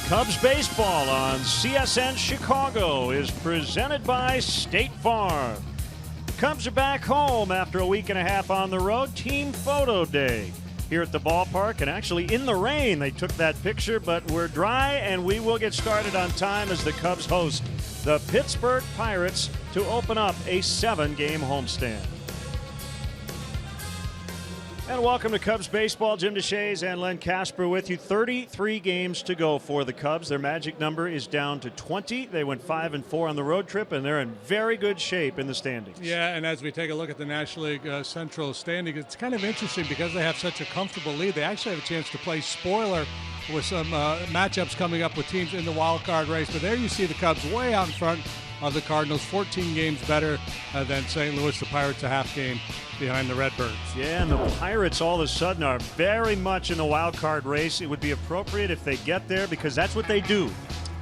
Cubs baseball on CSN Chicago is presented by State Farm. The Cubs are back home after a week and a half on the road. Team photo day here at the ballpark, and actually in the rain they took that picture, but we're dry and we will get started on time as the Cubs host the Pittsburgh Pirates to open up a 7-game homestand. And welcome to Cubs baseball. Jim DeShays and Len Casper with you. 33 games to go for the Cubs. Their magic number is down to 20. They went 5-4 on the road trip, and they're in very good shape in the standings. Yeah, and as we take a look at the National League Central standing, it's kind of interesting because they have such a comfortable lead. They actually have a chance to play spoiler with some matchups coming up with teams in the wild card race. But there you see the Cubs way out in front of the Cardinals, 14 games better than St. Louis. The Pirates a half game behind the Redbirds. Yeah, and the Pirates all of a sudden are very much in the wild card race. It would be appropriate if they get there because that's what they do.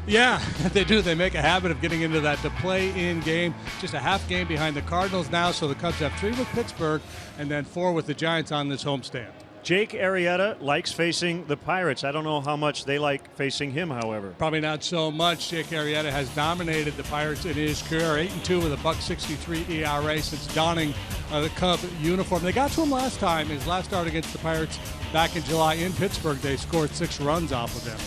Yeah, they do. They make a habit of getting into that to play-in game. Just a half game behind the Cardinals now, so the Cubs have 3 with Pittsburgh and then 4 with the Giants on this homestand. Jake Arrieta likes facing the Pirates. I don't know how much they like facing him, however. Probably not so much. Jake Arrieta has dominated the Pirates in his career, 8-2 with a .163 ERA since donning the Cub uniform. They got to him last time, his last start against the Pirates back in July in Pittsburgh. They scored 6 runs off of him.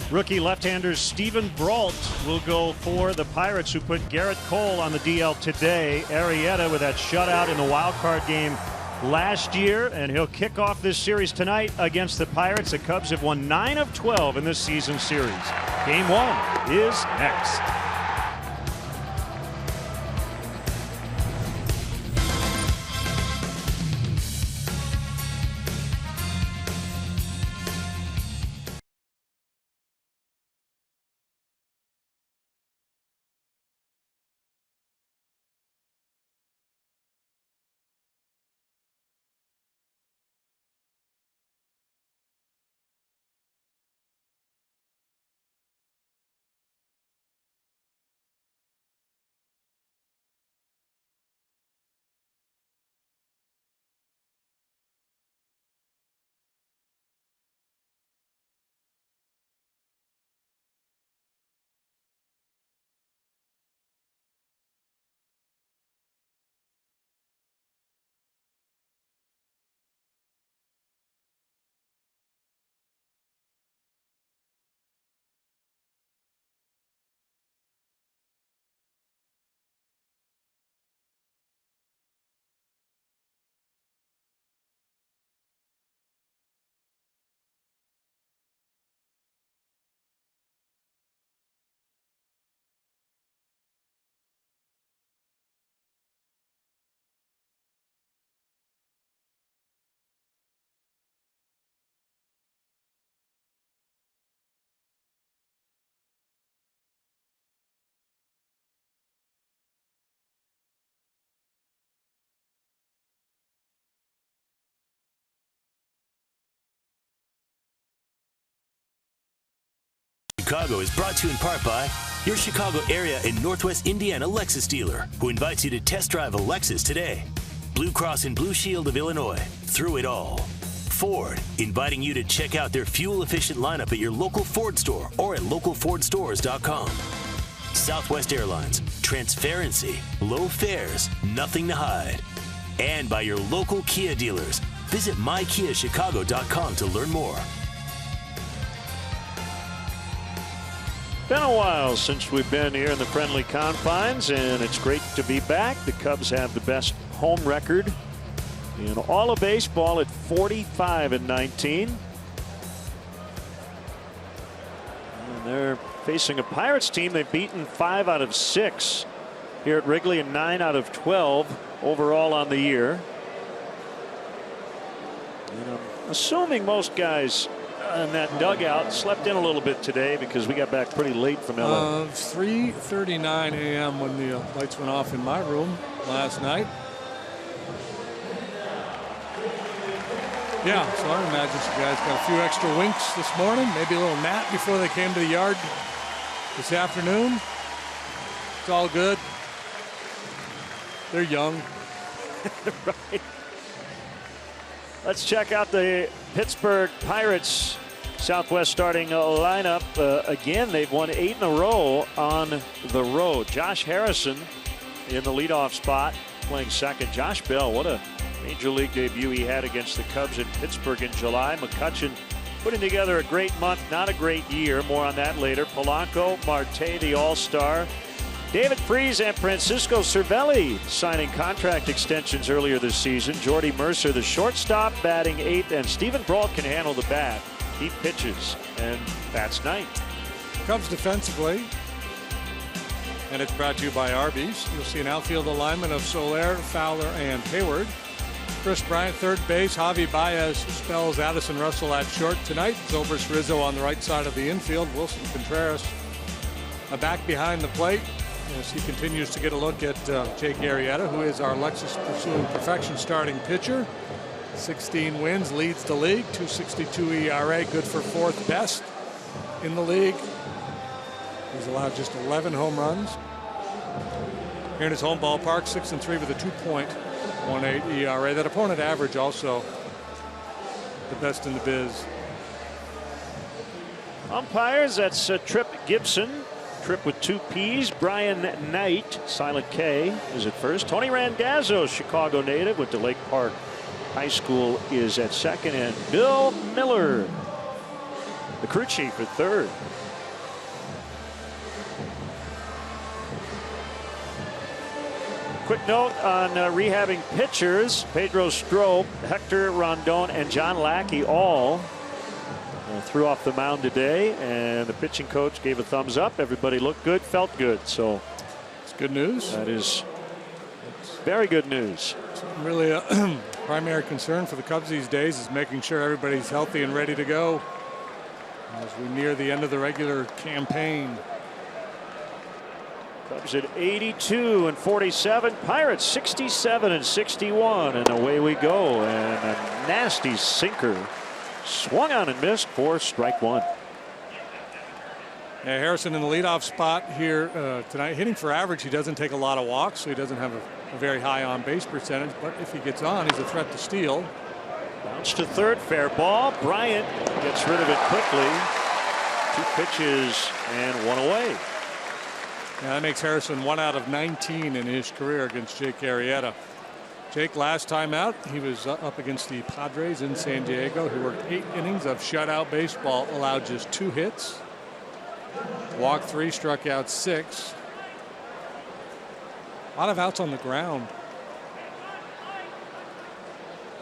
Rookie left-hander Steven Brault will go for the Pirates, who put Garrett Cole on the DL today. Arrieta with that shutout in the wild card game last year, and he'll kick off this series tonight against the Pirates. The Cubs have won 9 of 12 in this season series. Game 1 is next. Chicago is brought to you in part by your Chicago area and Northwest Indiana Lexus dealer, who invites you to test drive a Lexus today. Blue Cross and Blue Shield of Illinois, through it all. Ford, inviting you to check out their fuel-efficient lineup at your local Ford store or at localfordstores.com. Southwest Airlines, transparency, low fares, nothing to hide. And by your local Kia dealers. Visit mykiachicago.com to learn more. Been a while since we've been here in the friendly confines, and it's great to be back. The Cubs have the best home record in all of baseball at 45-19. And they're facing a Pirates team they've beaten 5 out of 6 here at Wrigley and 9 out of 12 overall on the year. And I'm assuming most guys in that dugout slept in a little bit today because we got back pretty late from LA. 3:39 a.m. when the lights went off in my room last night. Yeah, so I imagine some guys got a few extra winks this morning, maybe a little nap before they came to the yard this afternoon. It's all good. They're young. Right. Let's check out the Pittsburgh Pirates Southwest starting lineup. Again, they've won 8 in a row on the road. Josh Harrison in the leadoff spot, playing second. Josh Bell, what a major league debut he had against the Cubs in Pittsburgh in July. McCutchen putting together a great month, not a great year. More on that later. Polanco, Marte, the All-Star. David Freese and Francisco Cervelli signing contract extensions earlier this season. Jordy Mercer, the shortstop, batting 8th, and Stephen Brault can handle the bat. He pitches, and bats 9th. Cubs defensively, and it's brought to you by Arby's. You'll see an outfield alignment of Soler, Fowler, and Hayward. Chris Bryant, third base. Javi Baez spells Addison Russell at short tonight. Zobrist Rizzo on the right side of the infield. Wilson Contreras back behind the plate as he continues to get a look at Jake Arrieta, who is our Lexus Pursuing Perfection starting pitcher. 16 wins, leads the league, 2.62 ERA, good for 4th best in the league. He's allowed just 11 home runs. Here in his home ballpark, 6-3 with a 2.18 ERA. That opponent average also the best in the biz. Umpires, that's Trip Gibson. Trip with 2 P's. Brian Knight, silent K, is at first. Tony Randazzo, Chicago native, went to Lake Park High School, is at second. And Bill Miller, the crew chief, at third. Quick note on rehabbing pitchers. Pedro Strop, Hector Rondon, and John Lackey all threw off the mound today, and the pitching coach gave a thumbs up. Everybody looked good, felt good. So it's good news. That is very good news. It's really a primary concern for the Cubs these days is making sure everybody's healthy and ready to go as we near the end of the regular campaign. Cubs at 82 and 47. Pirates 67 and 61. And away we go. And a nasty sinker swung on and missed for strike 1. Yeah, Harrison in the leadoff spot here tonight. Hitting for average, he doesn't take a lot of walks, so he doesn't have a very high on base percentage. But if he gets on, he's a threat to steal. Bounce to third, fair ball. Bryant gets rid of it quickly. 2 pitches and 1 away. Yeah, that makes Harrison 1 out of 19 in his career against Jake Arrieta. Jake, last time out, he was up against the Padres in San Diego. He worked 8 innings of shutout baseball, allowed just 2 hits. Walked 3, struck out 6. A lot of outs on the ground.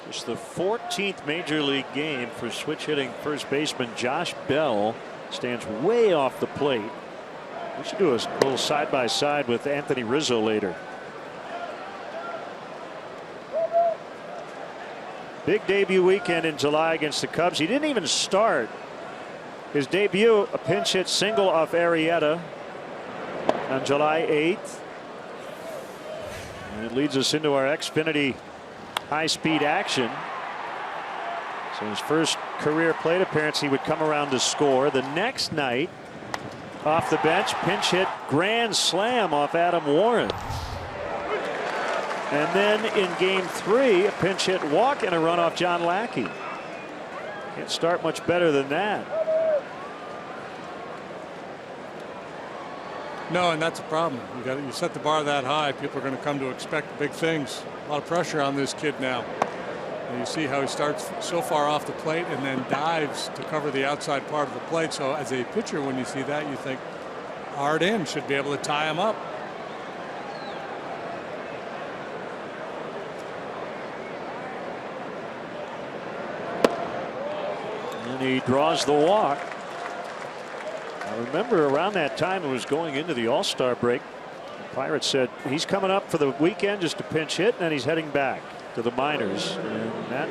Just the 14th major league game for switch hitting first baseman Josh Bell. Stands way off the plate. We should do a little side-by-side with Anthony Rizzo later. Big debut weekend in July against the Cubs. He didn't even start. His debut, a pinch hit single off Arrieta on July 8th. And it leads us into our Xfinity high-speed action. So his first career plate appearance, he would come around to score. The next night, off the bench, pinch hit grand slam off Adam Warren. And then in game 3, a pinch hit walk and a run off John Lackey. Can't start much better than that. No, and that's a problem. You set the bar that high, people are going to come to expect big things. A lot of pressure on this kid now. And you see how he starts so far off the plate and then dives to cover the outside part of the plate. So as a pitcher, when you see that, you think hard in should be able to tie him up. And he draws the walk. I remember around that time, it was going into the All-Star break. The Pirates said he's coming up for the weekend just to pinch hit, and then he's heading back to the minors. And that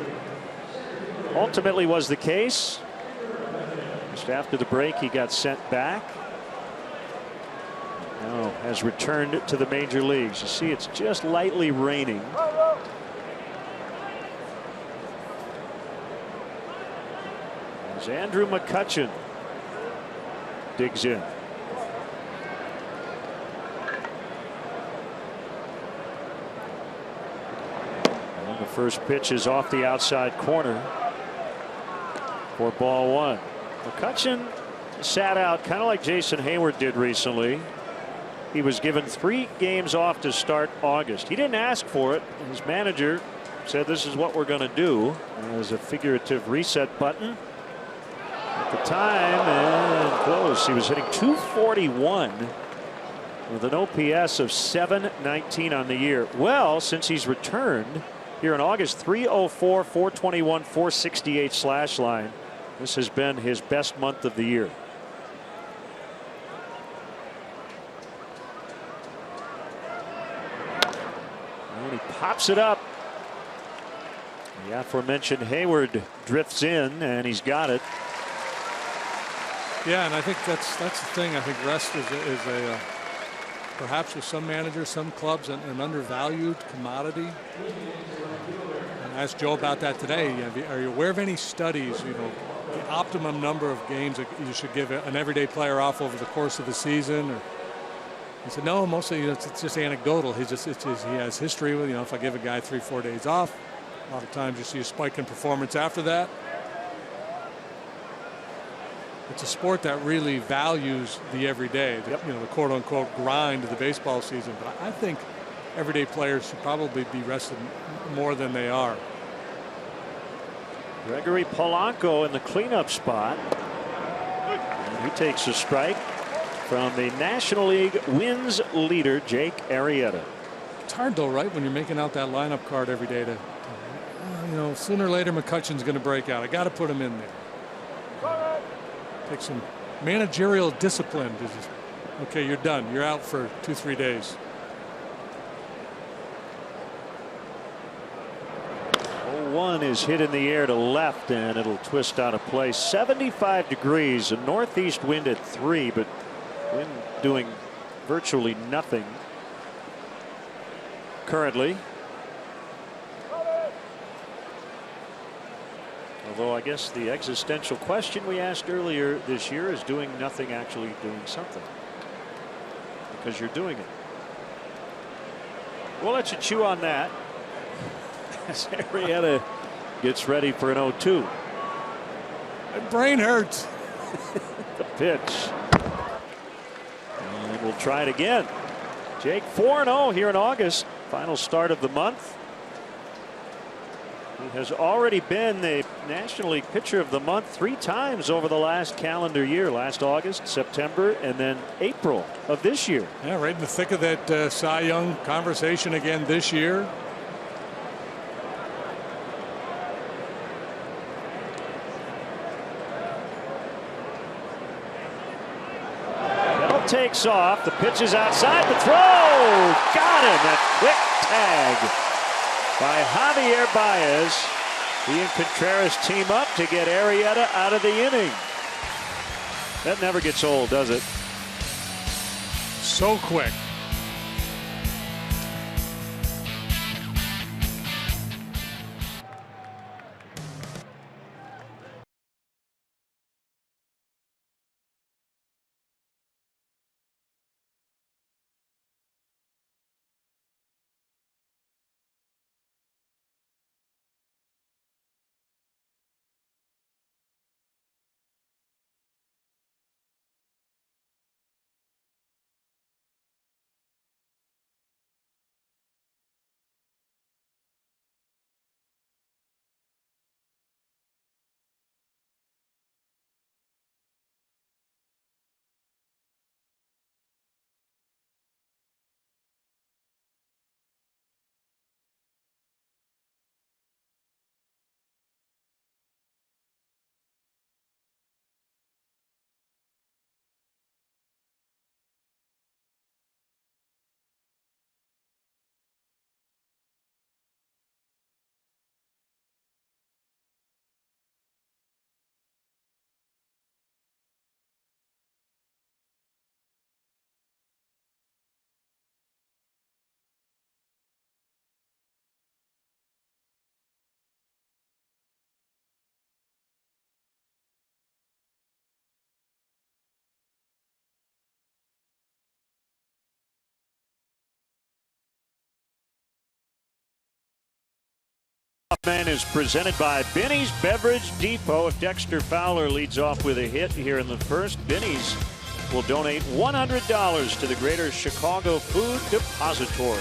ultimately was the case. Just after the break, he got sent back. Now has returned to the major leagues. You see, it's just lightly raining. As Andrew McCutchen digs in. And the first pitch is off the outside corner for ball 1. McCutchen sat out kind of like Jason Hayward did recently. He was given 3 games off to start August. He didn't ask for it. His manager said this is what we're going to do as a figurative reset button. At the time and close, he was hitting .241 with an OPS of .719 on the year. Well, since he's returned here in August, .304, .421, .468 slash line. This has been his best month of the year. And he pops it up. The aforementioned Hayward drifts in, and he's got it. Yeah, and I think that's the thing. I think rest is a perhaps with some managers, some clubs, an undervalued commodity. And I asked Joe about that today. Are you aware of any studies, the optimum number of games that you should give an everyday player off over the course of the season? Or he said, no, mostly it's just anecdotal. He has history with, if I give a guy 3-4 days off, a lot of times you see a spike in performance after that. It's a sport that really values the everyday, the quote unquote grind of the baseball season. But I think everyday players should probably be rested more than they are. Gregory Polanco in the cleanup spot. And he takes a strike from the National League wins leader, Jake Arrieta. It's hard though, right, when you're making out that lineup card every day to, sooner or later McCutchen's going to break out. I got to put him in there. Take some managerial discipline to just, okay, you're done. You're out for 2-3 days. 0-1 is hit in the air to left, and it'll twist out of play. 75 degrees, a northeast wind at 3, but wind doing virtually nothing currently. Although I guess the existential question we asked earlier this year is doing nothing actually doing something, because you're doing it. We'll let you chew on that as Arrieta gets ready for an 0-2. My brain hurts. The pitch. And we'll try it again. Jake 4-0 here in August. Final start of the month. He has already been the National League Pitcher of the Month 3 times over the last calendar year. Last August, September, and then April of this year. Yeah, right in the thick of that Cy Young conversation again this year. Bell takes off. The pitch is outside. The throw! Got him! That quick tag by Javier Baez. He and Contreras team up to get Arrieta out of the inning. That never gets old, does it? So quick. Man is presented by Benny's Beverage Depot. If Dexter Fowler leads off with a hit here in the first, Benny's will donate $100 to the Greater Chicago Food Depository.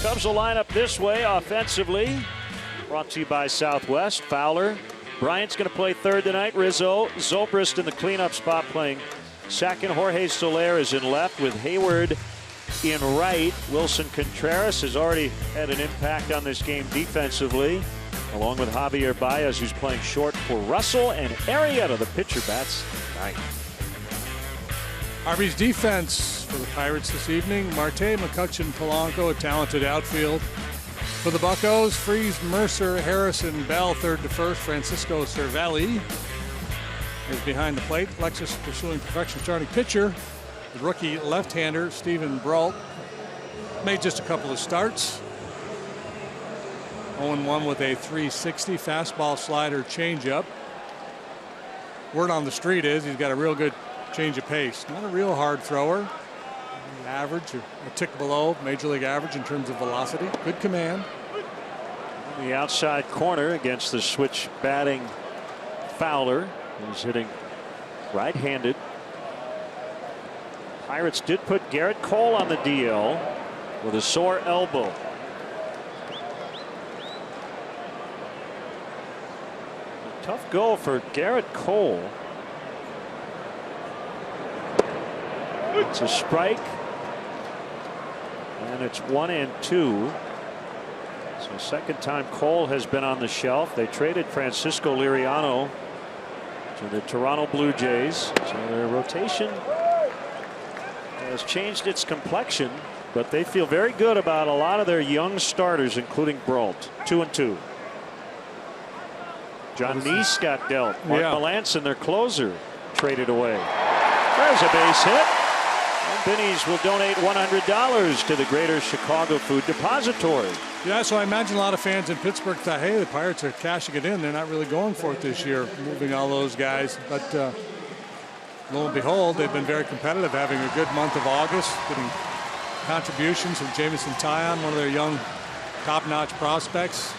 Cubs will line up this way offensively. Brought to you by Southwest. Fowler. Bryant's going to play third tonight. Rizzo. Zobrist in the cleanup spot playing second. Jorge Soler is in left with Hayward in right. Wilson Contreras has already had an impact on this game defensively, along with Javier Baez, who's playing short for Russell, and Arrieta, the pitcher, bats ninth. Harvey's defense for the Pirates this evening: Marte, McCutchen, Polanco, a talented outfield. For the Buccos, Freese, Mercer, Harrison, Bell, third to first. Francisco Cervelli is behind the plate. Lexus pursuing perfection starting pitcher. The rookie left-hander Steven Brault made just a couple of starts. 0-1 with a .360 fastball, slider, changeup. Word on the street is he's got a real good change of pace. Not a real hard thrower. Average, a tick below major league average in terms of velocity. Good command. On the outside corner against the switch batting Fowler, who's hitting right-handed. Pirates did put Garrett Cole on the DL with a sore elbow. A tough go for Garrett Cole. It's a strike. And it's 1-2. So second time Cole has been on the shelf. They traded Francisco Liriano to the Toronto Blue Jays. So their rotation has changed its complexion, but they feel very good about a lot of their young starters, including Brault. 2-2. John Neese got dealt. Mark Melanson, their closer, traded away. There's a base hit. And Benny's will donate $100 to the Greater Chicago Food Depository. Yeah, so I imagine a lot of fans in Pittsburgh thought, hey, the Pirates are cashing it in. They're not really going for it this year, moving all those guys. But lo and behold, they've been very competitive, having a good month of August, getting contributions from Jamison Tyon, one of their young top-notch prospects.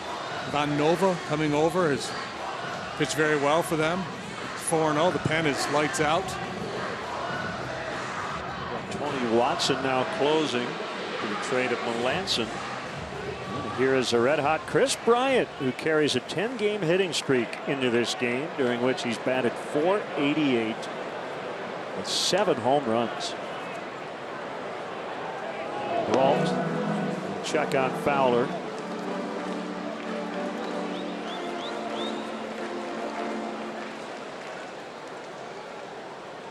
Von Nova coming over has pitched very well for them. 4-0, the pen is lights out. Tony Watson now closing for the trade of Melanson. And here is a red-hot Chris Bryant, who carries a 10-game hitting streak into this game, during which he's batted .488 with 7 home runs. Brault check on Fowler.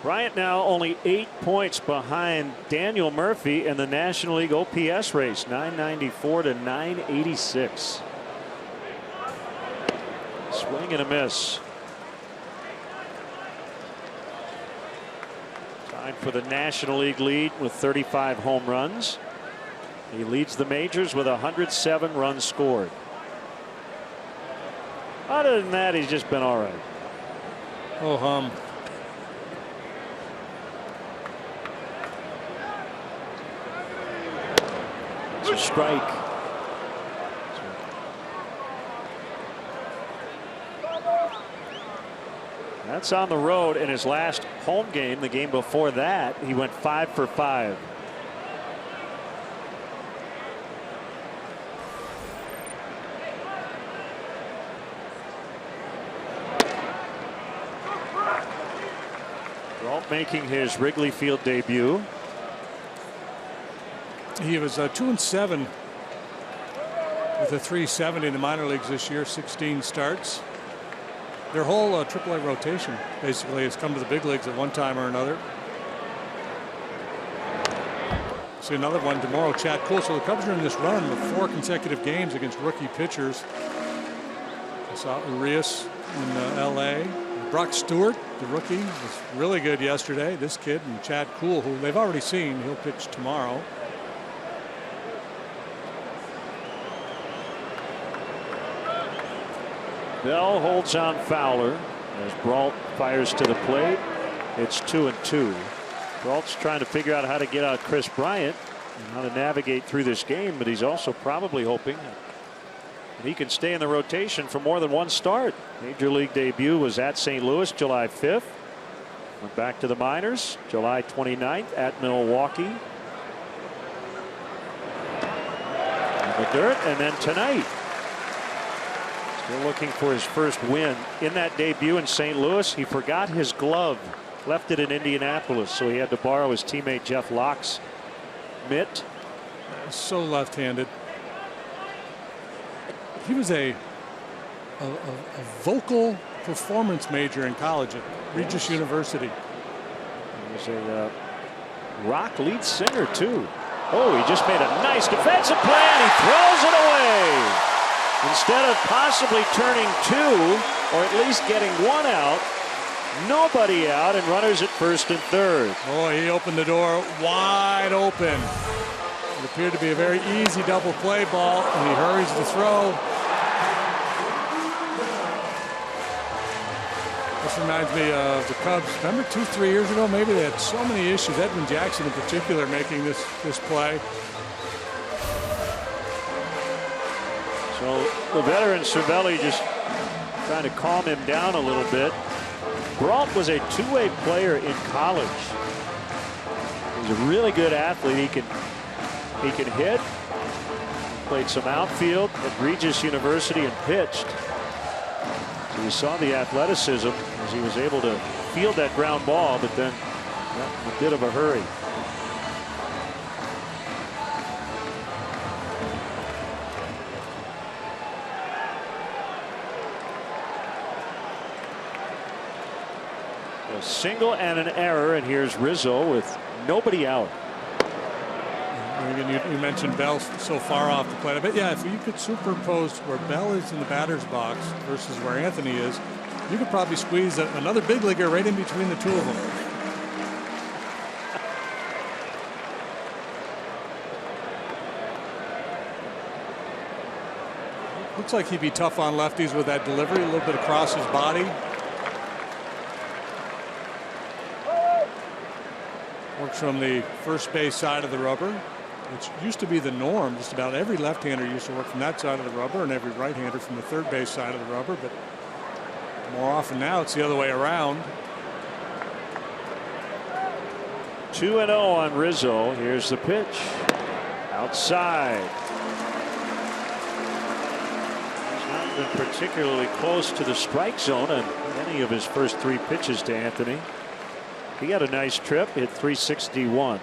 Bryant now only 8 points behind Daniel Murphy in the National League OPS race, 994 to 986. Swing and a miss. Tied for the National League lead with 35 home runs. He leads the majors with 107 runs scored. Other than that, he's just been all right. Oh, hum. It's a strike. That's on the road in his last home game. The game before that, he went 5 for 5. Brault making his Wrigley Field debut. He was 2-7 with a .370 in the minor leagues this year, 16 starts. Their whole AAA rotation basically has come to the big leagues at one time or another. See another one tomorrow, Chad Kuhl. So the Cubs are in this run of 4 consecutive games against rookie pitchers. I saw Urias in L.A. Brock Stewart, the rookie, was really good yesterday. This kid, and Chad Kuhl, who they've already seen, he'll pitch tomorrow. Bell holds on Fowler as Brault fires to the plate. It's 2-2. Brault's trying to figure out how to get out Chris Bryant and how to navigate through this game, but he's also probably hoping He can stay in the rotation for more than one start. Major league debut was at St. Louis July 5th. Went back to the minors July 29th at Milwaukee. In the dirt, and then tonight. Still looking for his first win. In that debut in St. Louis, he forgot his glove. Left it in Indianapolis, so he had to borrow his teammate Jeff Locke's mitt. So left-handed. He was a vocal performance major in college at Regis University. He was a rock lead singer too. Oh, he just made a nice defensive play and he throws it away. Instead of possibly turning two or at least getting one out, nobody out and runners at first and third. Boy, he opened the door wide open. It appeared to be a very easy double play ball, and he hurries to throw. This reminds me of the Cubs. Remember 2-3 years ago, maybe they had so many issues. Edwin Jackson in particular making this play. So the veteran Cervelli just trying to calm him down a little bit. Brault was a two-way player in college. He's a really good athlete. He can hit. Played some outfield at Regis University and pitched. So you saw the athleticism as he was able to field that ground ball, but then in a bit of a hurry. A single and an error, and here's Rizzo with nobody out. Again, you mentioned Bell so far off the plate. I bet, yeah, if you could superimpose where Bell is in the batter's box versus where Anthony is, you could probably squeeze another big leaguer right in between the two of them. Looks like he'd be tough on lefties with that delivery, a little bit across his body. Works from the first base side of the rubber, which used to be the norm. Just about every left-hander used to work from that side of the rubber, and every right-hander from the third base side of the rubber. But more often now, it's the other way around. 2-0 on Rizzo. Here's the pitch. Outside. He's not been particularly close to the strike zone on any of his first three pitches to Anthony. He had a nice trip, hit 361.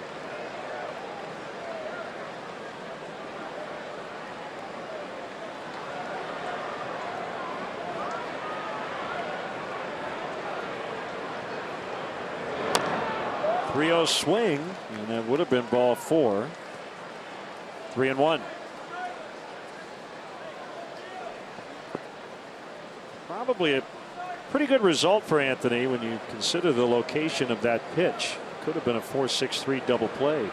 .30 swing, and that would have been ball 4. 3-1. Probably a pretty good result for Anthony when you consider the location of that pitch. Could have been a 4-6-3 double play.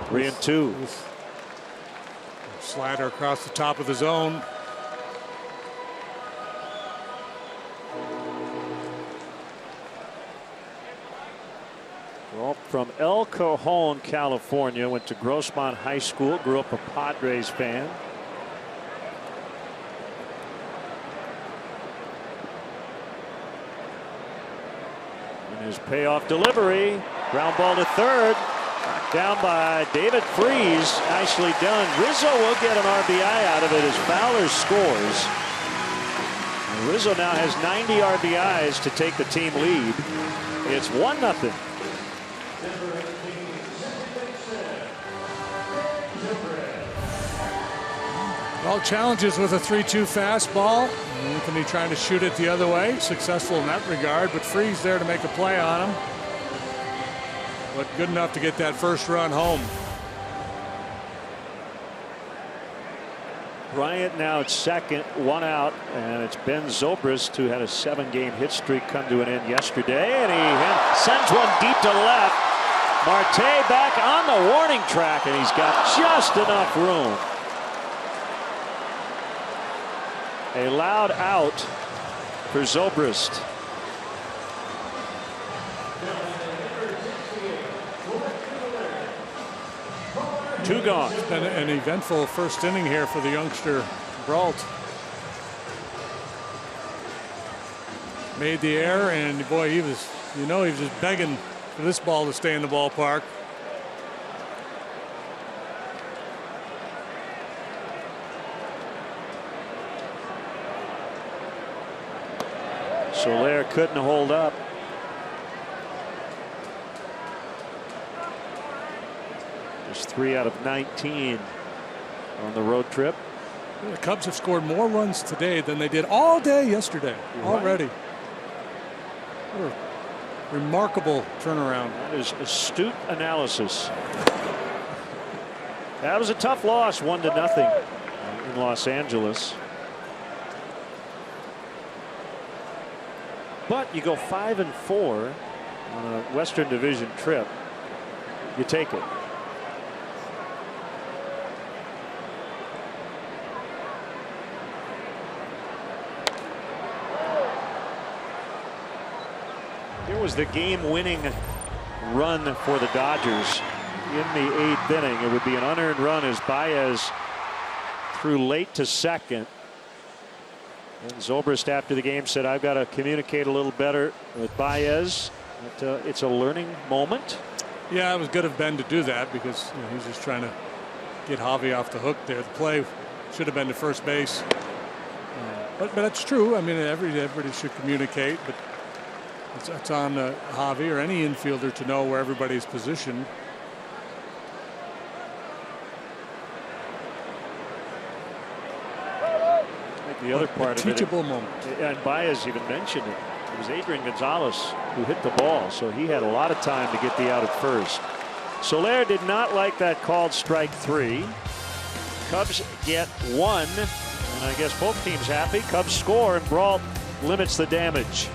Three and two. Slider across the top of the zone. Well, from El Cajon, California, went to Grossmont High School, grew up a Padres fan. And his payoff delivery, ground ball to third, knocked down by David Freese. Nicely done. Rizzo will get an RBI out of it as Fowler scores. And Rizzo now has 90 RBIs to take the team lead. It's 1-0. Well, challenges with a 3-2 fastball. Anthony trying to shoot it the other way. Successful in that regard, but Freese there to make a play on him. But good enough to get that first run home. Bryant now at second, one out, and it's Ben Zobrist who had a 7-game hit streak come to an end yesterday, and he sends one deep to left. Marte back on the warning track, and he's got just enough room. A loud out for Zobrist. 2 gone. It's been an eventful first inning here for the youngster Brault. Made the error, and boy, he was just begging for this ball to stay in the ballpark. Soler couldn't hold up. Just 3 out of 19 on the road trip. The Cubs have scored more runs today than they did all day yesterday. Already. What a remarkable turnaround. That is astute analysis. That was a tough loss, 1-0 in Los Angeles. But you go 5-4 on a Western Division trip. You take it. Here was the game-winning run for the Dodgers in the 8th inning. It would be an unearned run as Baez threw late to second. And Zobrist after the game said, I've got to communicate a little better with Baez. But, it's a learning moment. Yeah, it was good of Ben to do that because he's just trying to get Javi off the hook there. The play should have been to first base. But that's true. I mean, everybody should communicate. But it's on Javi or any infielder to know where everybody's positioned. The other part of it, teachable moment. And Baez even mentioned it. It was Adrian Gonzalez who hit the ball, so he had a lot of time to get the out at first. Soler did not like that called strike 3. Cubs get 1, and I guess both teams happy. Cubs score, and Brault limits the damage.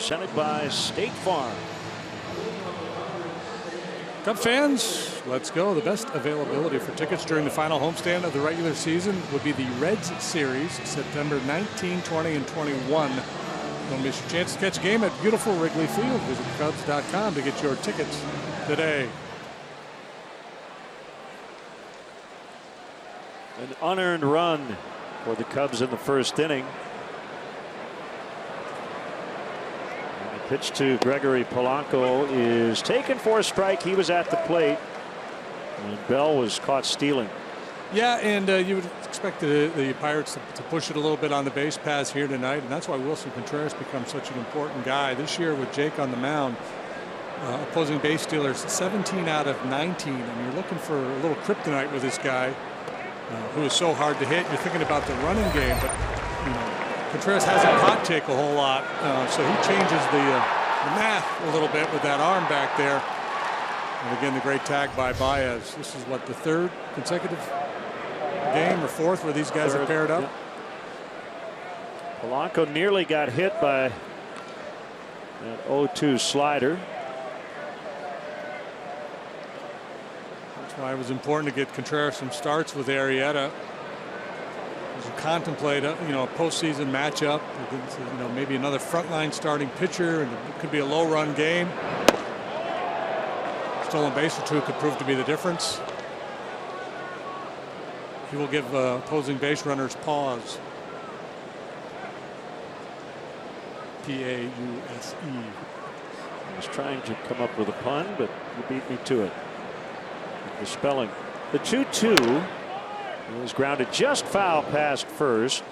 Presented by State Farm. Cub fans, let's go. The best availability for tickets during the final homestand of the regular season would be the Reds Series, September 19, 20, and 21. Don't miss your chance to catch a game at beautiful Wrigley Field. Visit Cubs.com to get your tickets today. An unearned run for the Cubs in the first inning. Pitch to Gregory Polanco is taken for a strike. He was at the plate, and Bell was caught stealing. Yeah, and you would expect the Pirates to push it a little bit on the base paths here tonight, and that's why Wilson Contreras becomes such an important guy. This year with Jake on the mound, opposing base stealers 17 out of 19, and you're looking for a little kryptonite with this guy who is so hard to hit. You're thinking about the running game, but Contreras hasn't hot take a whole lot, so he changes the math a little bit with that arm back there. And again, the great tag by Baez. This is what, the third consecutive game or fourth where these guys are paired up. Yeah. Polanco nearly got hit by That 0-2 slider. That's why it was important to get Contreras some starts with Arrieta. As you contemplate a postseason matchup, maybe another frontline starting pitcher, and it could be a low-run game. Stolen base or two could prove to be the difference. He will give opposing base runners pause. P-A-U-S-E. I was trying to come up with a pun, but you beat me to it. The spelling. The 2-2 was grounded just foul past first.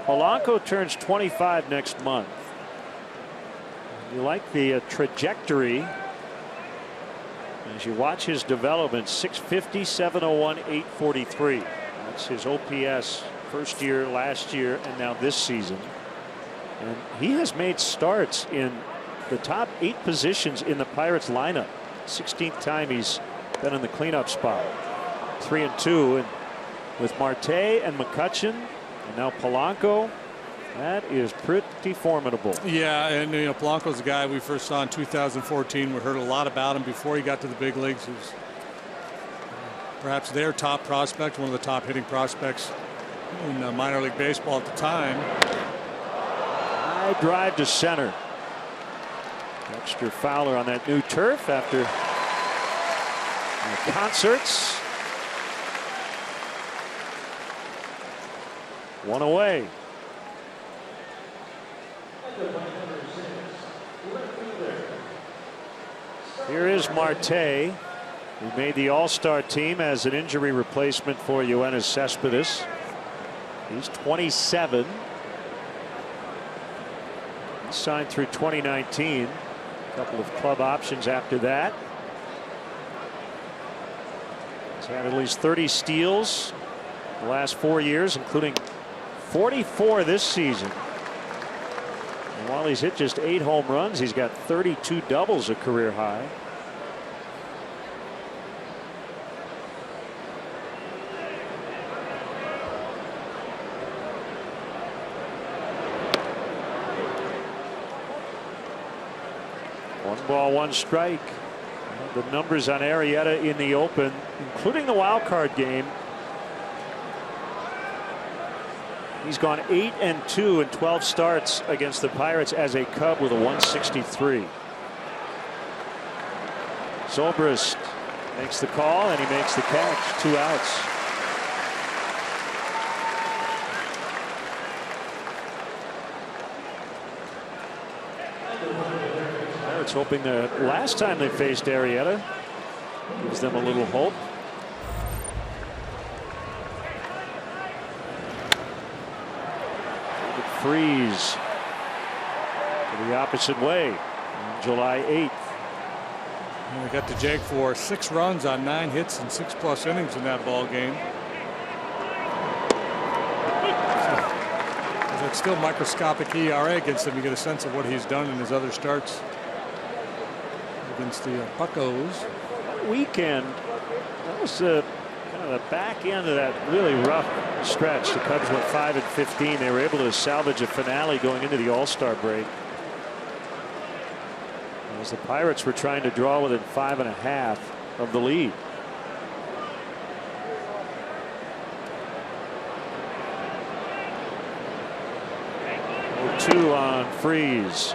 Polanco turns 25 next month. You like the trajectory as you watch his development. 650, 701, 843. That's his OPS first year, last year, and now this season. And he has made starts in the top 8 positions in the Pirates lineup. 16th time he's been in the cleanup spot. 3-2, and with Marte and McCutchen and now Polanco, that is pretty formidable. Yeah, and Polanco's a guy we first saw in 2014. We heard a lot about him before he got to the big leagues. He was perhaps their top prospect, one of the top hitting prospects in minor league baseball at the time. High drive to center. Dexter Fowler on that new turf after concerts. One away. Here is Marte, who made the All-Star team as an injury replacement for Yoenis Cespedes. He's 27. He signed through 2019. A couple of club options after that. He's had at least 30 steals the last 4 years, including 44 this season. And while he's hit just 8 home runs, he's got 32 doubles, a career high. One ball, one strike. The numbers on Arrieta in the open, including the wild card game. He's gone 8-2 in 12 starts against the Pirates as a Cub with a 163. Zobrist makes the call and he makes the catch. 2 outs. Pirates hoping the last time they faced Arrieta gives them a little hope. Freeze to the opposite way on July 8th. And we got to Jake for 6 runs on 9 hits and 6+ innings in that ball game. So, it's still microscopic ERA against him. You get a sense of what he's done in his other starts against the Buccos. Weekend, that was kind of the back end of that really rough stretch. The Cubs went 5-15. They were able to salvage a finale going into the All-Star break, as the Pirates were trying to draw within 5.5 of the lead. Two on Freeze.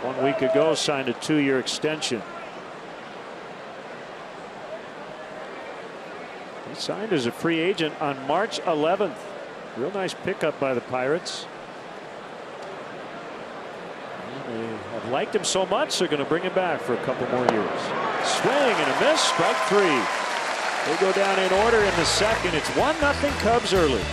1 week ago signed a 2-year extension. He signed as a free agent on March 11th. Real nice pickup by the Pirates. They have liked him so much they're going to bring him back for a couple more years. Swing and a miss. Strike 3. They go down in order in the second. It's 1-0 Cubs early.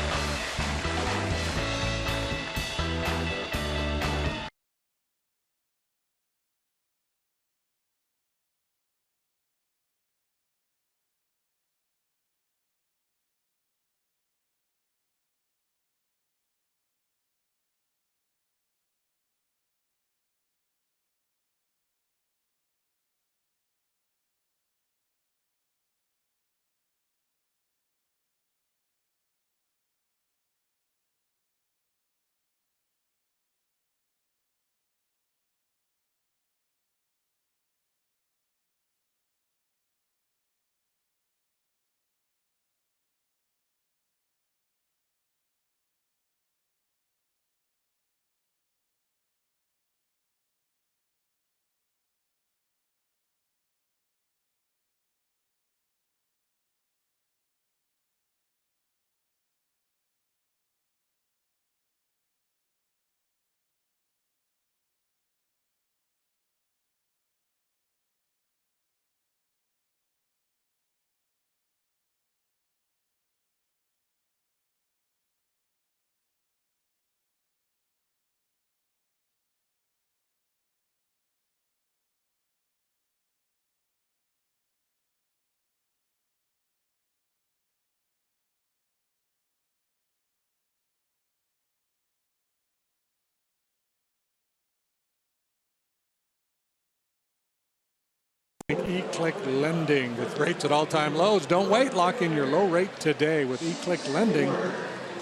E-Click Lending with rates at all-time lows. Don't wait. Lock in your low rate today with E-Click Lending.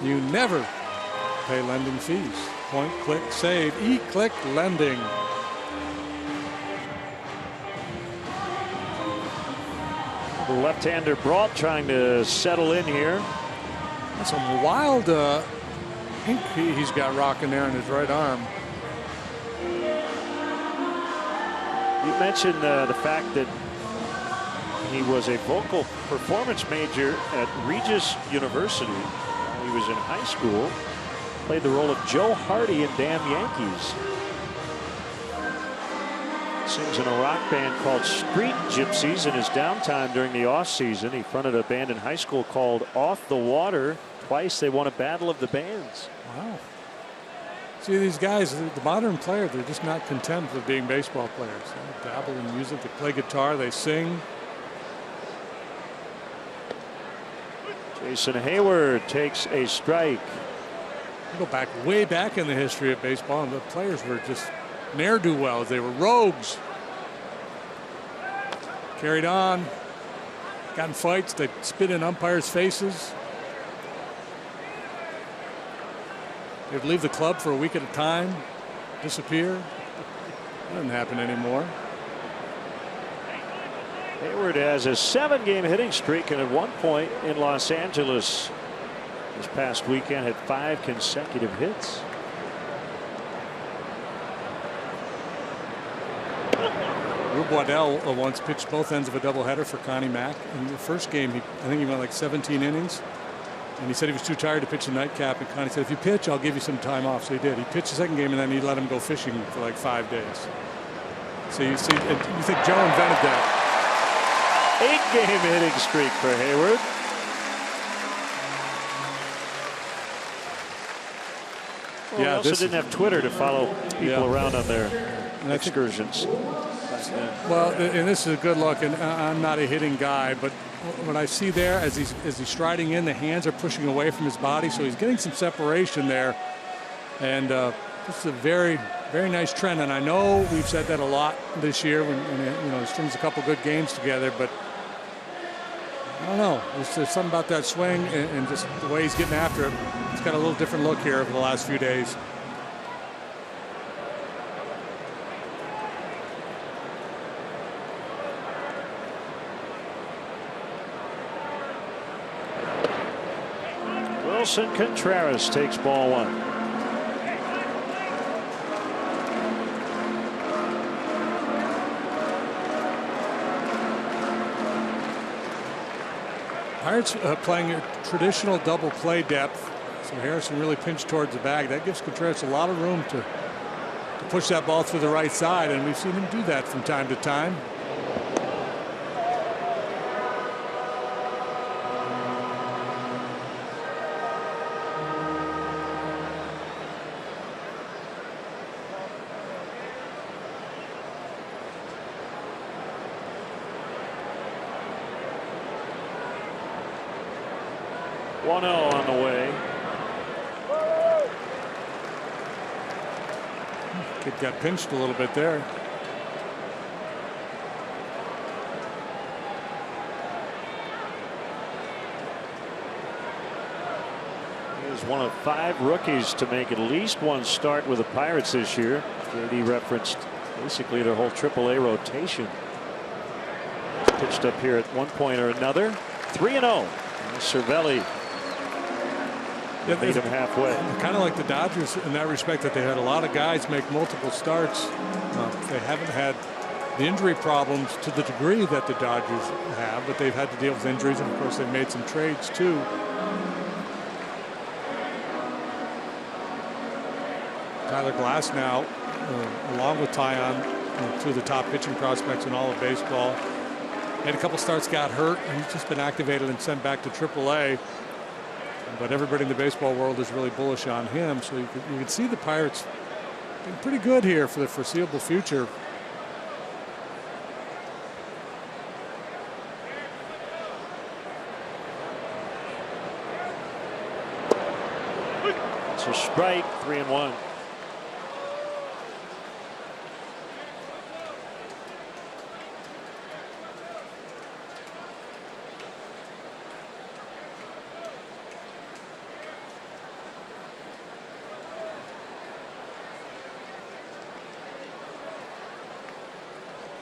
You never pay lending fees. Point, click, save. E-Click Lending. The left-hander Brault trying to settle in here. That's some wild ink he's got rocking there in his right arm. You mentioned the fact that he was a vocal performance major at Regis University while he was in high school. Played the role of Joe Hardy in Damn Yankees. Sings in a rock band called Street Gypsies in his downtime during the off-season. He fronted a band in high school called Off the Water. Twice they won a battle of the bands. Wow. See, these guys, the modern player, they're just not content with being baseball players. They dabble in music, they play guitar, they sing. Jason Hayward takes a strike. You go back way back in the history of baseball, and the players were just ne'er-do-wells. They were rogues. Carried on, got in fights, they spit in umpires' faces. They'd leave the club for a week at a time, disappear. That doesn't happen anymore. Hayward has a 7-game hitting streak, and at one point in Los Angeles this past weekend had 5 consecutive hits. Rube Waddell once pitched both ends of a doubleheader for Connie Mack. In the first game, I think he went like 17 innings. And he said he was too tired to pitch the nightcap. And Connie said, if you pitch, I'll give you some time off. So he did. He pitched the second game, and then he let him go fishing for like 5 days. So you see, you think Joe invented that. 8-game hitting streak for Hayward. Well, Yeah, he also didn't have Twitter to follow people around on their excursions. Well, and this is a good look, and I'm not a hitting guy, but what I see there as he's striding in, the hands are pushing away from his body, so he's getting some separation there. And this is a very, very nice trend. And I know we've said that a lot this year when he strings a couple good games together, but I don't know. There's something about that swing and just the way he's getting after it. It's got a little different look here over the last few days. Wilson Contreras takes ball 1. Pirates playing a traditional double play depth. So Harrison really pinched towards the bag. That gives Contreras a lot of room to push that ball through the right side, and we've seen him do that from time to time. On the way. Kid got pinched a little bit there. He is one of 5 rookies to make at least one start with the Pirates this year. JD referenced basically their whole AAA rotation. Pitched up here at one point or another. 3-0. Cervelli. Yeah, beat him halfway. Kind of like the Dodgers in that respect, that they had a lot of guys make multiple starts. They haven't had the injury problems to the degree that the Dodgers have, but they've had to deal with injuries, and of course they've made some trades too. Tyler Glass now, along with Tyon, two of the top pitching prospects in all of baseball. Had a couple starts, got hurt, and he's just been activated and sent back to AAA. But everybody in the baseball world is really bullish on him. So you can see the Pirates being pretty good here for the foreseeable future. It's a strike, 3-1.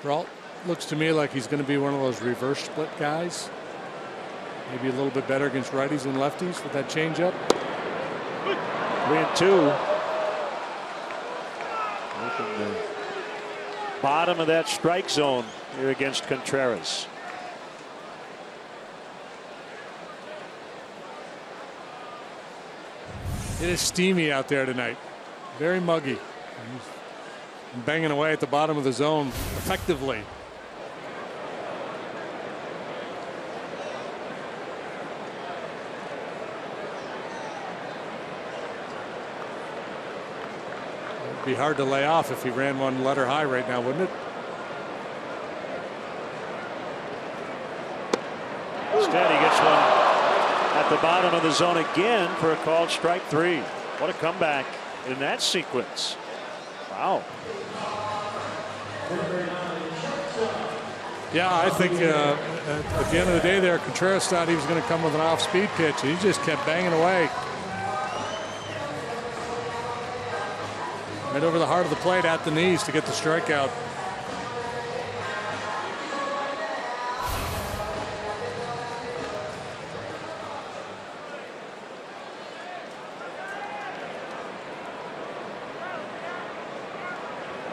Brault looks to me like he's going to be one of those reverse split guys. Maybe a little bit better against righties and lefties with that changeup. 3-2. Open the bottom of that strike zone here against Contreras. It is steamy out there tonight. Very muggy. He's banging away at the bottom of the zone effectively. It'd be hard to lay off if he ran one letter high right now, wouldn't it? Instead, he gets one at the bottom of the zone again for a called strike 3. What a comeback in that sequence. Wow. Yeah, I think at the end of the day there, Contreras thought he was going to come with an off-speed pitch. He just kept banging away. Right over the heart of the plate at the knees to get the strikeout.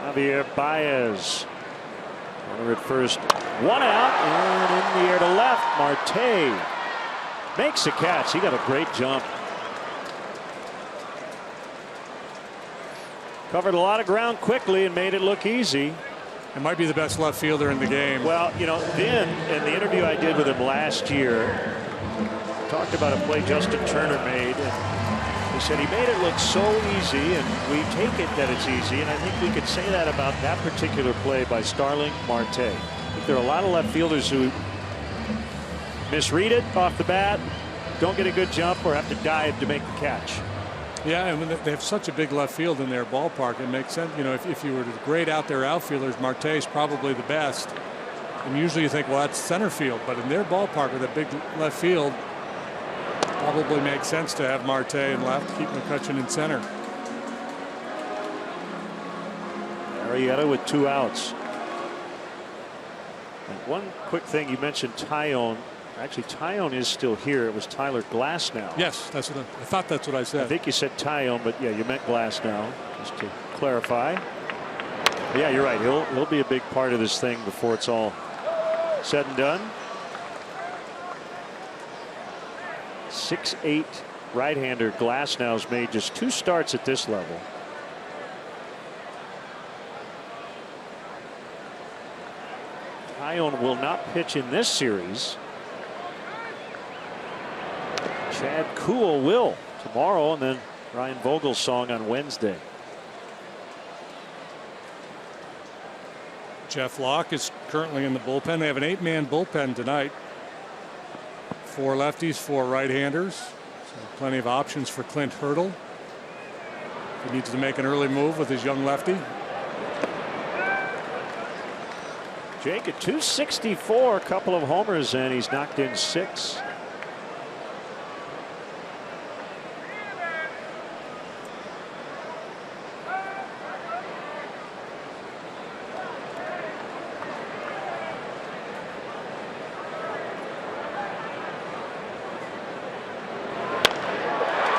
Javier Baez. Runner at first. One out and in the air to left. Marte makes a catch. He got a great jump. Covered a lot of ground quickly and made it look easy. It might be the best left fielder in the game. Well, you know, Vin, in the interview I did with him last year, talked about a play Justin Turner made. And he said he made it look so easy, and we take it that it's easy. And I think we could say that about that particular play by Starling Marte. I think there are a lot of left fielders who misread it off the bat, don't get a good jump, or have to dive to make the catch. Yeah, and when they have such a big left field in their ballpark, it makes sense. You know, if you were to grade out their outfielders, Marte's probably the best. And usually you think, well, that's center field. But in their ballpark with a big left field, probably makes sense to have Marte in left, keep McCutchen in center. Arrieta with 2 outs. And one quick thing, you mentioned Tyone. Actually, Tyone is still here. It was Tyler Glasnow. Yes, that's what I thought. That's what I said. I think you said Tyone, but yeah, you meant Glasnow, just to clarify. But yeah, you're right. He'll be a big part of this thing before it's all said and done. 6'8" right-hander Glasnow's made just 2 starts at this level. Tyone will not pitch in this series. Chad Kuhl will tomorrow, and then Ryan Vogelsong on Wednesday. Jeff Locke is currently in the bullpen. They have an 8-man bullpen tonight. 4 lefties, 4 right-handers. So plenty of options for Clint Hurdle. He needs to make an early move with his young lefty. Jake at 264, a couple of homers, and he's knocked in 6.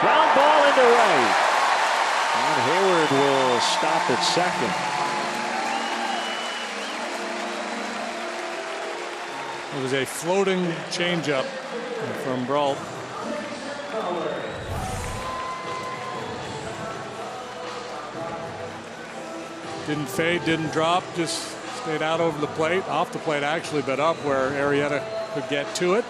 Ground ball into right. And Hayward will stop at second. It was a floating changeup from Brault. Didn't fade, didn't drop, just stayed out over the plate, off the plate actually, but up where Arrieta could get to it.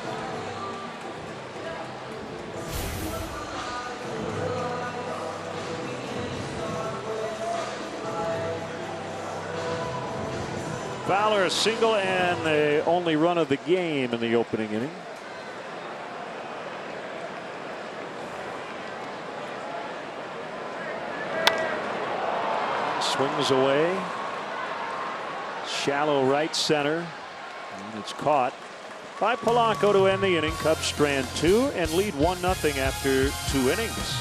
Fowler a single and the only run of the game in the opening inning. Swings away. Shallow right center. And it's caught by Polanco to end the inning. Cubs strand 2 and lead 1-0 after 2 innings.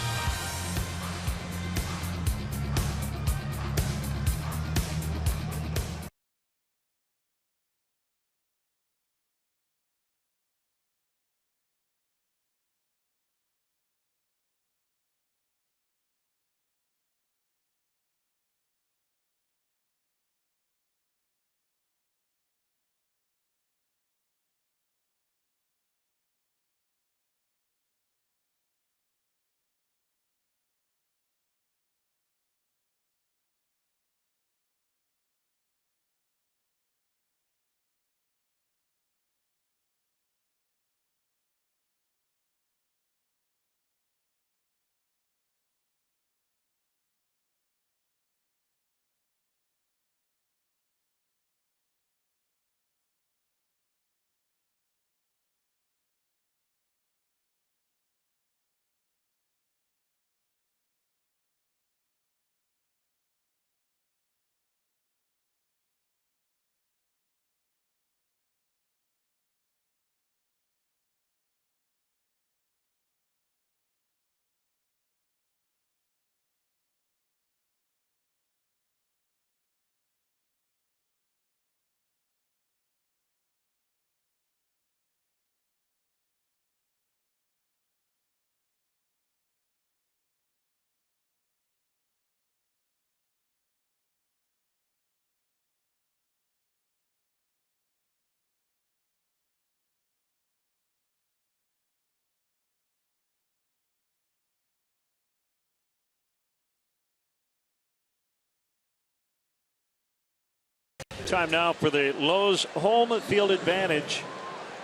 Time now for the Lowe's home field advantage.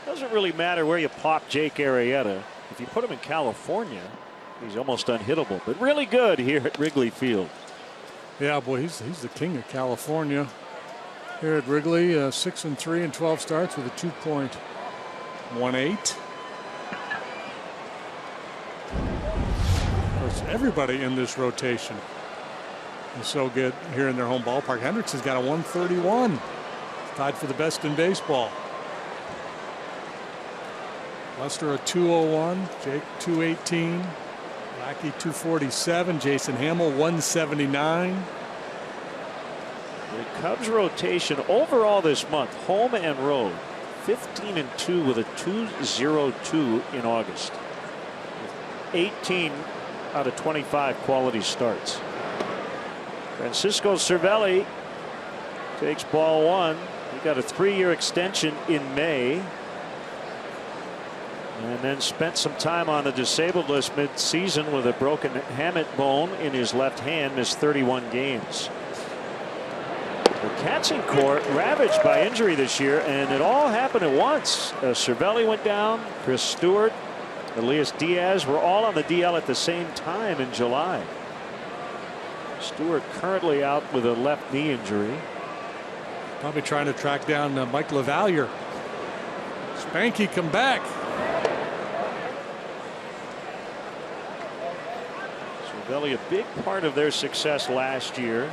Doesn't really matter where you pop Jake Arrieta. If you put him in California, he's almost unhittable, but really good here at Wrigley Field. Yeah, boy, he's the king of California here at Wrigley. 6-3 in 12 starts with a 2.18. Of course, everybody in this rotation is so good here in their home ballpark. Hendricks has got a 131, tied for the best in baseball. Lester a 201, Jake 218, Lackey 247, Jason Hamill 179. The Cubs rotation overall this month, home and road, 15-2 with a 2.02 in August. 18 out of 25 quality starts. Francisco Cervelli takes ball one. He got a 3-year extension in May. And then spent some time on the disabled list mid-season with a broken hamate bone in his left hand, missed 31 games. The catching corps ravaged by injury this year, and it all happened at once. Cervelli went down, Chris Stewart, Elias Diaz were all on the DL at the same time in July. Stewart currently out with a left knee injury. Probably trying to track down Mike LaValliere. Spanky, come back. Cervelli, a big part of their success last year,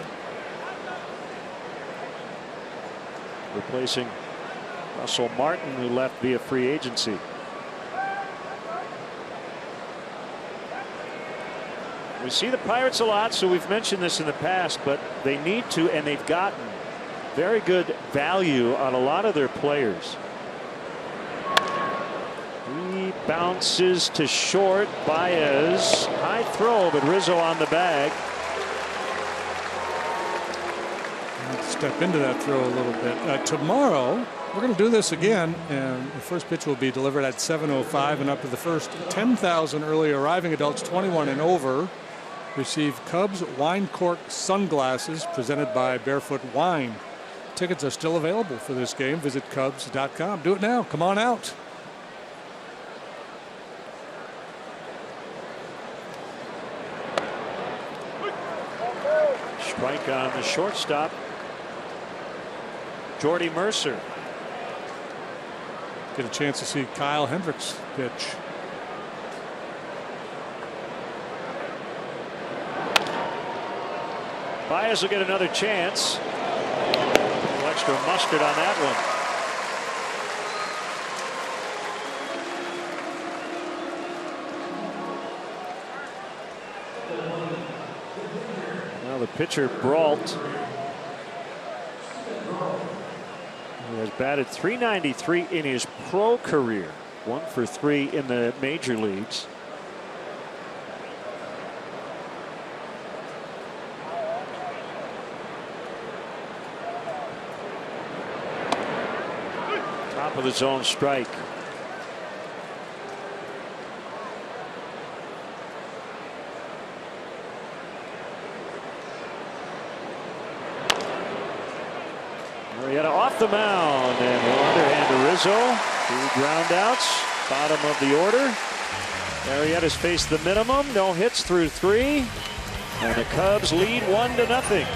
replacing Russell Martin, who left via free agency. We see the Pirates a lot, so we've mentioned this in the past, but they need to, and they've gotten very good value on a lot of their players. He bounces to short. Baez, high throw, but Rizzo on the bag. Step into that throw a little bit. Tomorrow, we're going to do this again, and the first pitch will be delivered at 7:05, and up to the first 10,000 early arriving adults 21 and over receive Cubs wine cork sunglasses presented by Barefoot Wine. Tickets are still available for this game. Visit Cubs.com. Do it now. Come on out. Strike on the shortstop, Jordy Mercer. Get a chance to see Kyle Hendricks pitch. Baez will get another chance. A little extra mustard on that one. Well, the pitcher Brault, who has batted .393 in his pro career, 1 for 3 in the major leagues. Top of the zone strike. Arrieta off the mound, and he'll underhand to Rizzo. 2 ground outs, bottom of the order. Arrieta's faced the minimum, no hits through 3, and the Cubs lead 1-0.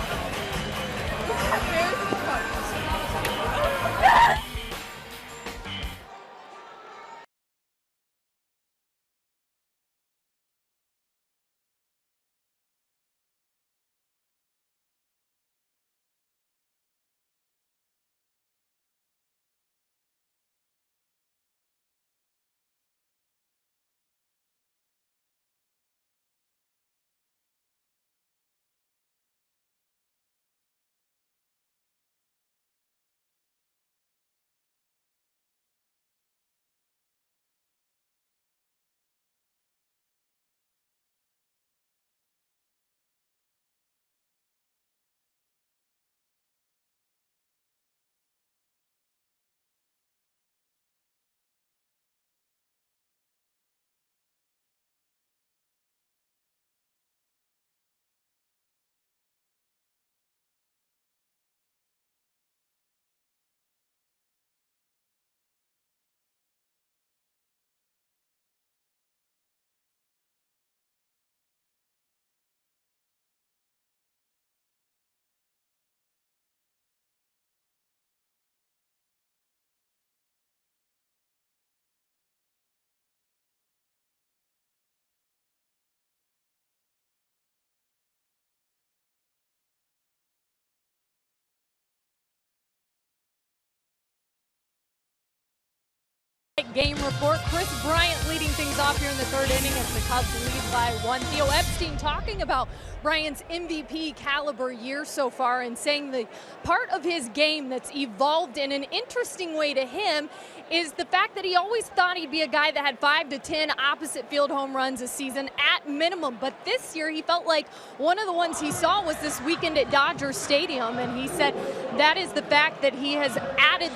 game report. Chris Bryant leading things off here in the third inning as the Cubs lead by 1. Theo Epstein talking about Bryant's MVP caliber year so far and saying the part of his game that's evolved in an interesting way to him is the fact that he always thought he'd be a guy that had 5 to 10 opposite field home runs a season at minimum. But this year he felt like one of the ones he saw was this weekend at Dodger Stadium, and he said that is the fact that he has added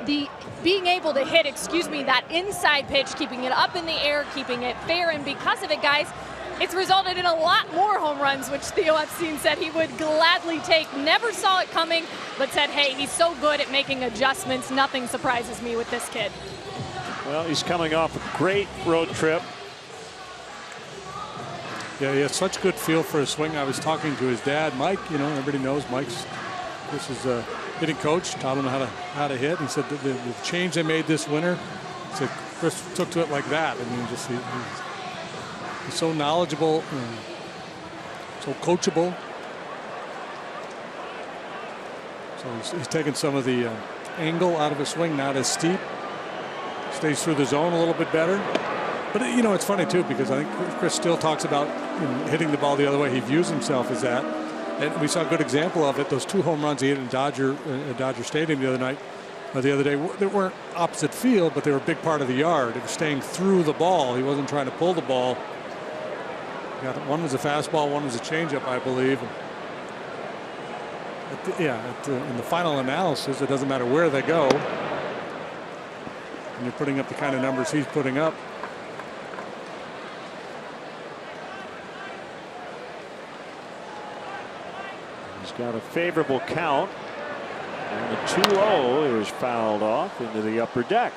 the being able to hit, that inside pitch, keeping it up in the air, keeping it fair, and because of it, guys, it's resulted in a lot more home runs, which Theo Epstein said he would gladly take. Never saw it coming, but said, hey, he's so good at making adjustments. Nothing surprises me with this kid. Well, he's coming off a great road trip. Yeah, he has such good feel for his swing. I was talking to his dad, Mike. Everybody knows this is hitting coach, taught him how to hit. He said the change they made this winter, he said Chris took to it like that. I mean, he's so knowledgeable, so coachable. So he's taken some of the angle out of his swing, not as steep. Stays through the zone a little bit better. But it's funny too, because I think Chris still talks about hitting the ball the other way. He views himself as that. And we saw a good example of it. Those 2 home runs he hit in Dodger Stadium the other day. They weren't opposite field, but they were a big part of the yard. It was staying through the ball. He wasn't trying to pull the ball. One was a fastball, one was a changeup, I believe. In the final analysis, it doesn't matter where they go. And you're putting up the kind of numbers he's putting up. He's got a favorable count, and the 2-0 is fouled off into the upper deck.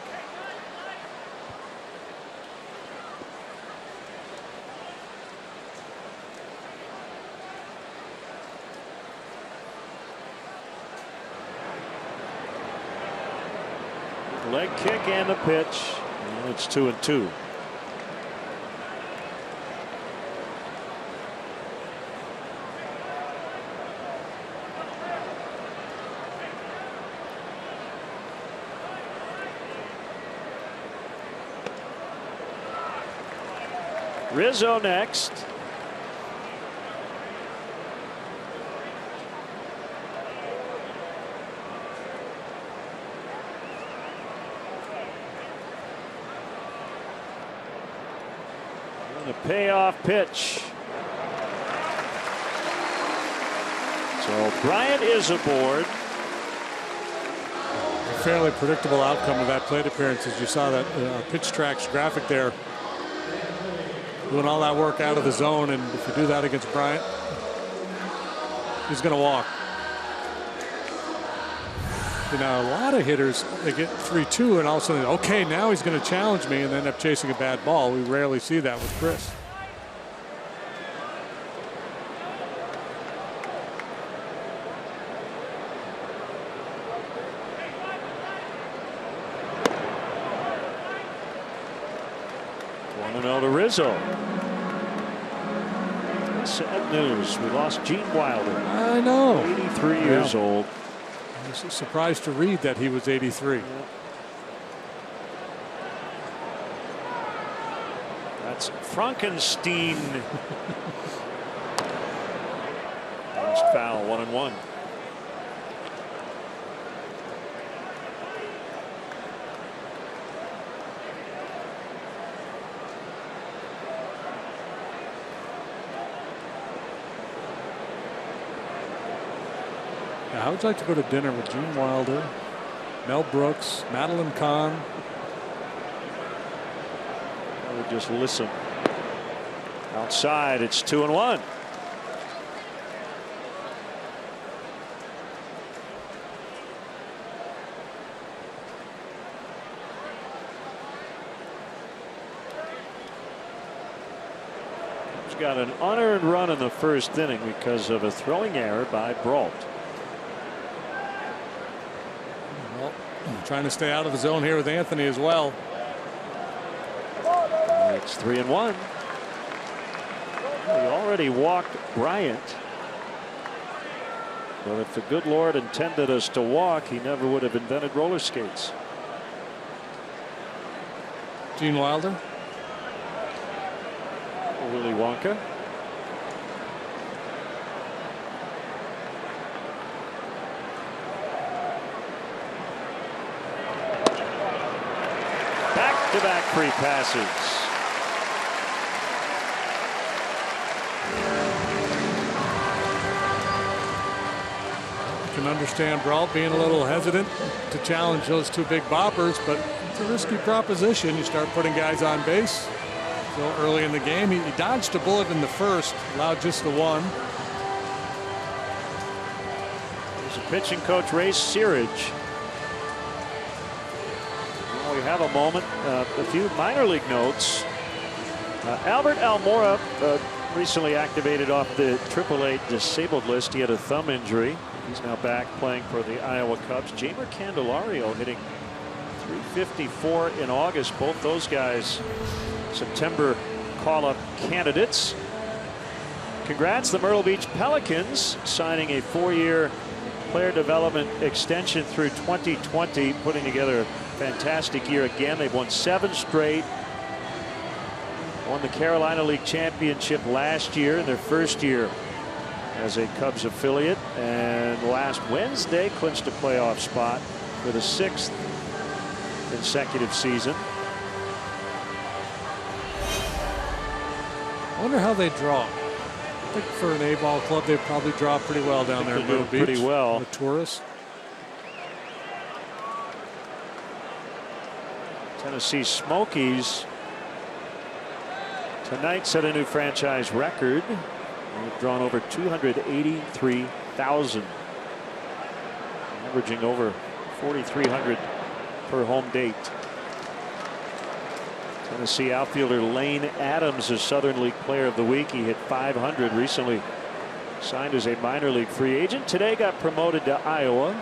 Leg kick and the pitch, and it's 2-2. Rizzo next. And a payoff pitch. So Bryant is aboard. A fairly predictable outcome of that plate appearance, as you saw that pitch tracks graphic there. Doing all that work out of the zone, and if you do that against Bryant, he's going to walk. A lot of hitters, they get 3-2, and all of a sudden, okay, now he's going to challenge me, and end up chasing a bad ball. We rarely see that with Chris. To Rizzo. Sad news. We lost Gene Wilder. I know. 83 years old. I was surprised to read that he was 83. That's Frankenstein. First foul, 1-1. I would like to go to dinner with Gene Wilder, Mel Brooks, Madeline Kahn. I would just listen. Outside, it's 2-1. He's got an unearned run in the first inning because of a throwing error by Brault. Trying to stay out of the zone here with Anthony as well. It's 3-1. He already walked Bryant. But if the good Lord intended us to walk, he never would have invented roller skates. Gene Wilder. Willy Wonka. Back-to-back free passes. You can understand Brault being a little hesitant to challenge those two big boppers, but it's a risky proposition. You start putting guys on base so early in the game. He dodged a bullet in the first, allowed just the one. There's a pitching coach, Ray Searage. Well, we have a moment, a few minor league notes. Albert Almora recently activated off the AAA disabled list. He had a thumb injury. He's now back playing for the Iowa Cubs. Jamer Candelario hitting .354 in August. Both those guys September call-up candidates. Congrats, the Myrtle Beach Pelicans signing a 4-year player development extension through 2020, putting together a fantastic year again. They've won 7 straight. Won the Carolina League Championship last year in their first year as a Cubs affiliate, and last Wednesday clinched a playoff spot for the 6th consecutive season. I wonder how they draw. I think for an A-ball club, they probably draw pretty well down there in Myrtle Beach. Pretty well. The tourists. Tennessee Smokies tonight set a new franchise record. They've drawn over 283,000, averaging over 4,300 per home date. Tennessee outfielder Lane Adams is Southern League Player of the Week. He hit .500 recently. Signed as a minor league free agent. Today got promoted to Iowa.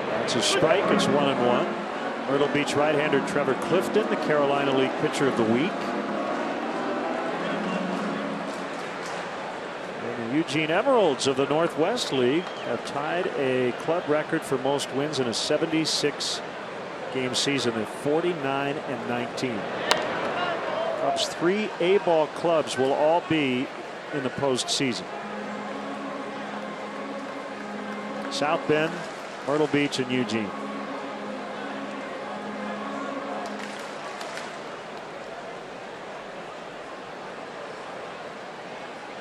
That's a strike. It's 1-1. Myrtle Beach right-hander Trevor Clifton, the Carolina League Pitcher of the Week. And the Eugene Emeralds of the Northwest League have tied a club record for most wins in a 76-game season. They're 49-19. Cubs' 3 A-ball clubs will all be in the postseason. South Bend, Myrtle Beach, and Eugene.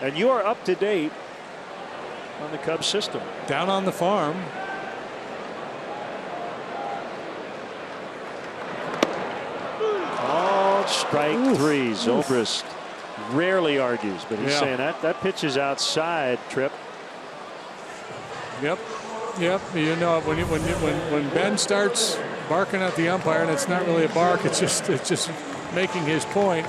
And you are up to date on the Cubs system. Down on the farm. Oh, strike 3. Zobrist rarely argues, but he's saying that pitch is outside. Tripp. Yep. You know, when Ben starts barking at the umpire, and it's not really a bark, it's just making his point.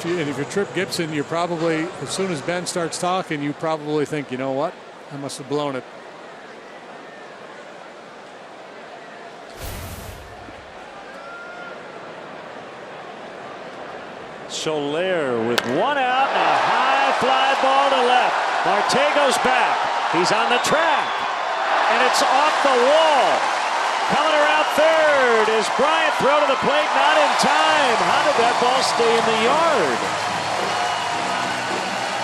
If you're Tripp Gibson, you're probably, as soon as Ben starts talking, you probably think, you know what, I must have blown it. Soler with 1 out and a high fly ball to left. Marte goes back. He's on the track, and it's off the wall. Coming around third is Bryant. Throw to the plate, not in time. How did that ball stay in the yard?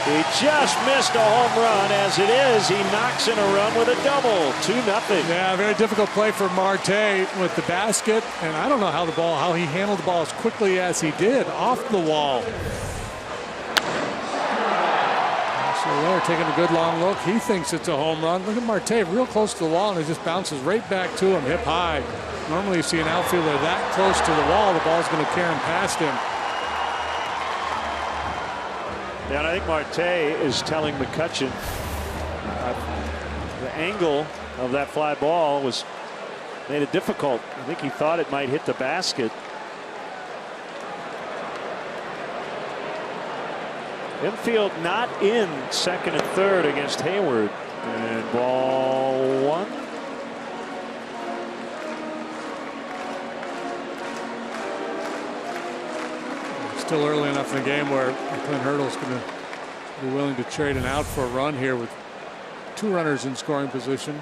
He just missed a home run. As it is, he knocks in a run with a double. 2-0. Yeah, very difficult play for Marte with the basket, and I don't know how he handled the ball as quickly as he did off the wall. Soler taking a good long look. He thinks it's a home run. Look at Marte real close to the wall, and it just bounces right back to him hip high. Normally you see an outfielder that close to the wall, the ball's going to carry him past him. Yeah, and I think Marte is telling McCutchen the angle of that fly ball made it difficult. I think he thought it might hit the basket. Infield not in second and third against Hayward. And ball 1. Still early enough in the game where Clint Hurdle's going to be willing to trade an out for a run here with 2 runners in scoring position.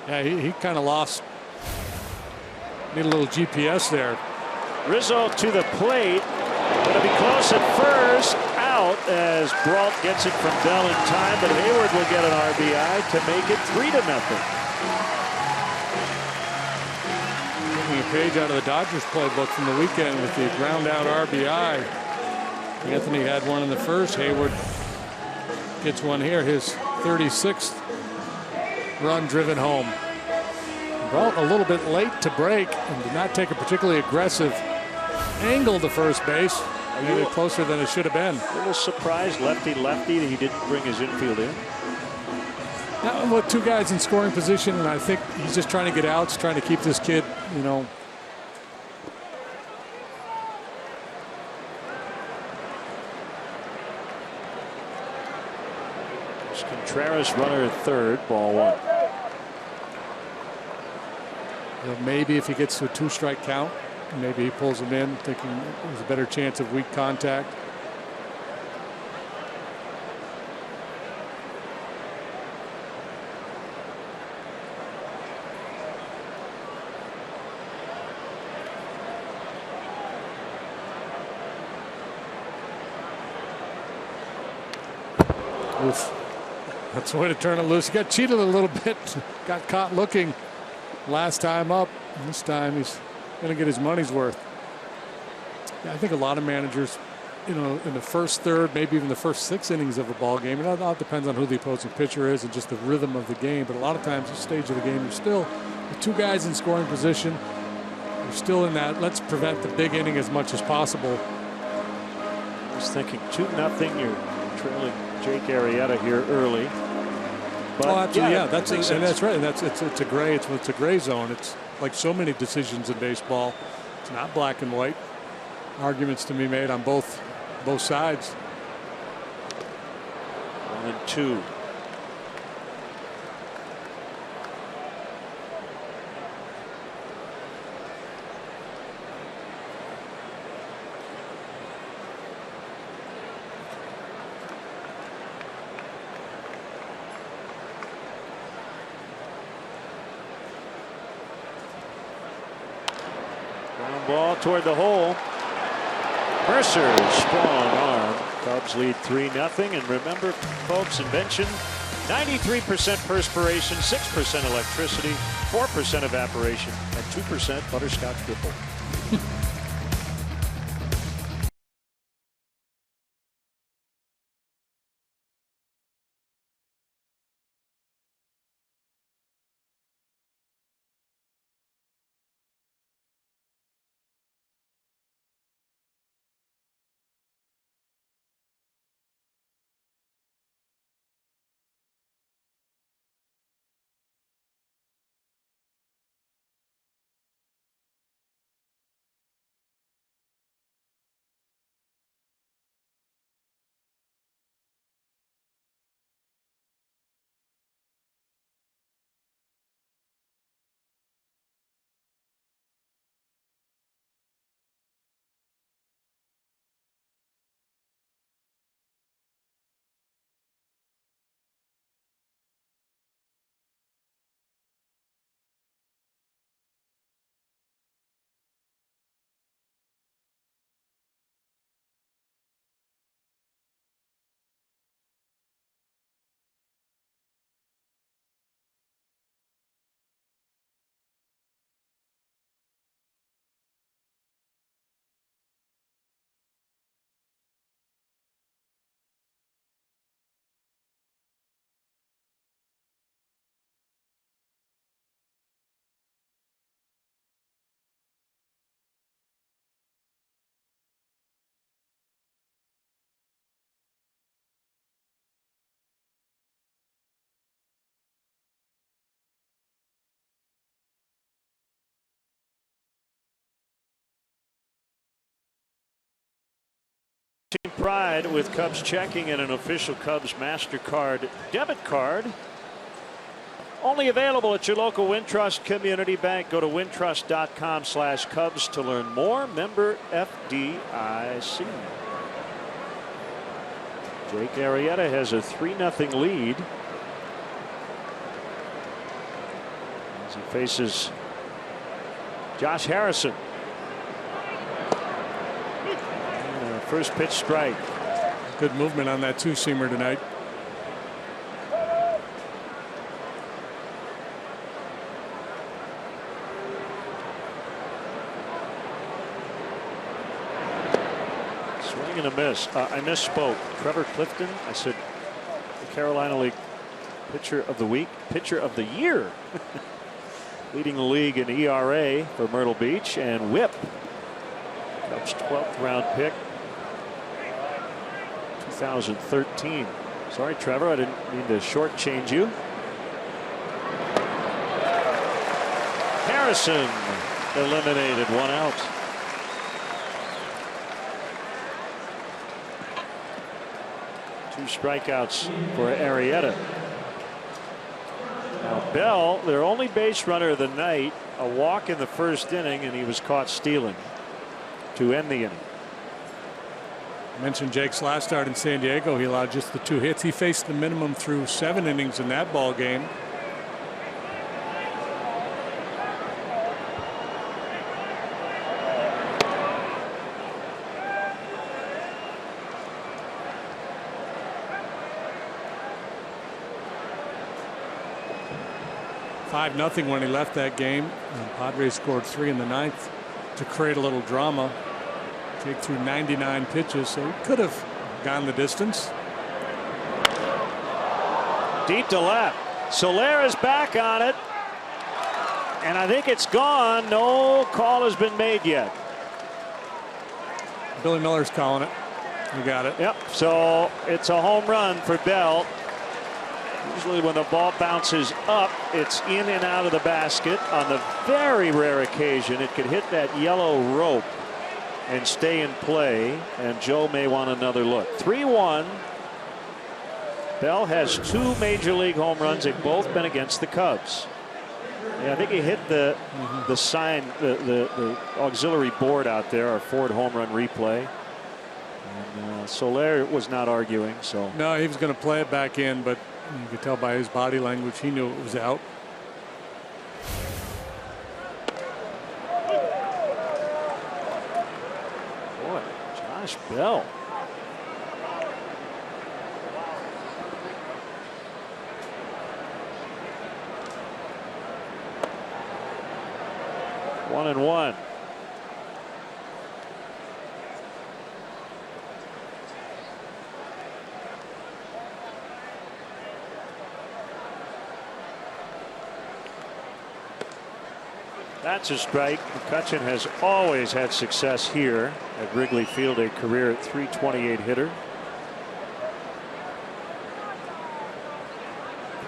Yeah, he kind of lost. Need a little GPS there. Rizzo to the plate. Going to be close at first. Out as Brault gets it from Bell in time, but Hayward will get an RBI to make it 3-0. Taking a page out of the Dodgers playbook from the weekend with the ground out RBI. Anthony had one in the first. Hayward gets one here, his 36th run driven home. Brault a little bit late to break and did not take a particularly aggressive angle to first base. Maybe closer than it should have been. A little surprised, lefty-lefty, that he didn't bring his infield in. Now, with 2 guys in scoring position, and I think he's just trying to get outs, trying to keep this kid, you know. Contreras runner at third, ball 1. You know, maybe if he gets to a 2-strike count, maybe he pulls him in, thinking there's a better chance of weak contact. Oof. That's the way to turn it loose. He got cheated a little bit, got caught looking last time up. This time he's going to get his money's worth. Yeah, I think a lot of managers, you know, in the first third, maybe even the first 6 innings of a ball game, and that all depends on who the opposing pitcher is and just the rhythm of the game. But a lot of times, this stage of the game, you're still with 2 guys in scoring position. You're still in that. Let's prevent the big inning as much as possible. I was thinking 2-0. You're trailing Jake Arrieta here early. But oh, absolutely, yeah, that's right. And it's a gray zone. It's like so many decisions in baseball. It's not black and white. Arguments to be made on both sides. 1-2. Ground ball toward the hole. Mercer's strong arm. Cubs lead 3-0. And remember, folks, invention: 93% perspiration, 6% electricity, 4% evaporation, and 2% butterscotch ripple. Team pride with Cubs checking and an official Cubs MasterCard debit card. Only available at your local Wintrust Community Bank. Go to wintrust.com/Cubs to learn more. Member FDIC. Jake Arrieta has a 3-0 lead as he faces Josh Harrison. First pitch strike. Good movement on that two-seamer tonight. Swing and a miss. I misspoke. Trevor Clifton. I said the Carolina League pitcher of the week, pitcher of the year. Leading the league in ERA for Myrtle Beach and WHIP. Cubs 12th round pick. 2013. Sorry, Trevor, I didn't mean to shortchange you. Harrison eliminated, 1 out. Two strikeouts for Arrieta. Now Bell, their only base runner of the night, a walk in the first inning, and he was caught stealing to end the inning. I mentioned Jake's last start in San Diego. He allowed just the 2 hits. He faced the minimum through 7 innings in that ball game. $5-0 when he left that game. And Padres scored 3 in the 9th to create a little drama. Jake threw 99 pitches, so he could have gone the distance. Deep to left. Soler is back on it. And I think it's gone. No call has been made yet. Billy Miller's calling it. You got it. Yep. So it's a home run for Bell. Usually when the ball bounces up, it's in and out of the basket. On the very rare occasion, it could hit that yellow rope and stay in play, and Joe may want another look. 3-1. Bell has 2 major league home runs. They've both been against the Cubs. Yeah, I think he hit the sign, the auxiliary board out there, our Ford home run replay. And Soler was not arguing. So no, he was going to play it back in, but you could tell by his body language he knew it was out. Josh Bell. One and one. That's a strike. McCutchen has always had success here at Wrigley Field, a career at .328 hitter.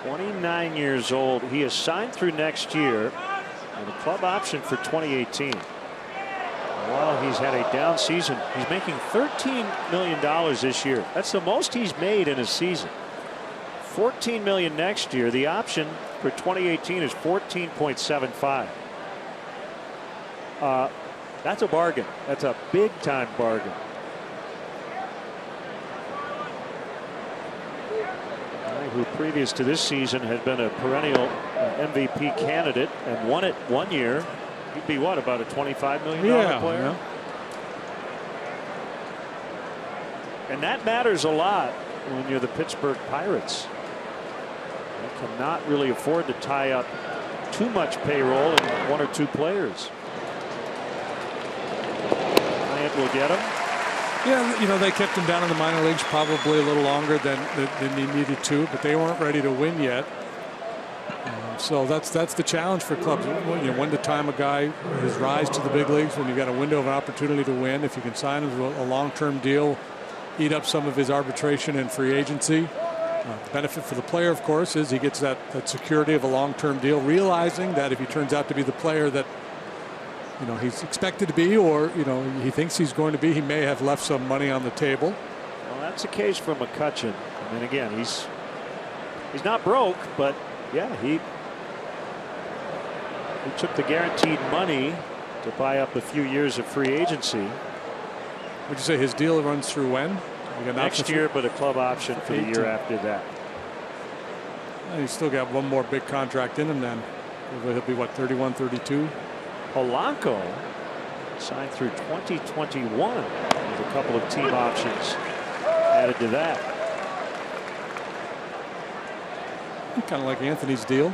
29 years old. He is signed through next year with a club option for 2018. While he's had a down season, he's making $13 million this year. That's the most he's made in a season. $14 million next year. The option for 2018 is $14.75. That's a bargain. That's a big time bargain. Who previous to this season had been a perennial MVP candidate and won it 1 year. He'd be what, about a $25 million player? Yeah. And that matters a lot when you're the Pittsburgh Pirates. They cannot really afford to tie up too much payroll in 1 or 2 players. Will get him. Yeah, you know, they kept him down in the minor leagues probably a little longer than he needed to, but they weren't ready to win yet. So that's the challenge for clubs. When to time a guy his rise to the big leagues, when you got a window of opportunity to win. If you can sign him to a long-term deal, eat up some of his arbitration and free agency. The benefit for the player, of course, is he gets that security of a long-term deal, realizing that if he turns out to be the player that he's expected to be, or he thinks he's going to be, he may have left some money on the table. Well, that's the case for McCutchen. I mean, again, he's not broke, but yeah, he took the guaranteed money to buy up a few years of free agency. Would you say his deal runs through when? Next year, but a club option for the year after that. He's still got one more big contract in him then. He'll be, what, 31, 32? Polanco signed through 2021 with a couple of team options added to that. Kind of like Anthony's deal.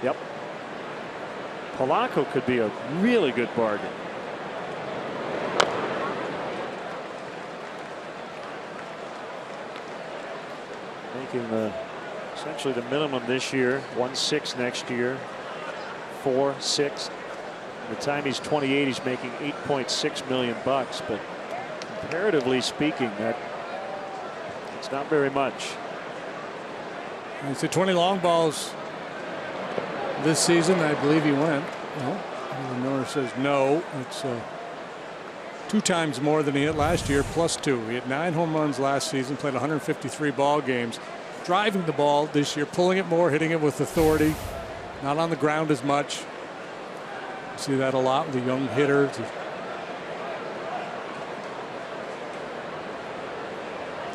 Yep. Polanco could be a really good bargain. Making essentially the minimum this year, 1.6 next year, 4.6. By the time he's 28, he's making $8.6 million. But comparatively speaking, it's not very much. He said 20 long balls this season. I believe he went. No. Miller says no. It's 2 times more than he hit last year, +2. He had 9 home runs last season, played 153 ball games. Driving the ball this year, pulling it more, hitting it with authority. Not on the ground as much. See that a lot with the young hitters.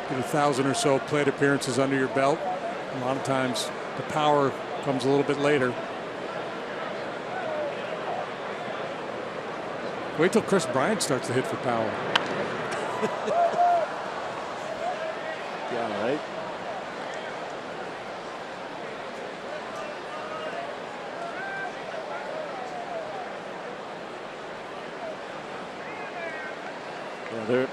Get 1,000 or so plate appearances under your belt. A lot of times the power comes a little bit later. Wait till Chris Bryant starts to hit for power. Yeah, right. Yeah,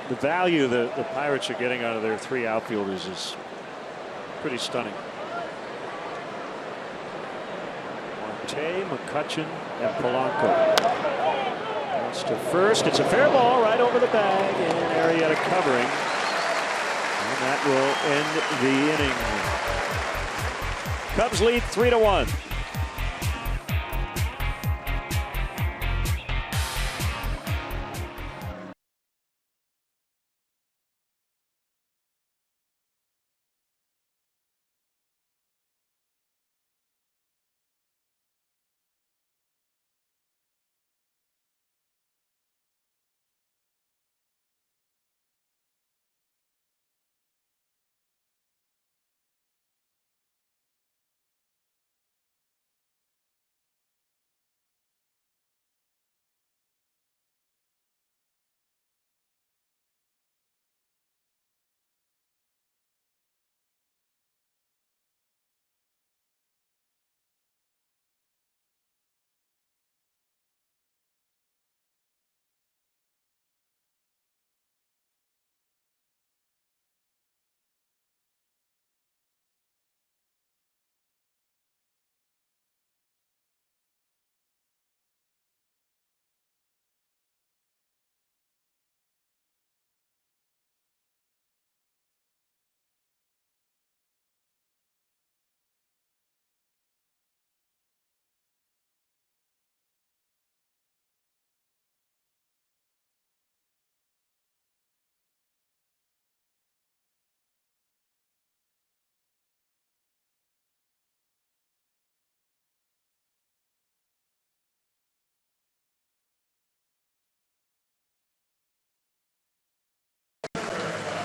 the value the Pirates are getting out of their 3 outfielders is pretty stunning. Marte, McCutchen, and Polanco. That's to first. It's a fair ball right over the bag, and Arrieta covering. And that will end the inning. Cubs lead 3-1.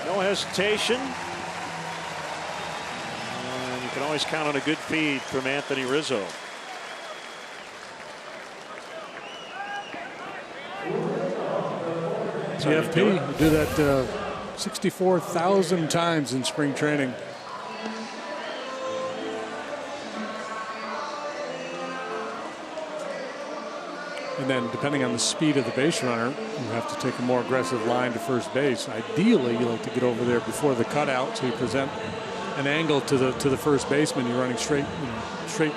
No hesitation. And you can always count on a good feed from Anthony Rizzo. TFP do that 64,000 times in spring training. And then depending on the speed of the base runner, you have to take a more aggressive line to first base. Ideally, you like to get over there before the cutout, so you present an angle to the first baseman. You're running straight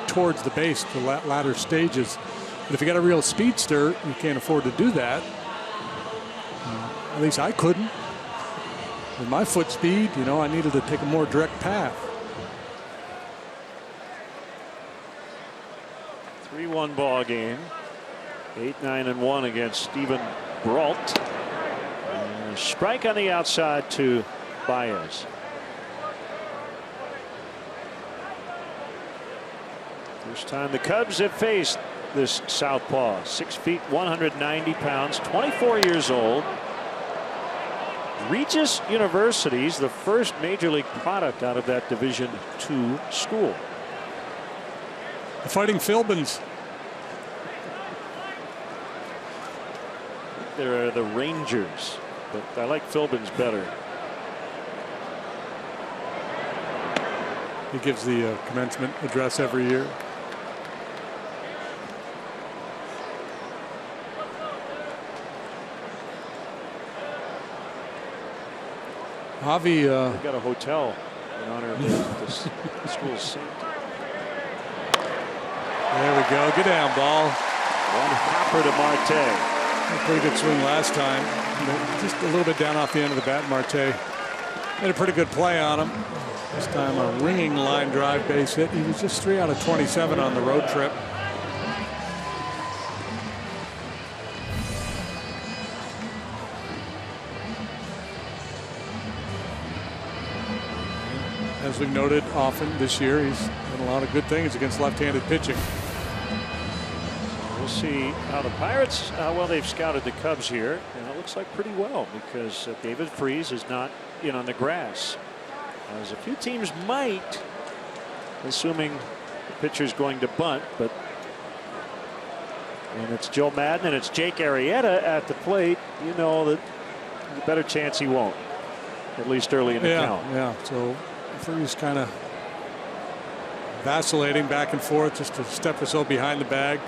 towards the base for latter stages. But if you got a real speedster, you can't afford to do that. At least I couldn't. With my foot speed, you know, I needed to take a more direct path. 3-1 ball game. 8-9-1 against Steven Brault. Strike on the outside to Baez. First time the Cubs have faced this southpaw. 6 feet 190 pounds, 24 years old. Regis University is the first major league product out of that Division II school. The Fighting Philbins. They're the Rangers, but I like Philbins better. He gives the commencement address every year. Javi They've got a hotel in honor of this school's saint. There we go. Get down, ball. One hopper to Marte. Pretty good swing last time. Just a little bit down off the end of the bat. Marte made a pretty good play on him. This time a ringing line drive base hit. He was just 3 out of 27 on the road trip. As we've noted often this year, he's done a lot of good things against left-handed pitching. We'll see how the Pirates, well, they've scouted the Cubs here, and it looks like pretty well because David Freese is not in on the grass. As a few teams might, assuming the pitcher's going to bunt, but when it's Joe Madden and it's Jake Arrieta at the plate, you know that there's a better chance he won't, at least early in the count. Yeah, so Freese kind of vacillating back and forth, just a step or so behind the bag.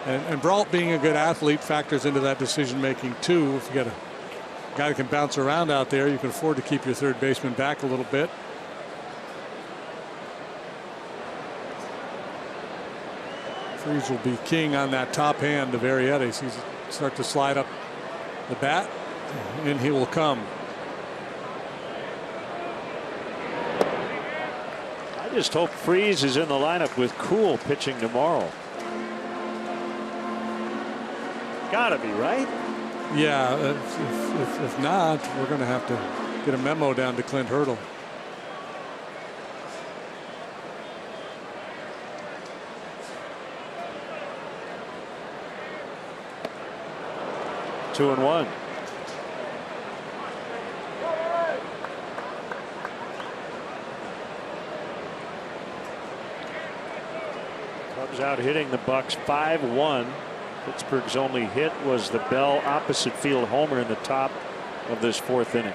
And Brault, being a good athlete, factors into that decision making too. If you got a guy that can bounce around out there, you can afford to keep your third baseman back a little bit. Freese will be king on that top hand of Arrieta. He's start to slide up the bat, and he will come. I just hope Freese is in the lineup with Cool pitching tomorrow. Gotta be, right? Yeah, if not, we're going to have to get a memo down to Clint Hurdle. Two and one. Cubs out hitting the Bucks 5-1. Pittsburgh's only hit was the Bell opposite field homer in the top of this fourth inning.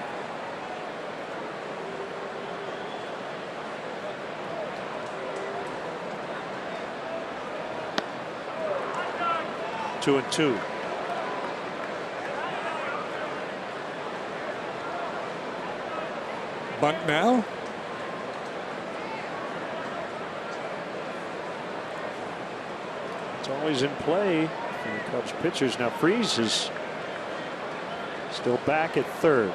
Two and two. Bunt now. It's always in play. The Cubs pitchers. Now Freese is still back at third.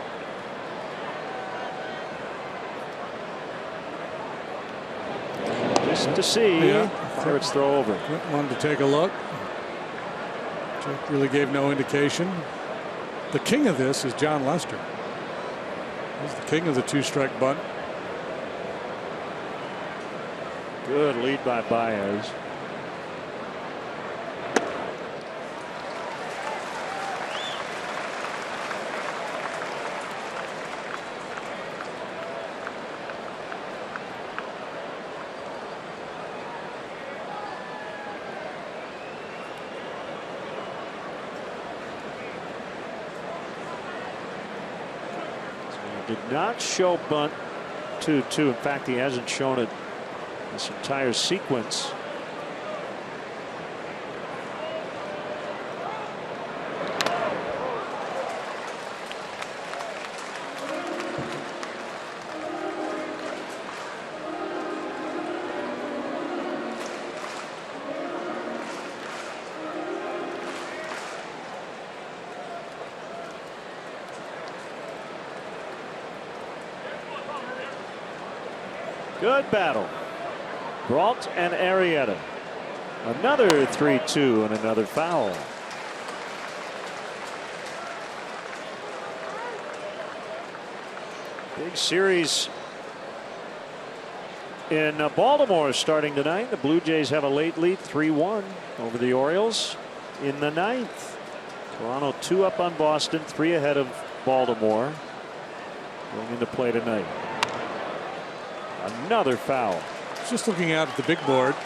Just to see. Pirates throw over. Wanted to take a look. Jake really gave no indication. The king of this is John Lester. He's the king of the two-strike bunt. Good lead by Baez. Did not show bunt 2-2. In fact, he hasn't shown it this entire sequence. Good battle. Brault and Arrieta. Another 3-2 and another foul. Big series in Baltimore starting tonight. The Blue Jays have a late lead, 3-1 over the Orioles in the ninth. Toronto 2 up on Boston, 3 ahead of Baltimore. Going into play tonight. Another foul. Just looking out at the big board,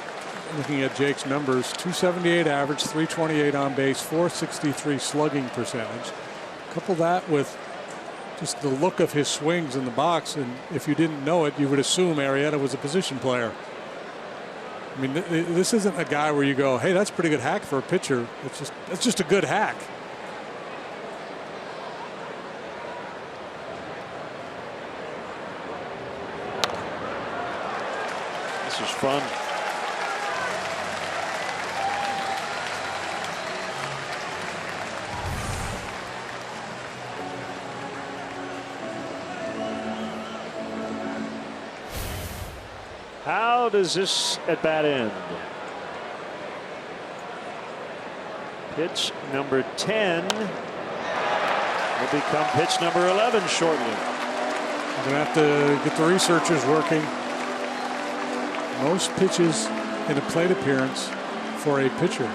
looking at Jake's numbers, 278 average, 328 on base, 463 slugging percentage. Couple that with just the look of his swings in the box, and if you didn't know it, you would assume Arrieta was a position player. I mean, this isn't a guy where you go, hey, that's a pretty good hack for a pitcher. It's just a good hack. This is fun. How does this at bat end? Pitch number 10 will become pitch number 11 shortly. I'm going to have to get the researchers working. Most pitches in a plate appearance for a pitcher.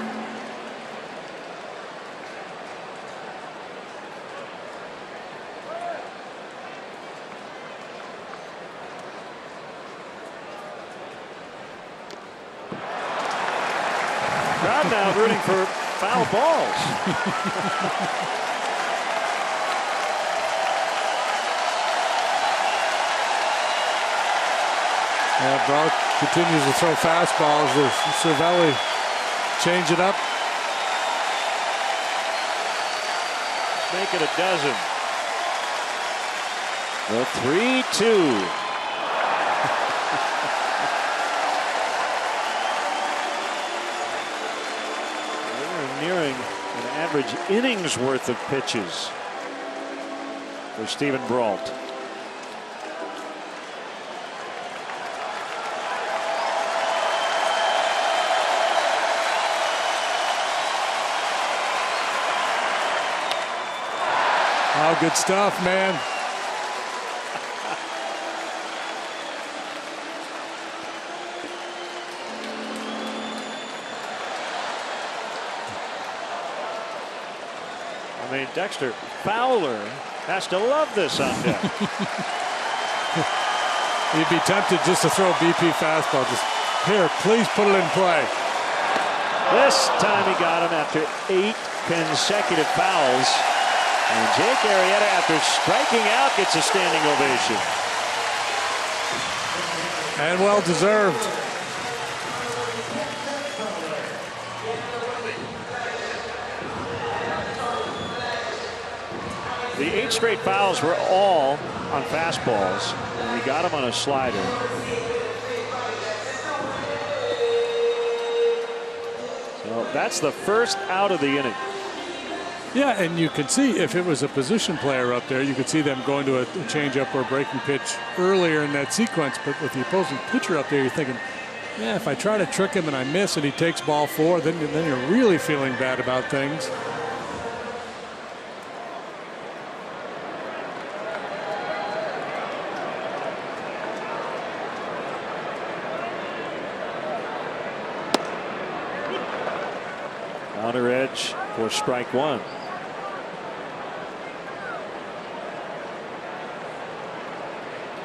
Crowd now rooting for foul balls. Brock continues to throw fastballs as Cervelli change it up. Make it a dozen. The 3-2. They're nearing an average innings worth of pitches for Stephen Brault. Oh, good stuff, man. I mean, Dexter Fowler has to love this on deck. You'd be tempted just to throw a BP fastball. Just here, please put it in play. This time he got him after 8 consecutive fouls. And Jake Arrieta, after striking out, gets a standing ovation. And well deserved. The 8 straight fouls were all on fastballs, and we got him on a slider. So that's the first out of the inning. Yeah, and you can see if it was a position player up there, you could see them going to a changeup or a breaking pitch earlier in that sequence. But with the opposing pitcher up there, you're thinking, yeah, if I try to trick him and I miss and he takes ball 4, then you're really feeling bad about things. Outer edge for strike 1.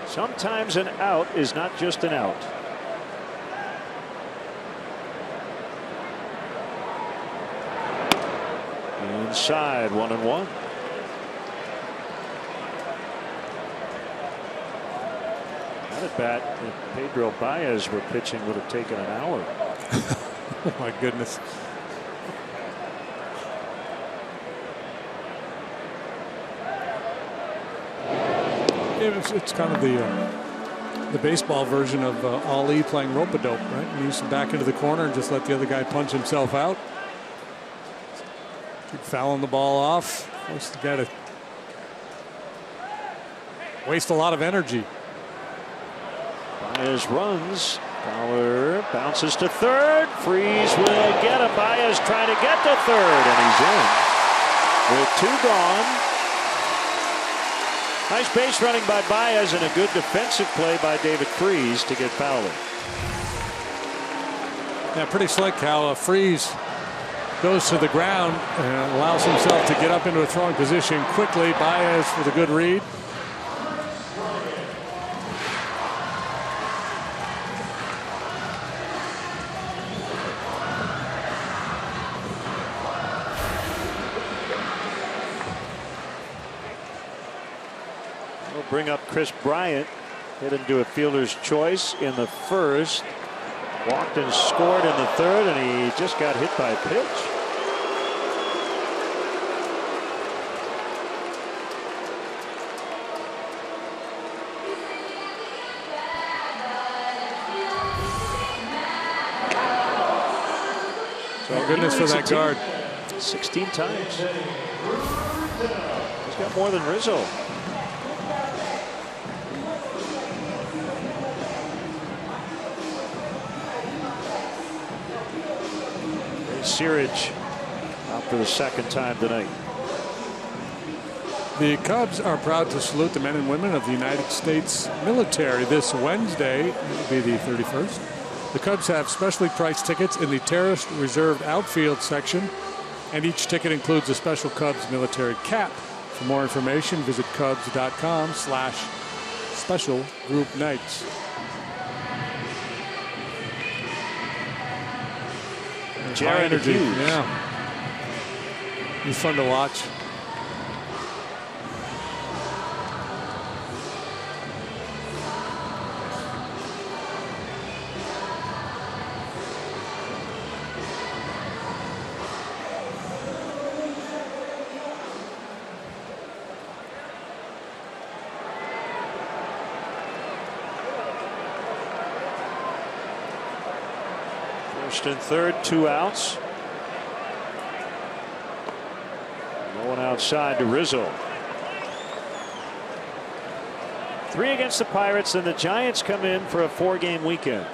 Sometimes an out is not just an out. Inside, 1-1. That at bat, if Pedro Baez were pitching, would have taken an hour. Oh my goodness. It's kind of the baseball version of Ali playing rope-a-dope, right? You used to back into the corner and just let the other guy punch himself out. Keep fouling the ball off. Force the guy to waste a lot of energy. Baez runs. Fowler bounces to third. Freeze will get him. Baez trying to get to third, and he's in with 2 gone. Nice base running by Baez and a good defensive play by David Freeze to get Fowler. Yeah, pretty slick how Freeze goes to the ground and allows himself to get up into a throwing position quickly. Baez with a good read. We'll bring up Chris Bryant. Hit into a fielder's choice in the first. Walked and scored in the third, and he just got hit by a pitch. So goodness for that guard. 16 times. He's got more than Rizzo. Searage out for the second time tonight. The Cubs are proud to salute the men and women of the United States military this Wednesday. It will be the 31st. The Cubs have specially priced tickets in the Terrorist Reserved Outfield section, and each ticket includes a special Cubs military cap. For more information, visit Cubs.com/special group nights. Jared Hughes. Yeah. He's fun to watch. First and third, 2 outs. No one outside to Rizzo. 3 against the Pirates, and the Giants come in for a 4-game weekend.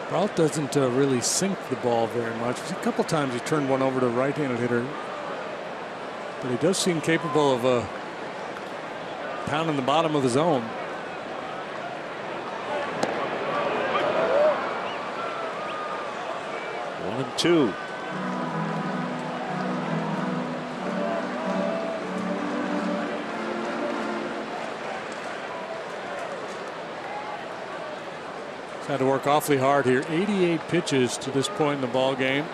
Brault doesn't really sink the ball very much. A couple times he turned one over to a right-handed hitter, but he does seem capable of pounding the bottom of the zone. One and two. Had to work awfully hard here. 88 pitches to this point in the ball game.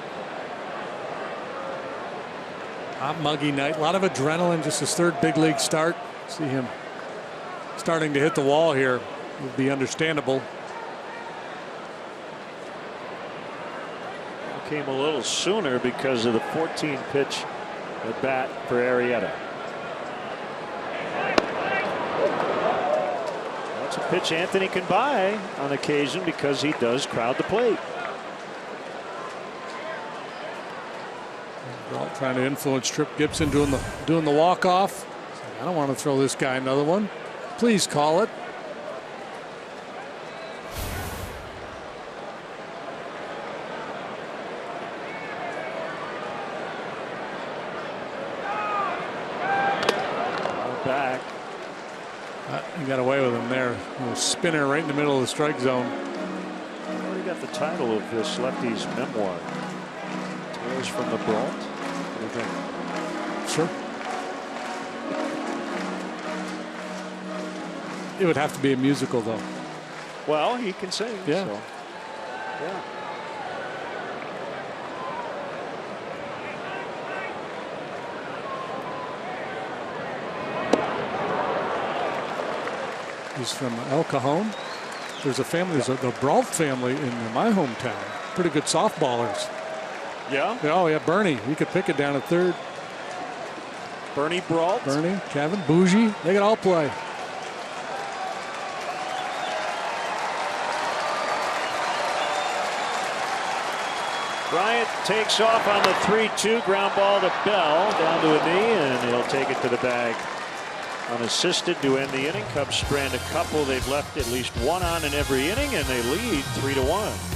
Hot muggy night. A lot of adrenaline. Just his third big league start. See him starting to hit the wall here would be understandable. Came a little sooner because of the 14 pitch at bat for Arrieta. That's a pitch Anthony can buy on occasion because he does crowd the plate. Brault trying to influence Trip Gibson doing the walk off. I don't want to throw this guy another one. Please call it. Back. He got away with him there. A spinner right in the middle of the strike zone. Already got the title of this lefty's memoir. Tales from the Brault. What do you think? Sure. It would have to be a musical, though. Well, he can sing. Yeah. So. Yeah. He's from El Cajon. There's a family, there's the Brault family in my hometown. Pretty good softballers. Yeah? Oh, yeah, Bernie. We could pick it down at third. Bernie Brault. Bernie, Kevin, Bougie, they can all play. Bryant takes off on the 3-2 ground ball to Bell, down to a knee, and he'll take it to the bag. unassisted to end the inning. Cubs strand a couple. They've left at least one on in every inning, and they lead 3-1.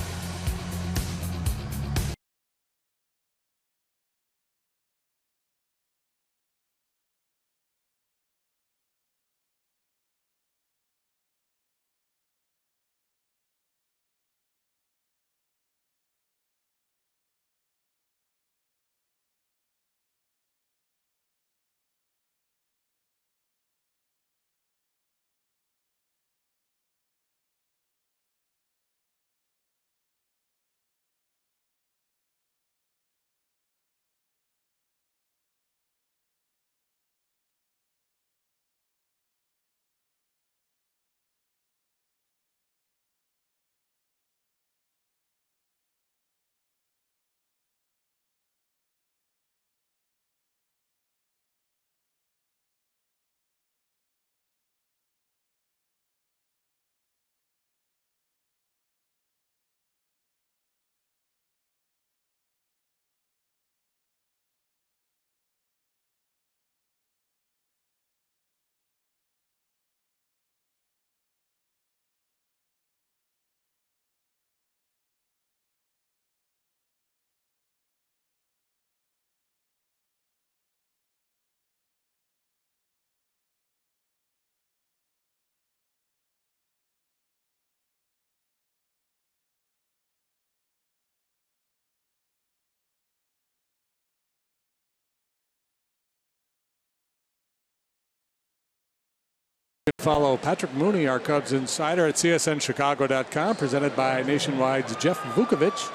Follow Patrick Mooney, our Cubs insider, at CSNChicago.com, presented by Nationwide's Jeff Vukovich.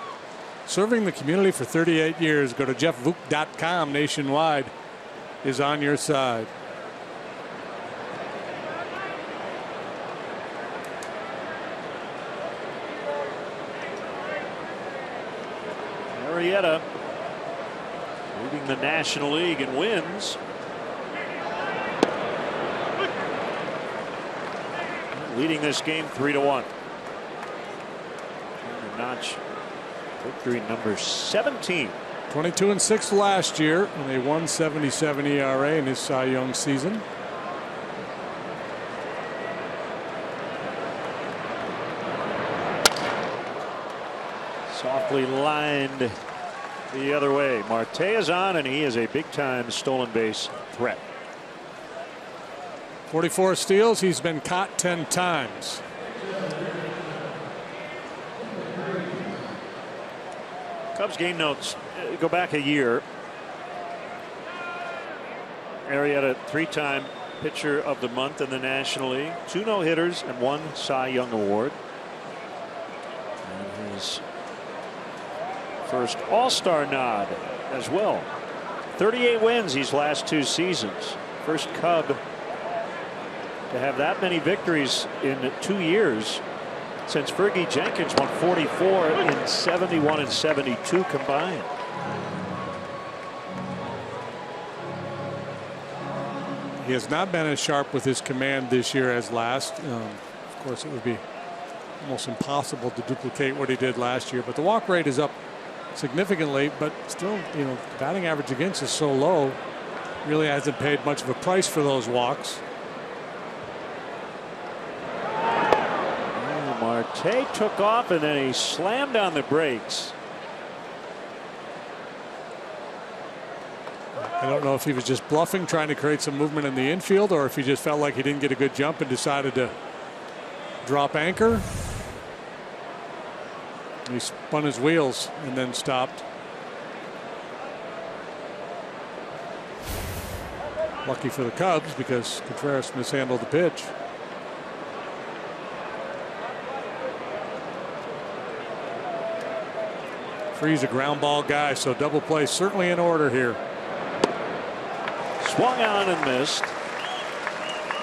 Serving the community for 38 years. Go to jeffvuk.com. Nationwide is on your side. Arrieta leading the National League in wins. Leading this game 3-1. Notch victory number 17. 22-6 last year and a 1.77 ERA in his Cy Young season. Softly lined the other way. Marte is on, and he is a big-time stolen base threat. 44 steals. He's been caught 10 times. Cubs game notes go back a year. Arrieta, 3-time pitcher of the month in the National League, 2 no-hitters and 1 Cy Young award. And his first All-Star nod as well. 38 wins these last 2 seasons. First Cub to have that many victories in 2 years since Fergie Jenkins won 44 in 71 and 72 combined. He has not been as sharp with his command this year as last. Of course, it would be almost impossible to duplicate what he did last year, but the walk rate is up significantly, but still, you know, the batting average against is so low, really hasn't paid much of a price for those walks. Marte took off and then he slammed on the brakes. I don't know if he was just bluffing, trying to create some movement in the infield, or if he just felt like he didn't get a good jump and decided to drop anchor. He spun his wheels and then stopped. Lucky for the Cubs because Contreras mishandled the pitch. Free's a ground ball guy, so double play certainly in order here. Swung on and missed.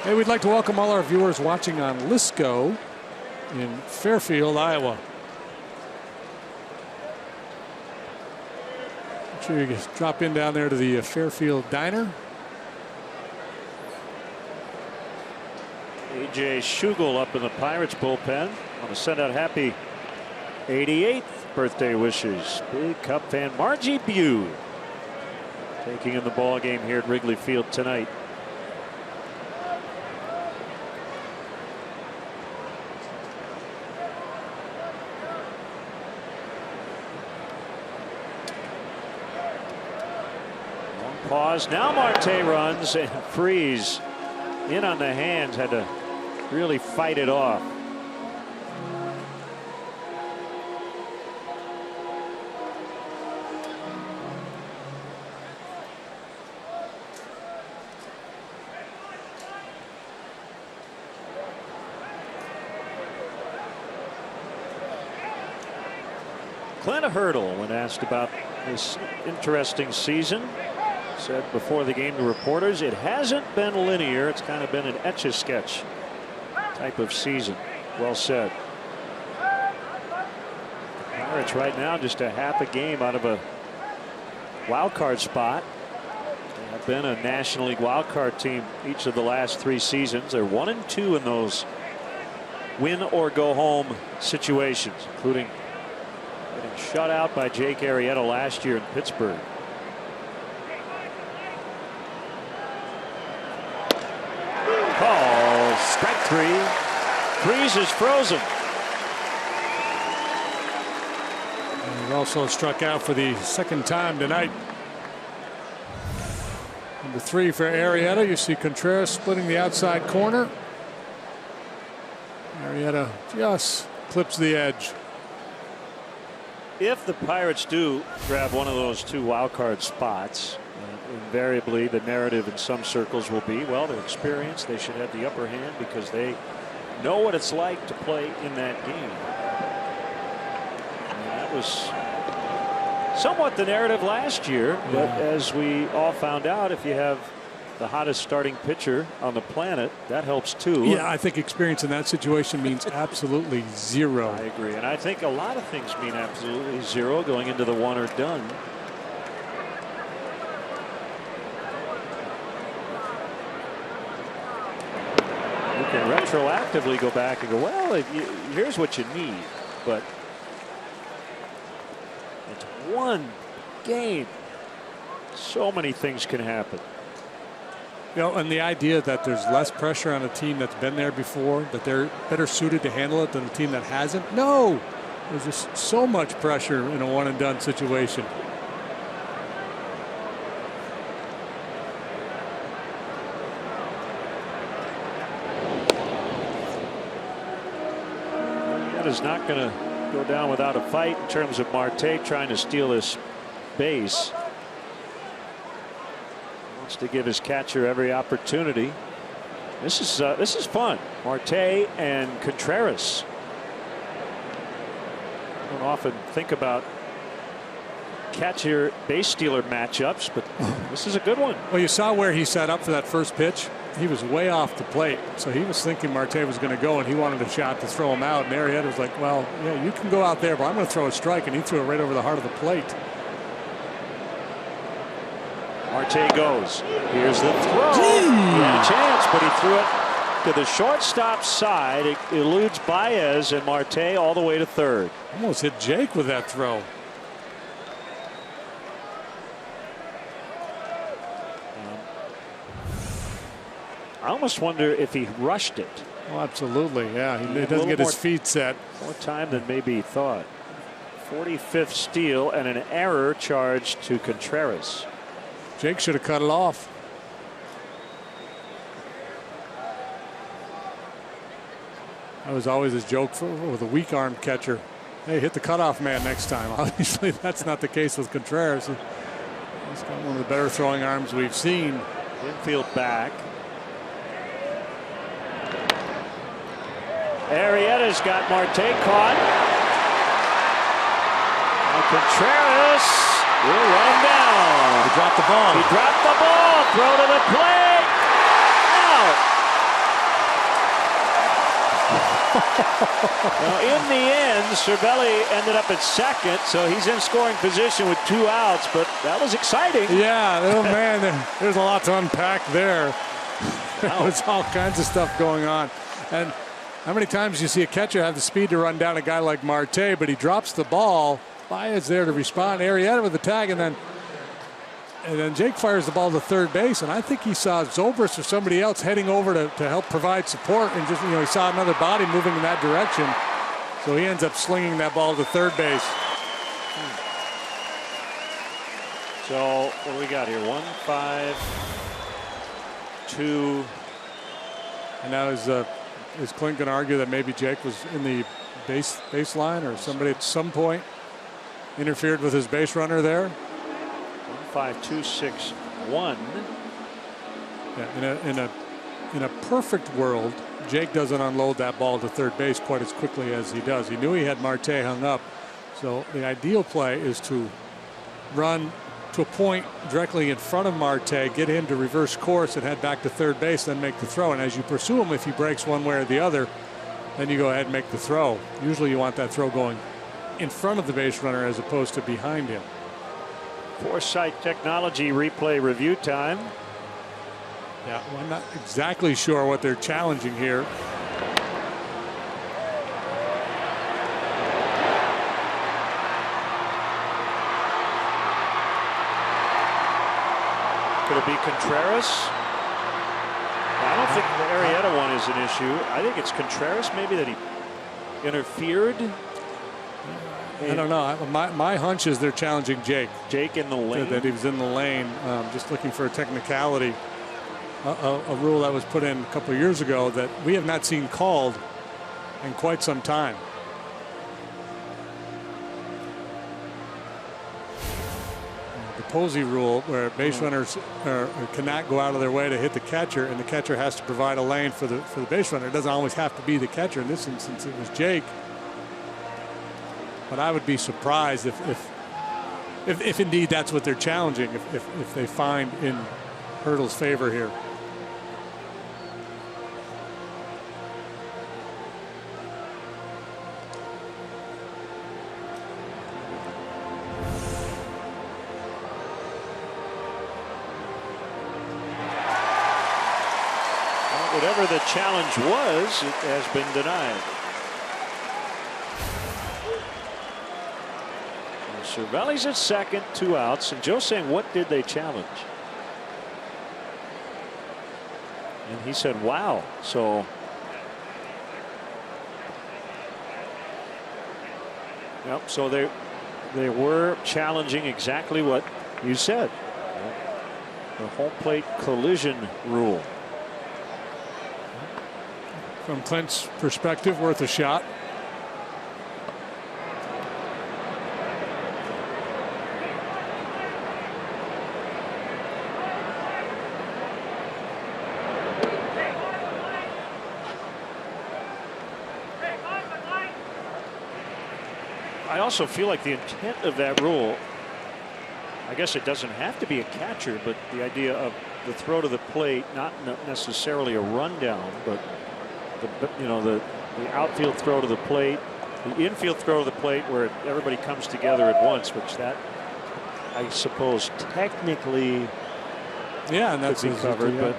Hey, we'd like to welcome all our viewers watching on Lisco in Fairfield, Iowa. Make sure you drop in down there to the Fairfield Diner. A.J. Schugel up in the Pirates bullpen. Want to send out happy 88th birthday wishes. Big Cub fan Margie Bew taking in the ball game here at Wrigley Field tonight. pause. Now Marte runs, and Freese in on the hands, had to really fight it off. Clint Hurdle, when asked about this interesting season, said before the game to reporters, it hasn't been linear. It's kind of been an etch-a-sketch type of season. Well said. Pirates right now just a half a game out of a wild card spot. They have been a National League wild card team each of the last 3 seasons. They're 1-2 in those win or go home situations, including getting shut out by Jake Arrieta last year in Pittsburgh. Call strike 3. Freese is frozen. And he also struck out for the 2nd time tonight. Number 3 for Arrieta. You see Contreras splitting the outside corner. Arrieta just clips the edge. If the Pirates do grab one of those 2 wild card spots, invariably the narrative in some circles will be, well, they're experienced, they should have the upper hand because they know what it's like to play in that game. And that was somewhat the narrative last year, but as we all found out, if you have the hottest starting pitcher on the planet, that helps too. Yeah, I think experience in that situation means absolutely zero. I agree, and I think a lot of things mean absolutely zero going into the one or done. You can retroactively go back and go, well, here's what you need, but it's one game. So many things can happen. You know, and the idea that there's less pressure on a team that's been there before, that they're better suited to handle it than a team that hasn't. No, there's just so much pressure in a one and done situation. That is not going to go down without a fight in terms of Marte trying to steal this base. Wants to give his catcher every opportunity. This is fun. Marte and Contreras. I don't often think about catcher base stealer matchups, but this is a good one. Well, you saw where he set up for that first pitch. He was way off the plate, so he was thinking Marte was going to go, and he wanted a shot to throw him out. And Arrieta was like, well, yeah, you can go out there, but I'm going to throw a strike, and he threw it right over the heart of the plate. Marte goes. Here's the throw. He had a chance, but he threw it to the shortstop side. It eludes Baez and Marte all the way to third. Almost hit Jake with that throw. I almost wonder if he rushed it. Oh, absolutely. Yeah, he doesn't get his feet set. More time than maybe he thought. 45th steal and an error charged to Contreras. Jake should have cut it off. That was always his joke with a weak arm catcher. Hey, hit the cutoff man next time. Obviously, that's not the case with Contreras. He's got one of the better throwing arms we've seen. Infield back. Arrieta's got Marte caught. And Contreras will run down. He dropped the ball. He dropped the ball. Throw to the plate. Out. Now, in the end, Cervelli ended up at second, so he's in scoring position with 2 outs, but that was exciting. Yeah, oh man, there's a lot to unpack there. There's all kinds of stuff going on. And how many times do you see a catcher have the speed to run down a guy like Marte, but he drops the ball. Baez there to respond. Arrieta with the tag, and then Jake fires the ball to third base, and I think he saw Zobrist or somebody else heading over to help provide support, and just, you know, he saw another body moving in that direction, so he ends up slinging that ball to third base. So what do we got here? 1-5, 2. And now is Clint going to argue that maybe Jake was in the baseline, or somebody at some point interfered with his base runner there? 1-5-2-6-1. Yeah, in a perfect world, Jake doesn't unload that ball to third base quite as quickly as he does. He knew he had Marte hung up, so the ideal play is to run to a point directly in front of Marte, get him to reverse course and head back to third base, then make the throw. And as you pursue him, if he breaks one way or the other, then you go ahead and make the throw. Usually you want that throw going in front of the base runner as opposed to behind him. Foresight Technology replay review time. Yeah, well, I'm not exactly sure what they're challenging here. Could it be Contreras? I don't think the Arrieta one is an issue. I think it's Contreras maybe that he interfered. I don't know. My hunch is they're challenging Jake. Jake in the lane. That he was in the lane, just looking for a technicality. A rule that was put in a couple of years ago that we have not seen called in quite some time. The Posey rule, where base runners cannot go out of their way to hit the catcher, and the catcher has to provide a lane for the base runner. It doesn't always have to be the catcher. In this instance, it was Jake. But I would be surprised if indeed that's what they're challenging, if they find in Hurdle's favor here. Whatever the challenge was, it has been denied. Cervelli's at second, 2 outs, and Joe's saying, what did they challenge? And he said, wow. So yep, so they were challenging exactly what you said. The home plate collision rule. From Clint's perspective, worth a shot. I also feel like the intent of that rule, I guess it doesn't have to be a catcher, but the idea of the throw to the plate, not necessarily a rundown, but the outfield throw to the plate, the infield throw to the plate where everybody comes together at once, which that I suppose technically and that's could be covered, but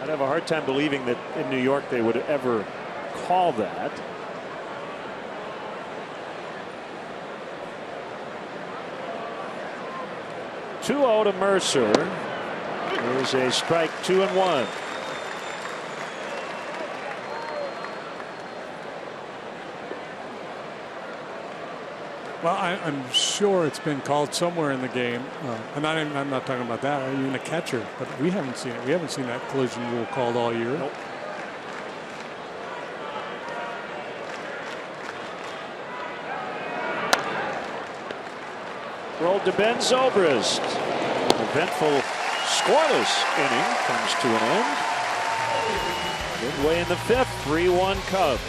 I'd have a hard time believing that in New York they would ever call that. Two-0 to Mercer. There's a strike, 2-1. Well, I'm sure it's been called somewhere in the game, and I'm not talking about that. Even a catcher, but we haven't seen it. We haven't seen that collision rule called all year. Nope. Rolled to Ben Zobrist. Eventful, scoreless inning comes to an end. Midway in the fifth, 3-1 Cubs.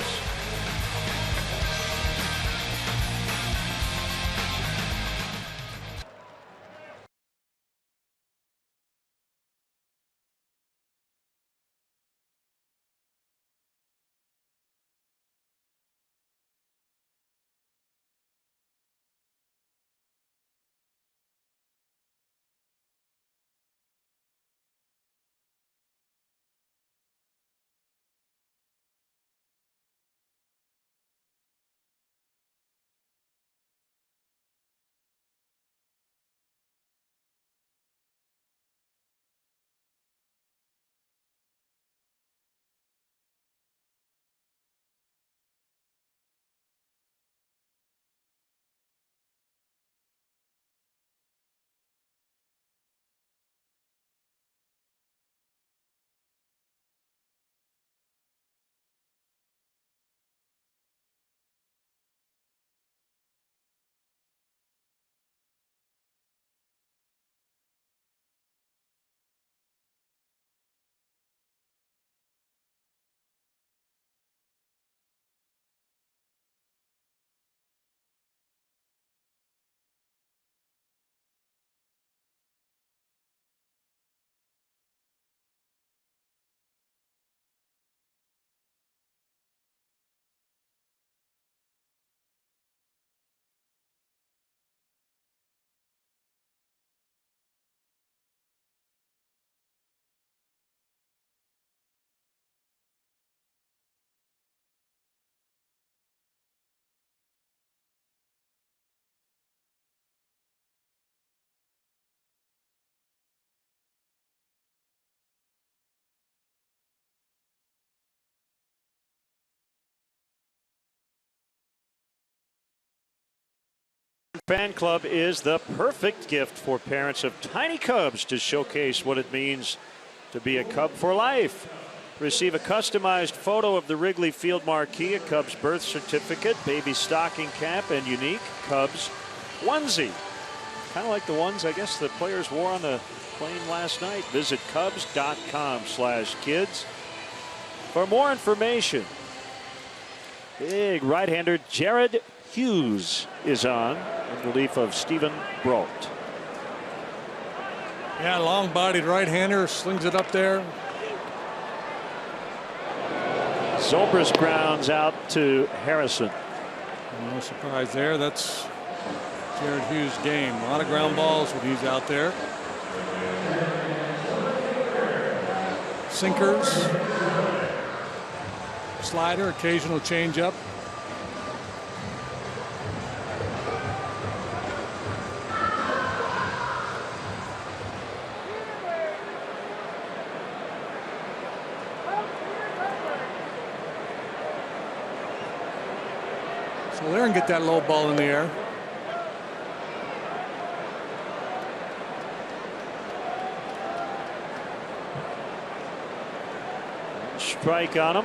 Fan Club is the perfect gift for parents of tiny cubs to showcase what it means to be a Cub for life. Receive a customized photo of the Wrigley Field marquee, a Cubs birth certificate, baby stocking cap, and unique Cubs onesie. Kind of like the ones I guess the players wore on the plane last night. Visit Cubs.com/kids for more information. Big right-hander Jared Hughes is on in relief of Stephen Brault. Yeah, long-bodied right-hander, slings it up there. Zobrist grounds out to Harrison. No surprise there. That's Jared Hughes' game. A lot of ground balls when he's out there. Sinkers, slider, occasional changeup. So there and get that low ball in the air. Strike on him.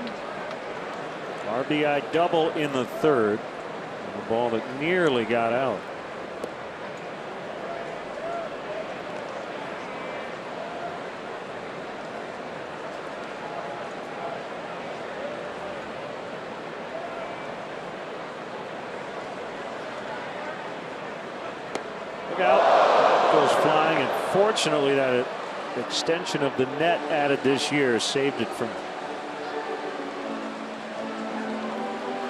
RBI double in the third. The ball that nearly got out. Look out. Goes flying, and fortunately that extension of the net added this year saved it from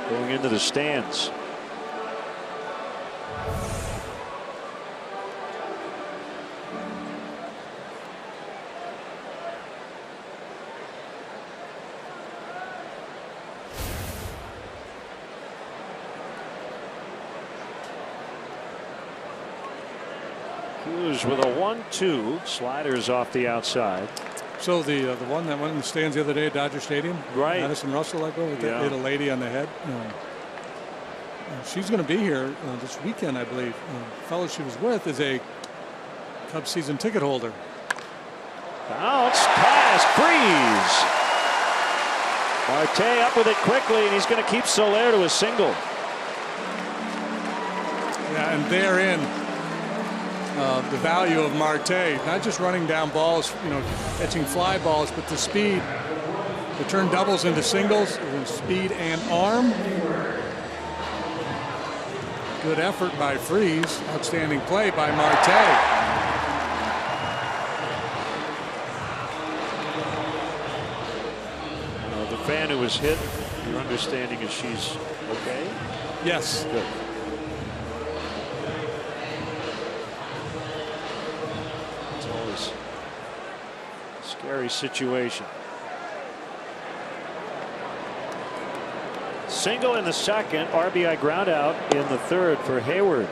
going into the stands. Hughes with a 1-2. Sliders off the outside. So the one that went in the stands the other day at Dodger Stadium, right? Madison Russell, I go with that little lady on the head. She's going to be here this weekend, I believe. The fellow she was with is a Cubs season ticket holder. Bounce pass, Freeze. Marte up with it quickly, and he's going to keep Soler to a single. Yeah, and therein the value of Marte, not just running down balls, catching fly balls, but the speed to turn doubles into singles, speed and arm. Good effort by Freeze. Outstanding play by Marte. The fan who was hit, your understanding is she's okay? Yes. Good. Scary situation. Single in the second, RBI ground out in the third for Hayward.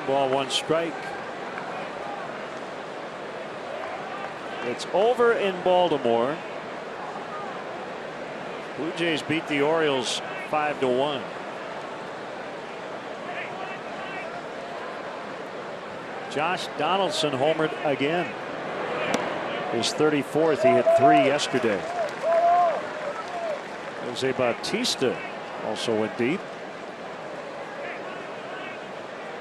Ball, one strike. It's over in Baltimore. Blue Jays beat the Orioles 5-1. Josh Donaldson homered again. His 34th. He hit 3 yesterday. Jose Bautista also went deep.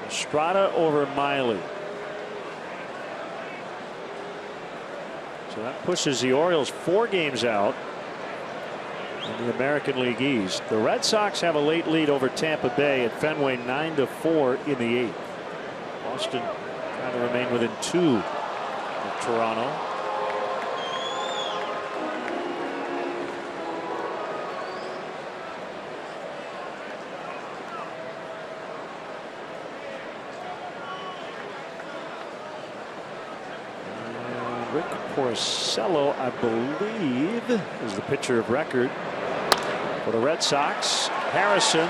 Estrada over Miley. So that pushes the Orioles 4 games out in the American League East. The Red Sox have a late lead over Tampa Bay at Fenway, 9-4 in the 8th. Boston trying to remain within 2 of Toronto. Porcello, I believe, is the pitcher of record for the Red Sox. Harrison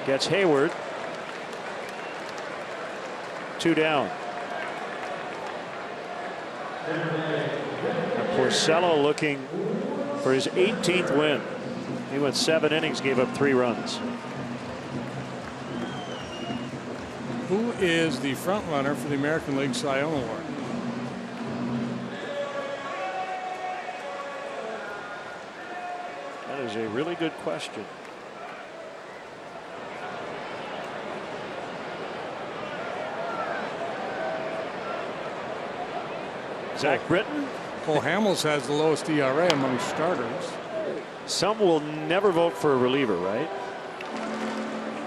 gets Hayward. 2 down. And Porcello looking for his 18th win. He went 7 innings, gave up 3 runs. Who is the front runner for the American League Cy Young Award? That is a really good question. Zach Britton. Cole Hamels has the lowest ERA among starters. Some will never vote for a reliever, right?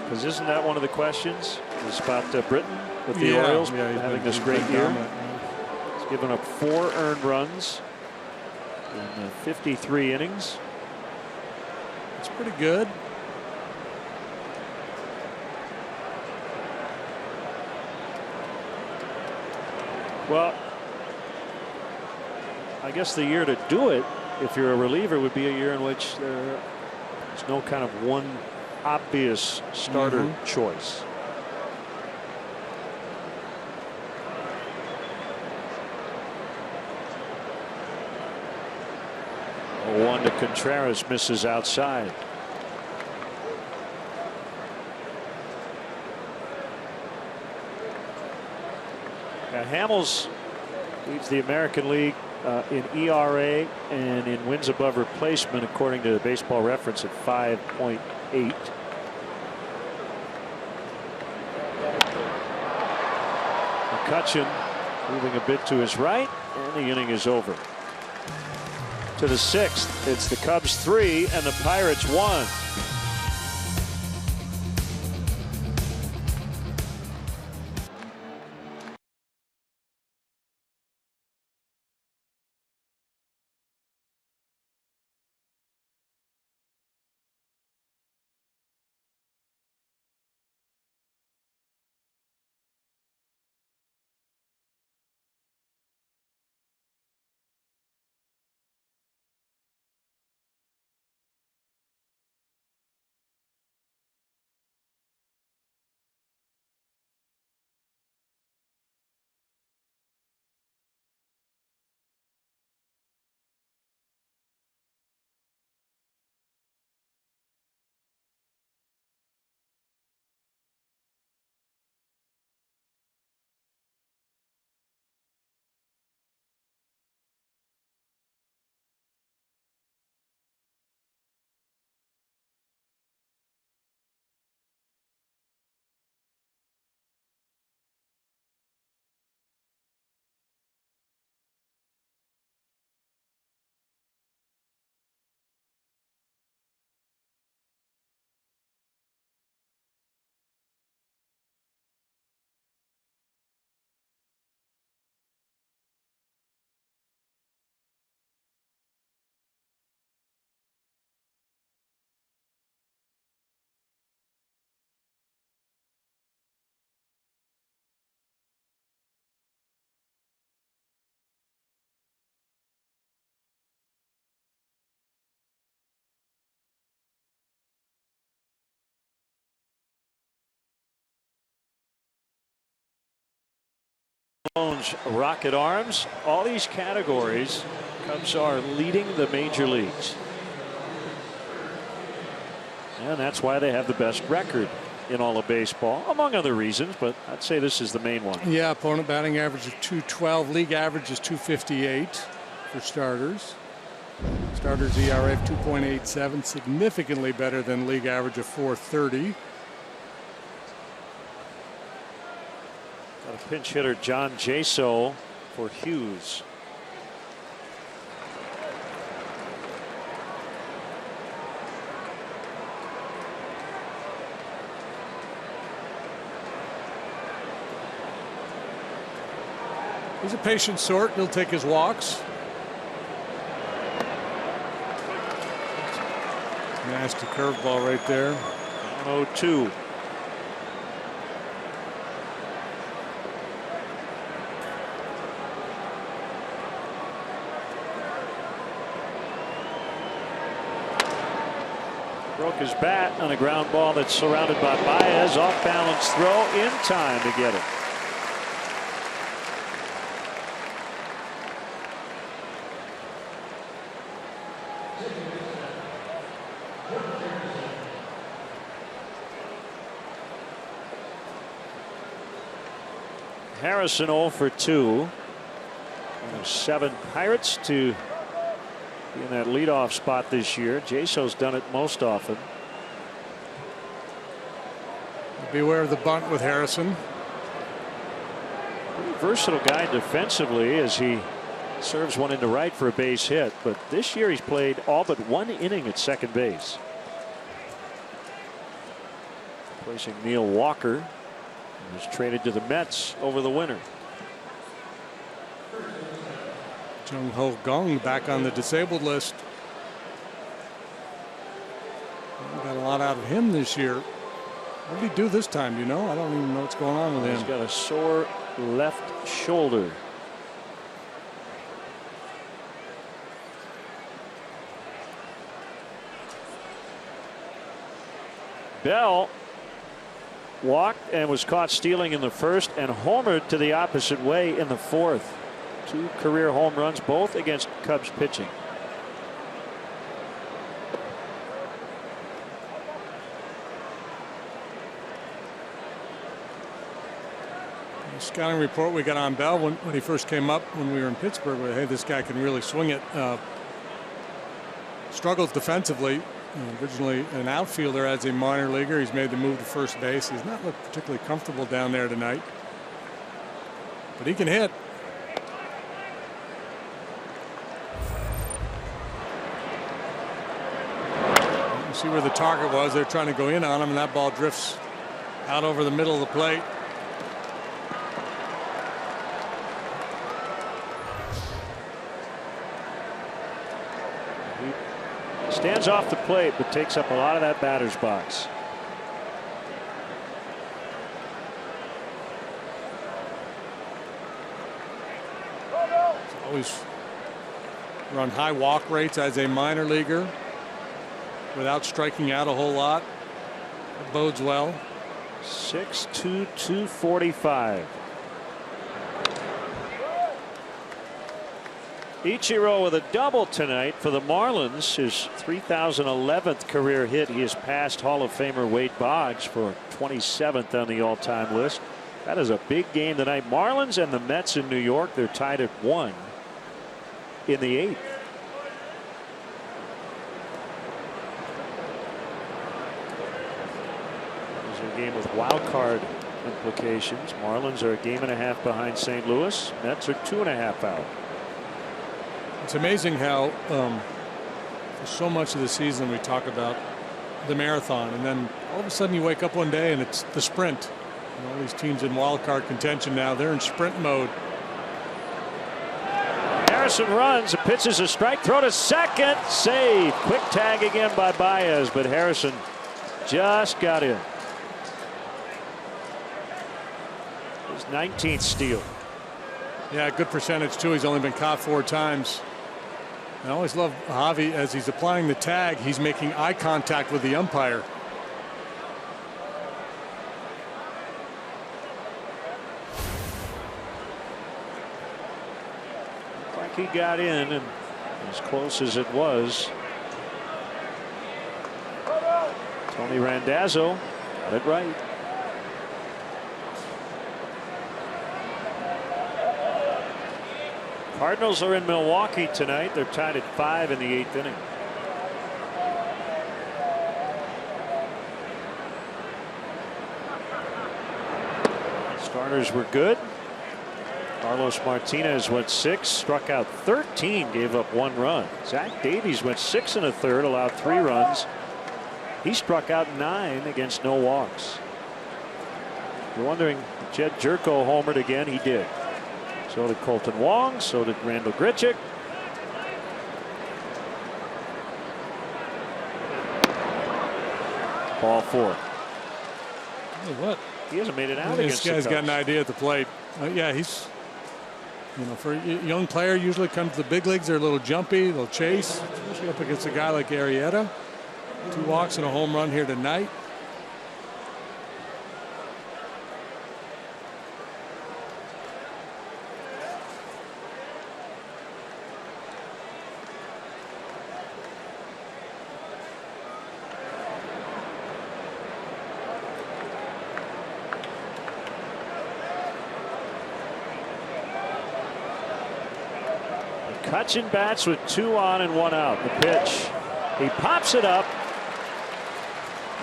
Because isn't that one of the questions? Is about Britton with the Orioles having this great year. He's given up 4 earned runs in 53 innings. It's pretty good. Well, I guess the year to do it, if you're a reliever, would be a year in which there's no kind of one obvious starter choice. One to Contreras, misses outside. Hamels leads the American League in ERA and in wins above replacement, according to Baseball Reference, at 5.8. McCutchen moving a bit to his right, and the inning is over. To the 6th, it's the Cubs 3 and the Pirates 1. Rocket arms, all these categories, Cubs are leading the major leagues. And that's why they have the best record in all of baseball, among other reasons, but I'd say this is the main one. Yeah, opponent batting average of .212. League average is .258 for starters. Starters ERA of 2.87, significantly better than league average of .430. Got a pinch hitter, John Jaso, for Hughes. He's a patient sort. He'll take his walks. Nasty curveball right there. 102. Broke his bat on a ground ball that's surrounded by Baez. Off balance throw in time to get it. Harrison 0 for 2. 7 Pirates to be in that leadoff spot this year. Jaso's done it most often. Beware of the bunt with Harrison. Pretty versatile guy defensively as he serves one into right for a base hit. But this year he's played all but 1 inning at second base. Placing Neil Walker. He was traded to the Mets over the winter. Jung Ho Kang back on the disabled list. We got a lot out of him this year. What did he do this time? Do you know? I don't even know what's going on with him. He's got a sore left shoulder. Bell walked and was caught stealing in the first and homered to the opposite way in the fourth. 2 career home runs, both against Cubs pitching. The scouting report we got on Bell when he first came up when we were in Pittsburgh, hey, this guy can really swing it. Struggles defensively. Originally an outfielder as a minor leaguer. He's made the move to first base. He's not looked particularly comfortable down there tonight, but he can hit. You see where the target was. They're trying to go in on him, and that ball drifts out over the middle of the plate. Stands off the plate, but takes up a lot of that batter's box. He's always run high walk rates as a minor leaguer without striking out a whole lot. That bodes well. 6'2", 245. Ichiro with a double tonight for the Marlins, his 3011th career hit. He has passed Hall of Famer Wade Boggs for 27th on the all-time list. That is a big game tonight. Marlins and the Mets in New York, they're tied at 1 in the 8th. This is a game with wild card implications. Marlins are a game and a half behind St. Louis. Mets are 2.5 out. It's amazing how so much of the season we talk about the marathon, and then all of a sudden you wake up one day and it's the sprint. And all these teams in wild card contention now, they're in sprint mode. Harrison runs, pitches a strike, throw to second, save. Quick tag again by Baez, but Harrison just got in. His 19th steal. Yeah, good percentage too. He's only been caught 4 times. I always love Javi as he's applying the tag. He's making eye contact with the umpire. Like he got in, and as close as it was, Tony Randazzo got it right. Cardinals are in Milwaukee tonight. They're tied at 5 in the 8th inning. Starters were good. Carlos Martinez went 6, struck out 13, gave up 1 run. Zach Davies went 6 1/3, allowed 3 runs. He struck out 9 against no walks. You're wondering, Jed Jerko homered again. He did. So did Colton Wong. So did Randall Grichuk. Ball 4. Hey, what? He hasn't made it out against the Cubs. This guy's got an idea at the plate. Yeah, he's, for a young player, usually comes to the big leagues. They're a little jumpy. They'll chase, especially up against a guy like Arrieta. 2 walks and a home run here tonight. McCutchen bats with 2 on and 1 out. The pitch. He pops it up.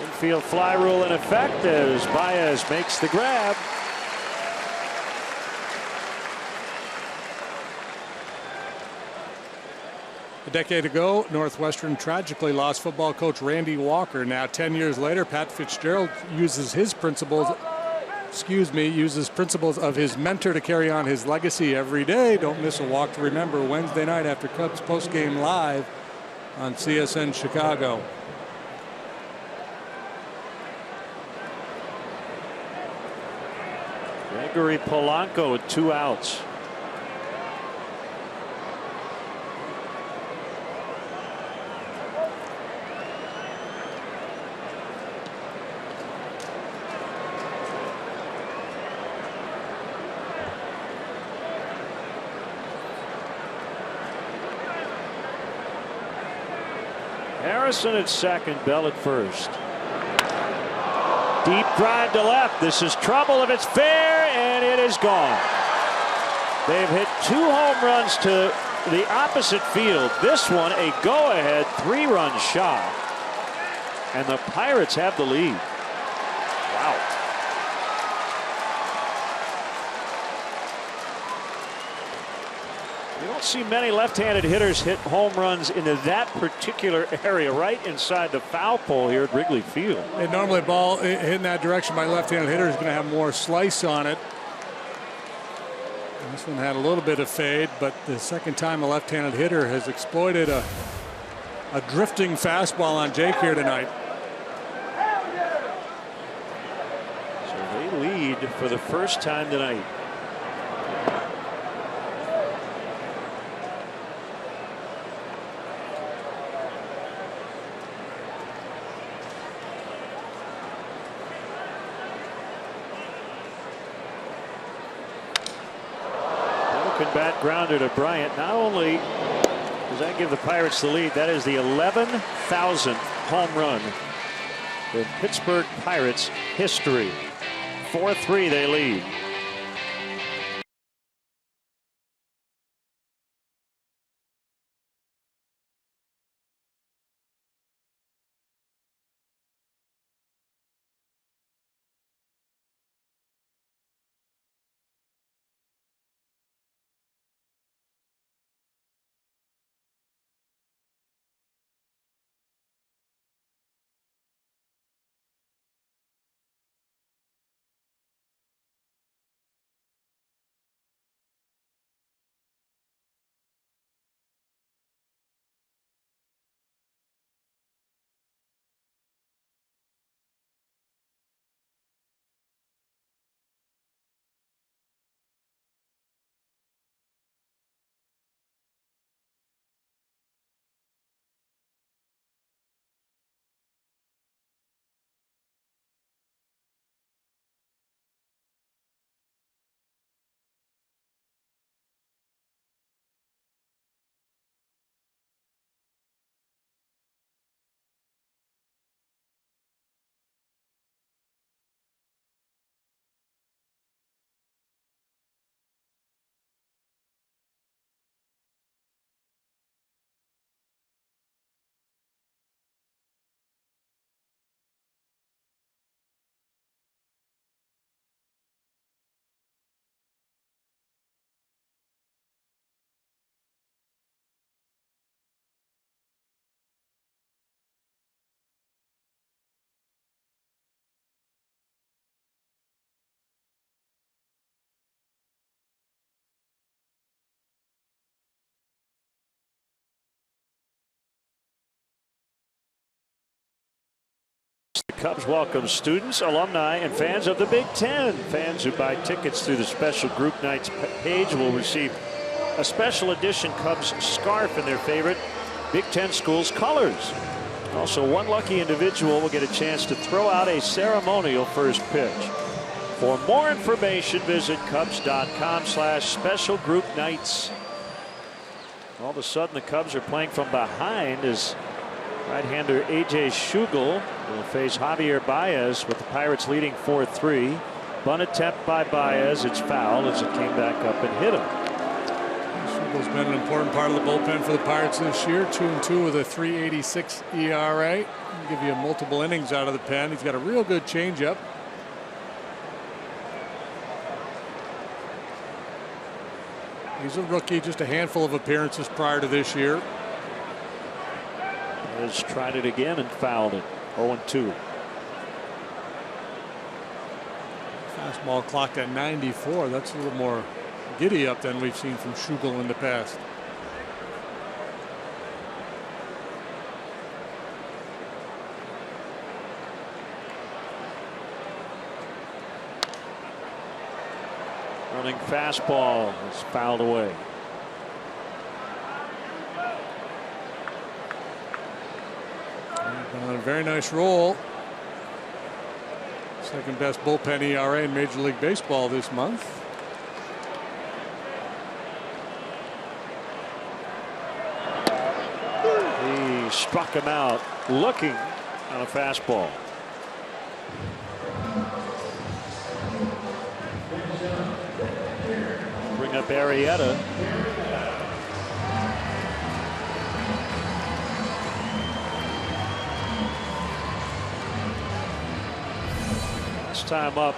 Infield fly rule in effect as Baez makes the grab. A decade ago, Northwestern tragically lost football coach Randy Walker. Now 10 years later, Pat Fitzgerald uses principles of his mentor to carry on his legacy every day. Don't miss a walk to remember Wednesday night after Cubs postgame live on CSN Chicago. Gregory Polanco with 2 outs. Harrison at second, Bell at first. Deep drive to left. This is trouble if it's fair, and it is gone. They've hit 2 home runs to the opposite field. This one a go-ahead 3-run shot. And the Pirates have the lead. Wow. You don't see many left-handed hitters hit home runs into that particular area, right inside the foul pole here at Wrigley Field. And normally a ball hitting that direction by left-handed hitter is going to have more slice on it. And this one had a little bit of fade, but the second time a left-handed hitter has exploited a drifting fastball on Jake here tonight. So they lead for the first time tonight. Bat grounder to Bryant. Not only does that give the Pirates the lead, that is the 11,000th home run in Pittsburgh Pirates history. 4-3 they lead. The Cubs welcome students, alumni, and fans of the Big Ten. Fans who buy tickets through the special group nights page will receive a special edition Cubs scarf in their favorite Big Ten schools' colors. Also, one lucky individual will get a chance to throw out a ceremonial first pitch. For more information, visit Cubs.com/special group nights. All of a sudden, the Cubs are playing from behind as right-hander AJ Schugel will face Javier Baez with the Pirates leading 4-3. Bunt attempt by Baez. It's foul as it came back up and hit him. Schugel's been an important part of the bullpen for the Pirates this year. 2-2 with a 3.86 ERA. He'll give you multiple innings out of the pen. He's got a real good changeup. He's a rookie, just a handful of appearances prior to this year. Has tried it again and fouled it. 0-2. Fastball clocked at 94. That's a little more giddy up than we've seen from Schugel in the past. Running fastball is fouled away. On a very nice roll. Second best bullpen ERA in Major League Baseball this month. He struck him out looking on a fastball. Bring up Arrieta. Last time up,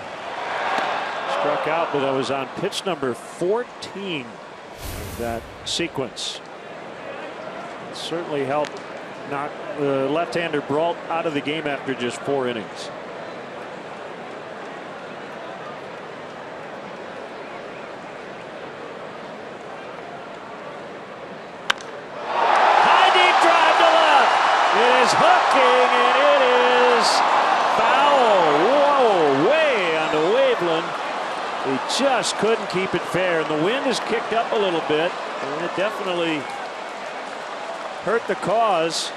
struck out, but I was on pitch number 14 of that sequence. It certainly helped knock the left-hander Brault out of the game after just 4 innings. High deep drive to left. It is hooking and it is foul. Whoa, way onto Waveland. He just couldn't keep it fair, and the wind has kicked up a little bit, and it definitely hurt the cause.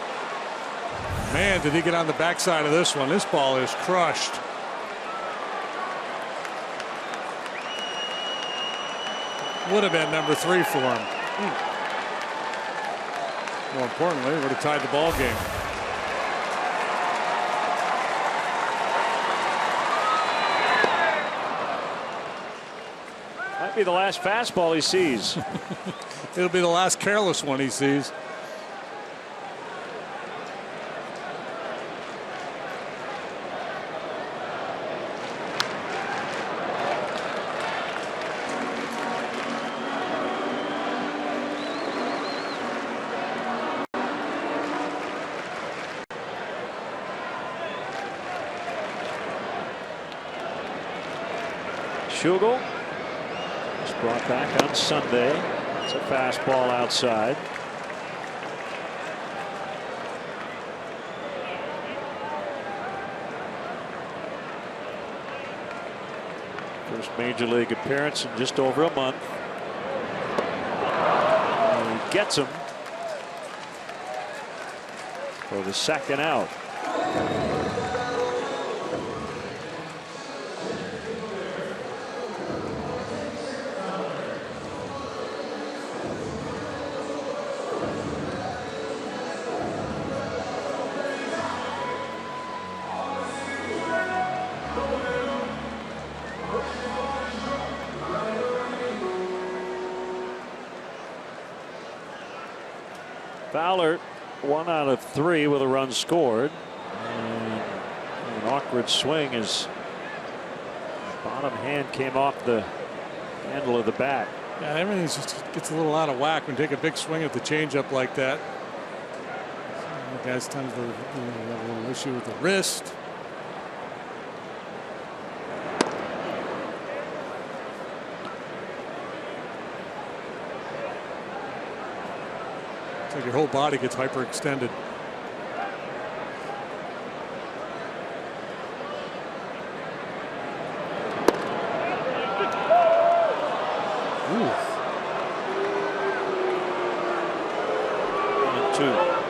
Man, did he get on the backside of this one. This ball is crushed. Would have been number 3 for him. More importantly, would have tied the ball game. Might be the last fastball he sees. It'll be the last careless one he sees. Schugel was brought back on Sunday. It's a fastball outside. First major league appearance in just over a month. And he gets him for the second out. Fowler 1 out of 3 with a run scored. And an awkward swing as bottom hand came off the handle of the bat. Yeah, everything just gets a little out of whack when you take a big swing at the changeup like that. The guy's tends to have a little issue with the wrist. It's like your whole body gets hyperextended.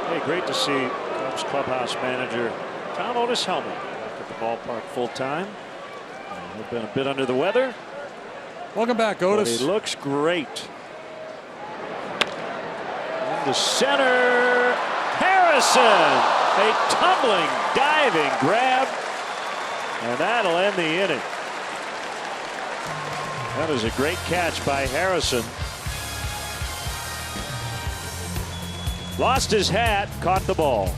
Hey, great to see Cubs clubhouse manager Tom Otis Helmet back at the ballpark full time. They've been a bit under the weather. Welcome back, Otis. But he looks great. Into center, Harrison, a tumbling, diving grab, and that'll end the inning. That was a great catch by Harrison. Lost his hat, caught the ball.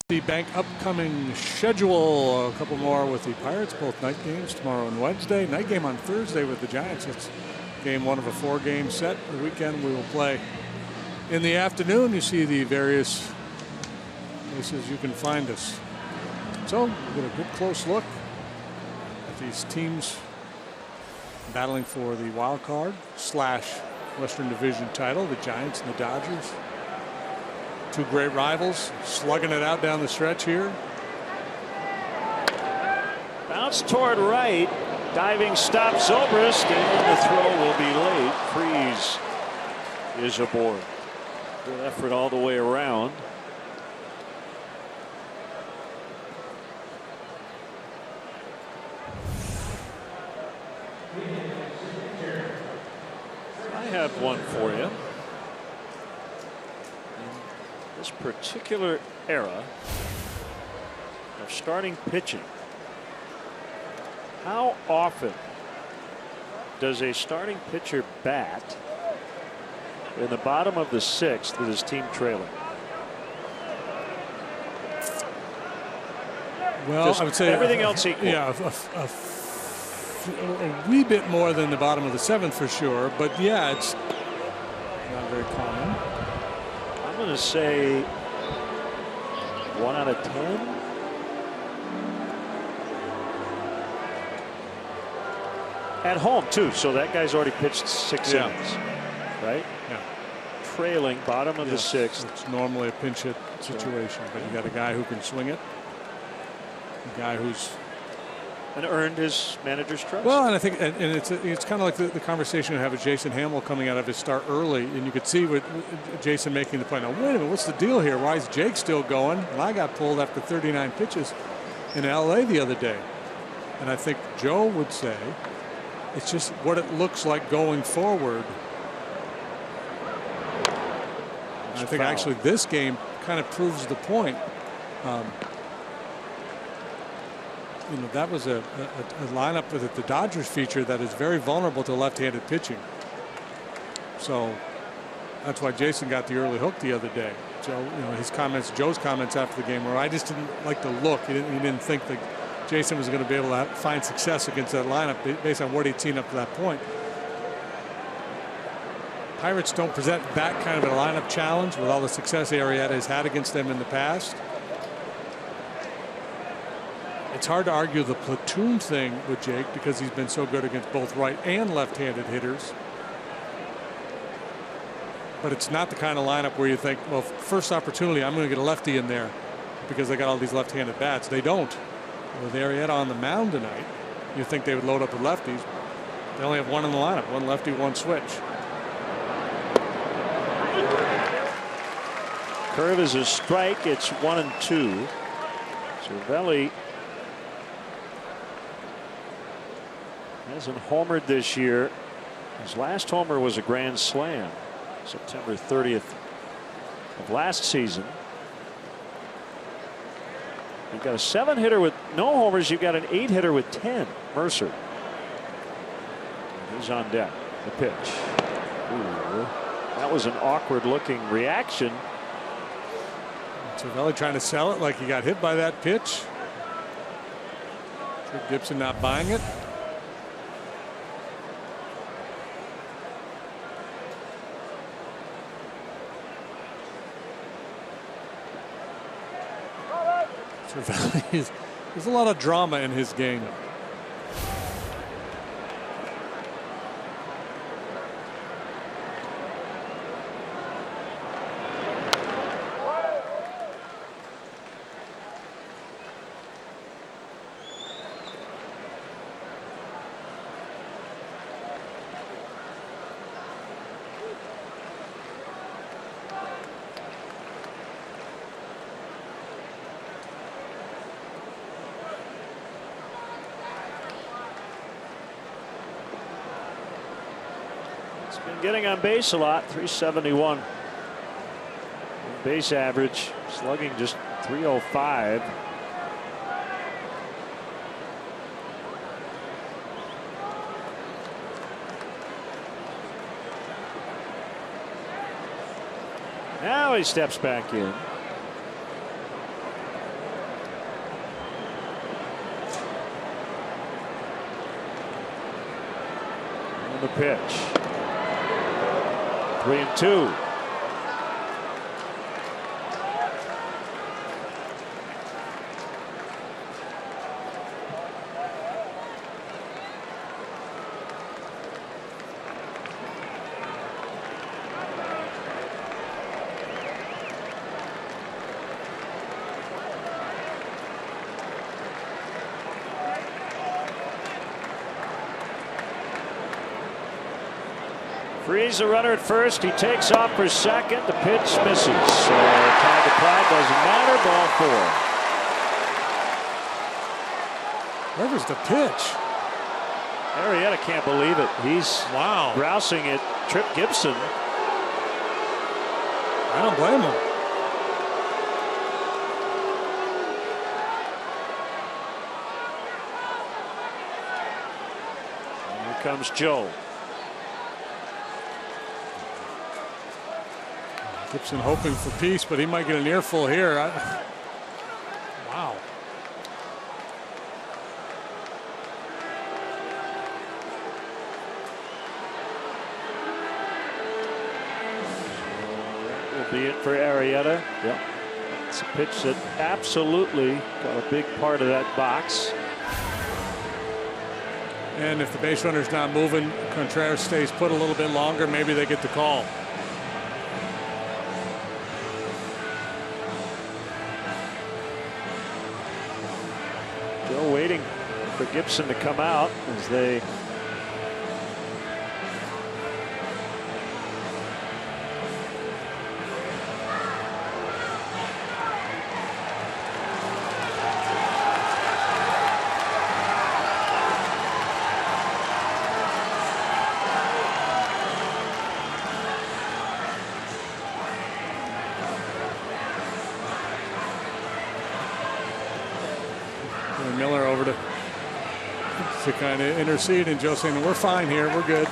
The bank upcoming schedule, a couple more with the Pirates, both night games tomorrow and Wednesday. Night game on Thursday with the Giants. It's game one of a 4-game set. The weekend we will play in the afternoon. You see the various places you can find us. So we'll get a good close look at these teams battling for the wild card / Western Division title, the Giants and the Dodgers. Two great rivals slugging it out down the stretch here. Bounce toward right. Diving stop Zobrist, and the throw will be late. Freeze is aboard. Good effort all the way around. I have one for you. This particular era of starting pitching, how often does a starting pitcher bat in the bottom of the 6th with his team trailing? Well, just I would say everything else equal. Yeah, a wee bit more than the bottom of the 7th for sure, but yeah, it's not very common. I'm going to say 1 out of 10. At home too, so that guy's already pitched 6 innings, right? Yeah. Trailing, bottom of the 6th. It's normally a pinch hit situation, but you got a guy who can swing it, a guy who's and earned his manager's trust. Well, and I think, and it's kind of like the conversation we have with Jason Hamill coming out of his start early, and you could see with Jason making the point. Now, wait a minute, what's the deal here? Why is Jake still going? And I got pulled after 39 pitches in LA the other day, and I think Joe would say it's just what it looks like going forward. I think actually this game kind of proves the point. You know, that was a lineup that the Dodgers feature that is very vulnerable to left-handed pitching. So that's why Jason got the early hook the other day. So, you know, his comments, Joe's comments after the game, where I just didn't like the look. He didn't think that Jason was going to be able to find success against that lineup based on what he'd seen up to that point. Pirates don't present that kind of a lineup challenge with all the success Arrieta has had against them in the past. It's hard to argue the platoon thing with Jake because he's been so good against both right and left-handed hitters. But it's not the kind of lineup where you think, well, first opportunity, I'm going to get a lefty in there because they got all these left-handed bats. They don't. With Arrieta on the mound tonight, you think they would load up with lefties. They only have one in the lineup, one lefty, one switch. Curve is a strike. It's 1-2. Cervelli hasn't homered this year. His last homer was a grand slam, September 30th of last season. You've got a 7-hitter with no homers. You've got an 8-hitter with 10. Mercer. He's on deck. The pitch. Ooh, that was an awkward looking reaction. Cervelli trying to sell it like he got hit by that pitch. Gibson not buying it. Cervelli there's a lot of drama in his game. Getting on base a lot, 371 base average, slugging just 305. Now he steps back in. And the pitch. 3-2. Frees a runner at first. He takes off for second. The pitch misses. So time to play doesn't matter. Ball 4. Where was the pitch? Arrieta can't believe it. He's wow grousing at Trip Gibson. I don't blame him. And here comes Joe. Gibson hoping for peace, but he might get an earful here. Wow. That will be it for Arrieta. Yep. It's a pitch that absolutely got a big part of that box. And if the base runner's not moving, Contreras stays put a little bit longer, maybe they get the call. Waiting for Gibson to come out as they Miller over to kind of intercede, and Joe saying, we're fine here, we're good.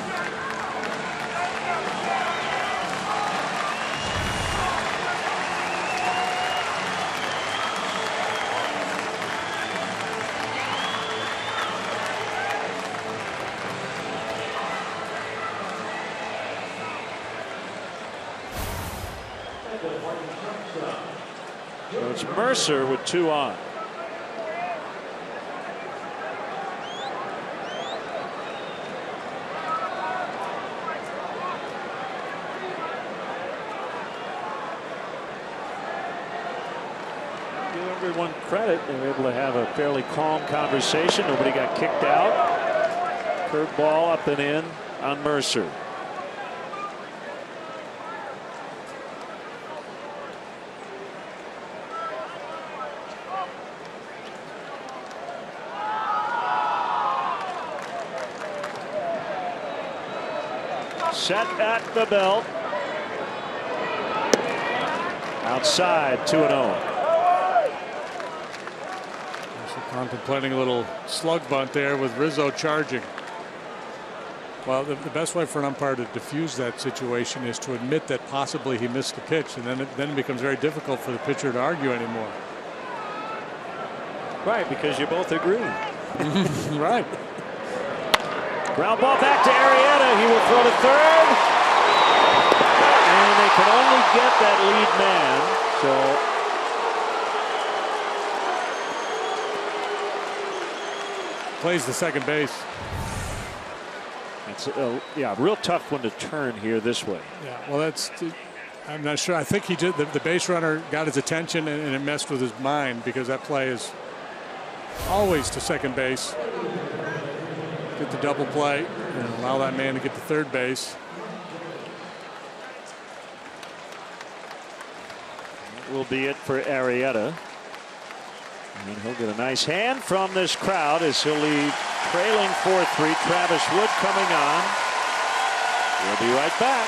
So it's Mercer with 2 on. everyone credit. They were able to have a fairly calm conversation. Nobody got kicked out. Curveball up and in on Mercer. Set at the belt. Outside, 2-0. Also contemplating a little slug bunt there with Rizzo charging. Well, the best way for an umpire to diffuse that situation is to admit that possibly he missed the pitch, and then it becomes very difficult for the pitcher to argue anymore. Right, because you both agree. Right. Ground ball back to Arrieta. He will throw to third. And they can only get that lead man. So plays the second base. It's a real tough one to turn here this way. Yeah, well, I'm not sure. I think he did. The base runner got his attention and it messed with his mind, because that play is always to second base. Get the double play and allow that man to get to third base. That will be it for Arrieta. And he'll get a nice hand from this crowd as he'll lead trailing 4-3. Travis Wood coming on. We'll be right back.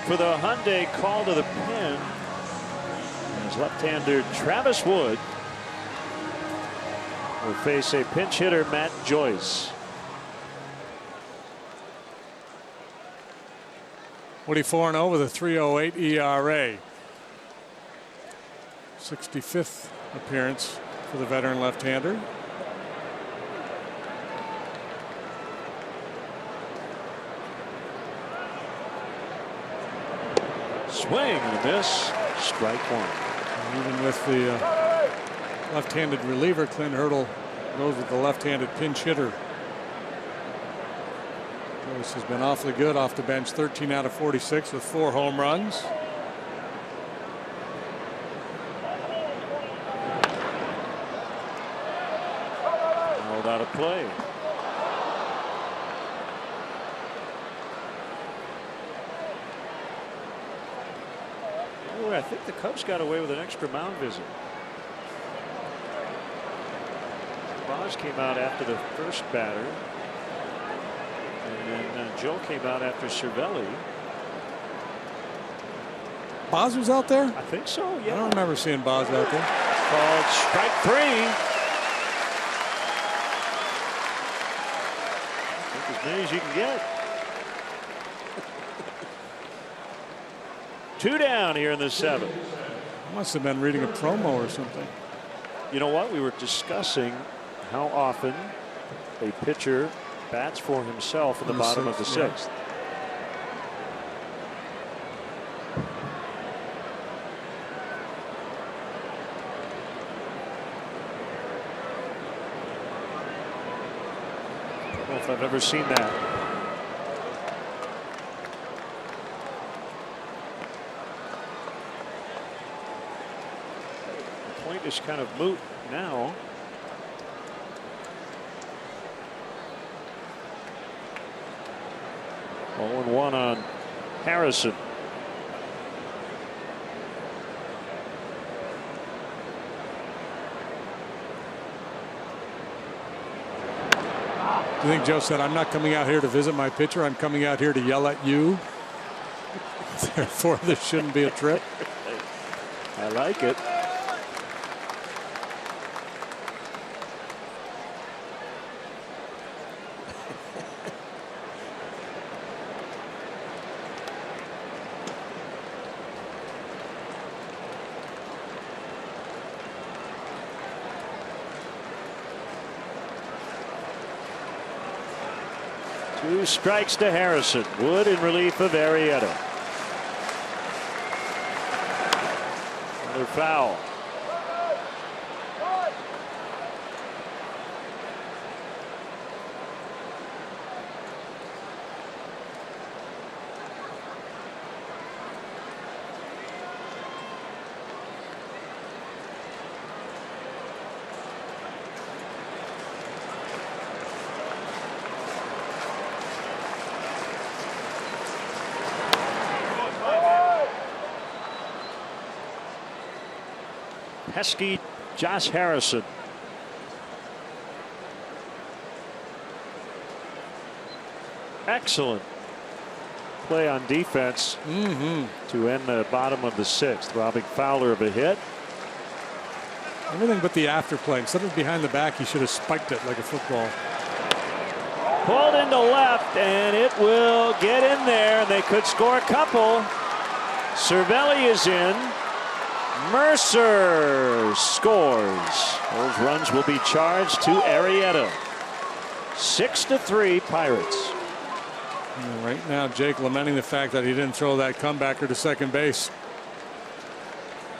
For the Hyundai call to the pin, as left-hander Travis Wood will face a pinch hitter, Matt Joyce. Woody 4-0 with a 3.08 ERA. 65th appearance for the veteran left-hander. Swing and a miss. Strike one. And even with the left-handed reliever, Clint Hurdle goes with the left-handed pinch hitter. Joyce has been awfully good off the bench, 13 out of 46 with 4 home runs. Held out of play. I think the Cubs got away with an extra mound visit. Boz came out after the first batter, and then Joe came out after Cervelli. Boz was out there? I think so, yeah. I don't remember seeing Boz out there. Called strike 3. I think as many as you can get. 2 down here in the 7th. Must have been reading a promo or something. You know what? We were discussing how often a pitcher Bats for himself in the bottom of the sixth. I don't know if I've ever seen that. The point is kind of moot now. Oh, 0-1 on Harrison. Do you think Joe said, I'm not coming out here to visit my pitcher, I'm coming out here to yell at you? Therefore, this shouldn't be a trip. I like it. Two strikes to Harrison. Wood in relief of Arrieta. Another foul. Pesky Josh Harrison. Excellent play on defense to end the bottom of the sixth, robbing Fowler of a hit. Everything but the after play. Instead of behind the back, he should have spiked it like a football. Pulled into left, and it will get in there, and they could score a couple. Cervelli is in. Mercer scores. Those runs will be charged to Arrieta. 6-3 Pirates. Right now, Jake lamenting the fact that he didn't throw that comebacker to second base.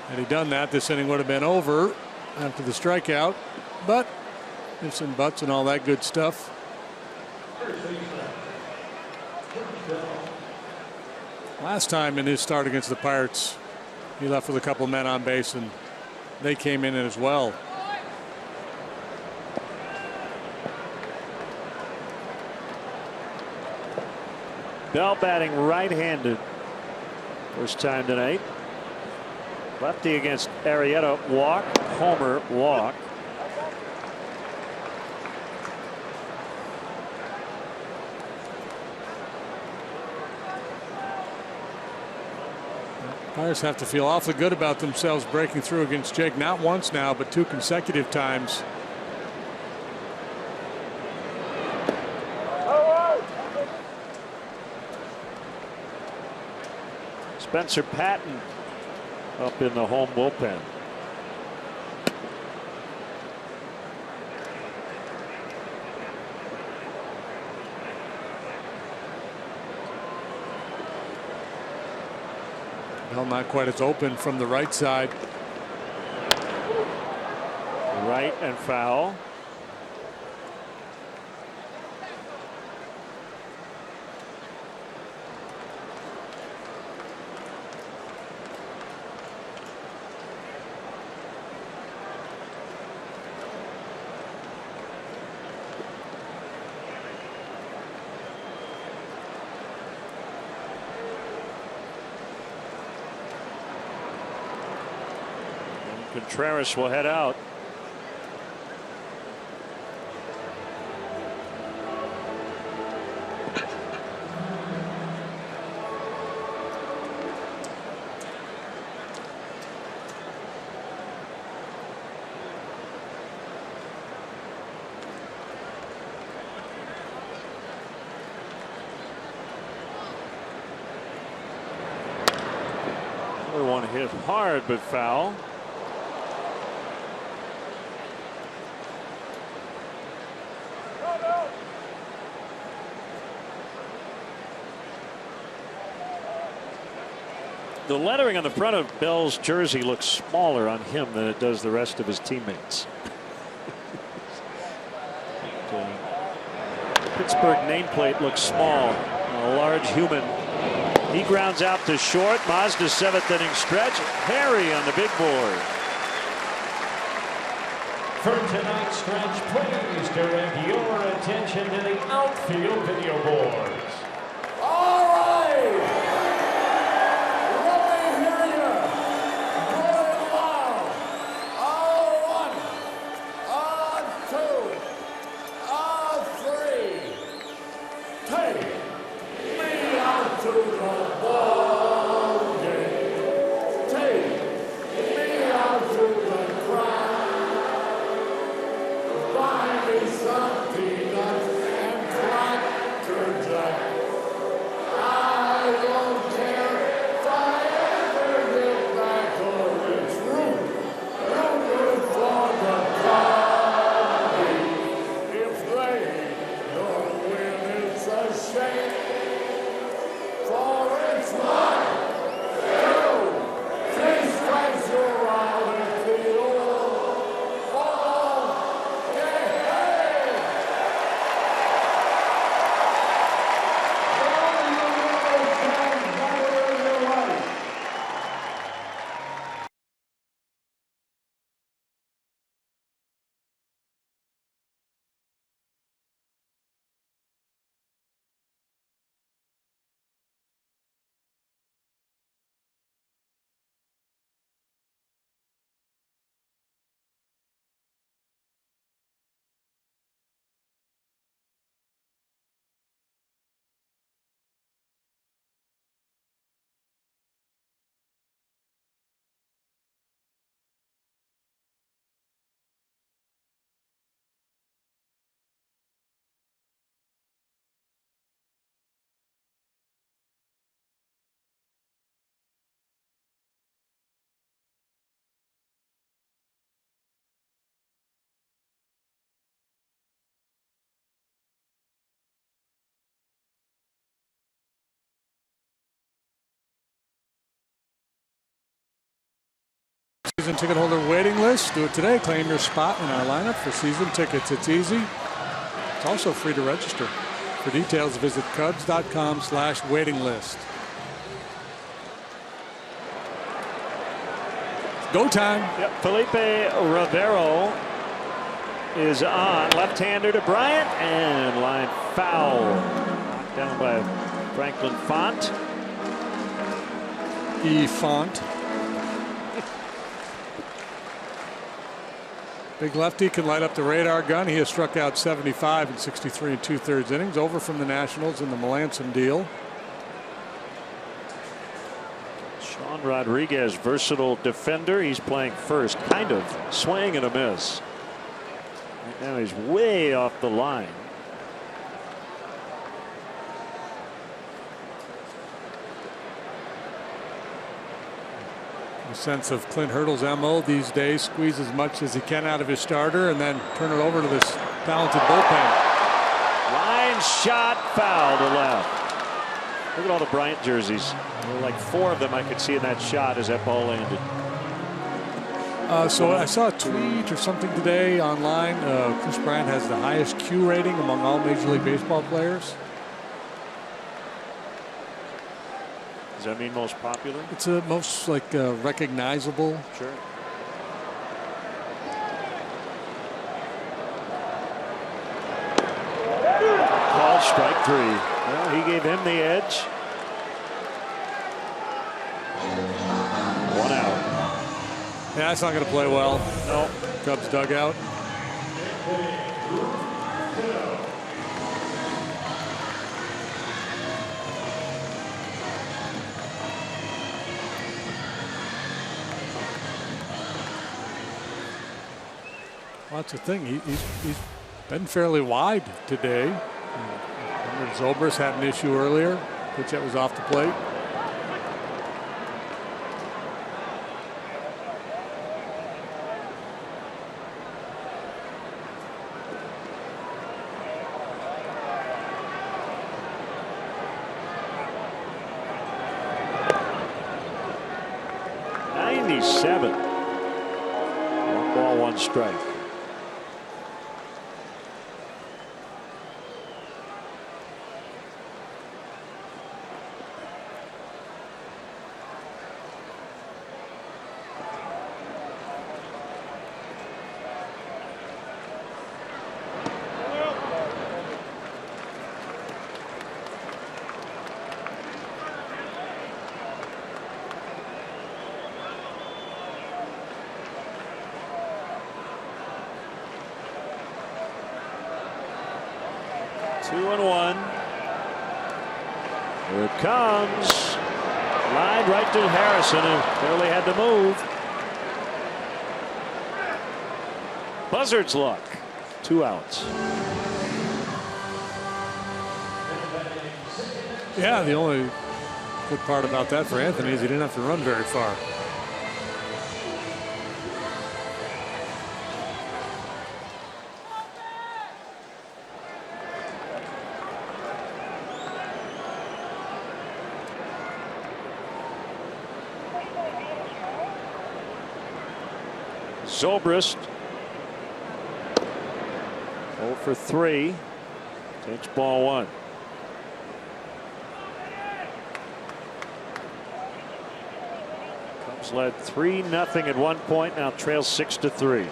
Had he done that, this inning would have been over after the strikeout. But ifs and buts and all that good stuff. Last time in his start against the Pirates, he left with a couple men on base, and they came in as well. Bell batting right-handed. First time tonight. Lefty against Arrieta. Walk. Homer. Walk. Pirates have to feel awfully good about themselves breaking through against Jake, not once now, but 2 consecutive times. Spencer Patton up in the home bullpen. Well, not quite as open from the right side. Right and foul. Contreras will head out. Another one hit hard but foul. The lettering on the front of Bell's jersey looks smaller on him than it does the rest of his teammates. Pittsburgh nameplate looks small. A large human. He grounds out to short. Mazda's 7th inning stretch. Harry on the big board. For tonight's stretch, please direct your attention to the outfield video boards. All right! Let me hear you! Good loud! On 1, on 2, on 3. Take me out to the ball game. Take me out to the crowd. Buy me some peanuts and Cracker Jack. I don't care if I ever get back or it's rooting for the party. If they don't win, it's a shame. For it's 1, 2, 3 strikes you're out at the old ball game. Season ticket holder waiting list. Do it today. Claim your spot in our lineup for season tickets. It's easy. It's also free to register. For details, visit Cubs.com/waiting list. Go time. Yep. Felipe Rivero is on. Left-hander to Bryant, and line foul. Knocked down by Franklin Font. Font. Big lefty can light up the radar gun. He has struck out 75 in 63 2/3 innings. Over from the Nationals in the Melanson deal. Sean Rodriguez, versatile defender. He's playing first, kind of swing and a miss. Right now he's way off the line. A sense of Clint Hurdle's MO these days: squeeze as much as he can out of his starter and then turn it over to this talented bullpen. Line shot, foul to left. Look at all the Bryant jerseys. There were like 4 of them I could see in that shot as that ball landed. So I saw a tweet or something today online. Chris Bryant has the highest Q rating among all Major League Baseball players. Does that mean most popular? It's most like recognizable. Sure. Called strike 3. Well, he gave him the edge. 1 out. Yeah, that's not going to play well. No. Cubs dugout. Well, that's the thing. He's been fairly wide today. Remember, Zobrist had an issue earlier. Pitch that was off the plate. 287. 1 ball, 1 strike. Two and 1. Here it comes. Line right to Harrison, who barely had to move. Buzzard's luck. 2 outs. Yeah, the only good part about that for Anthony is he didn't have to run very far. Zobrist 0 for 3. Takes ball 1. Cubs led 3-0 at one point. Now trails 6-3.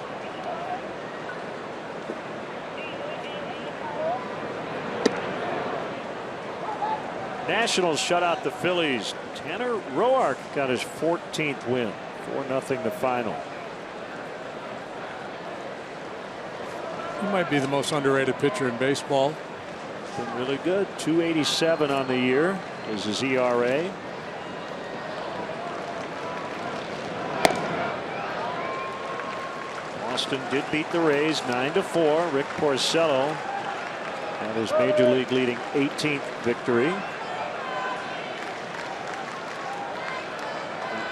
Nationals shut out the Phillies. Tanner Roark got his 14th win. 4-0 the final. He might be the most underrated pitcher in baseball. Been really good. 2.87 on the year is his ERA. Boston did beat the Rays 9-4. Rick Porcello had his major league leading 18th victory.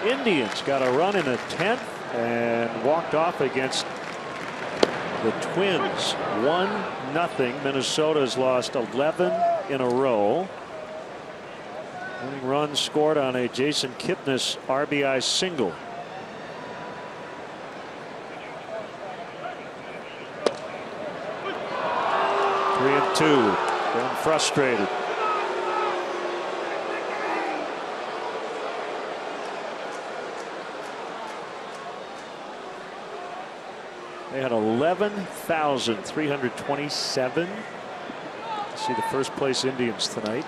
The Indians got a run in the 10th and walked off against the Twins. 1-0. Minnesota's lost 11 in a row. Winning run scored on a Jason Kipnis RBI single. Three and 2. Been frustrated. They had 11,327. See the first place Indians tonight.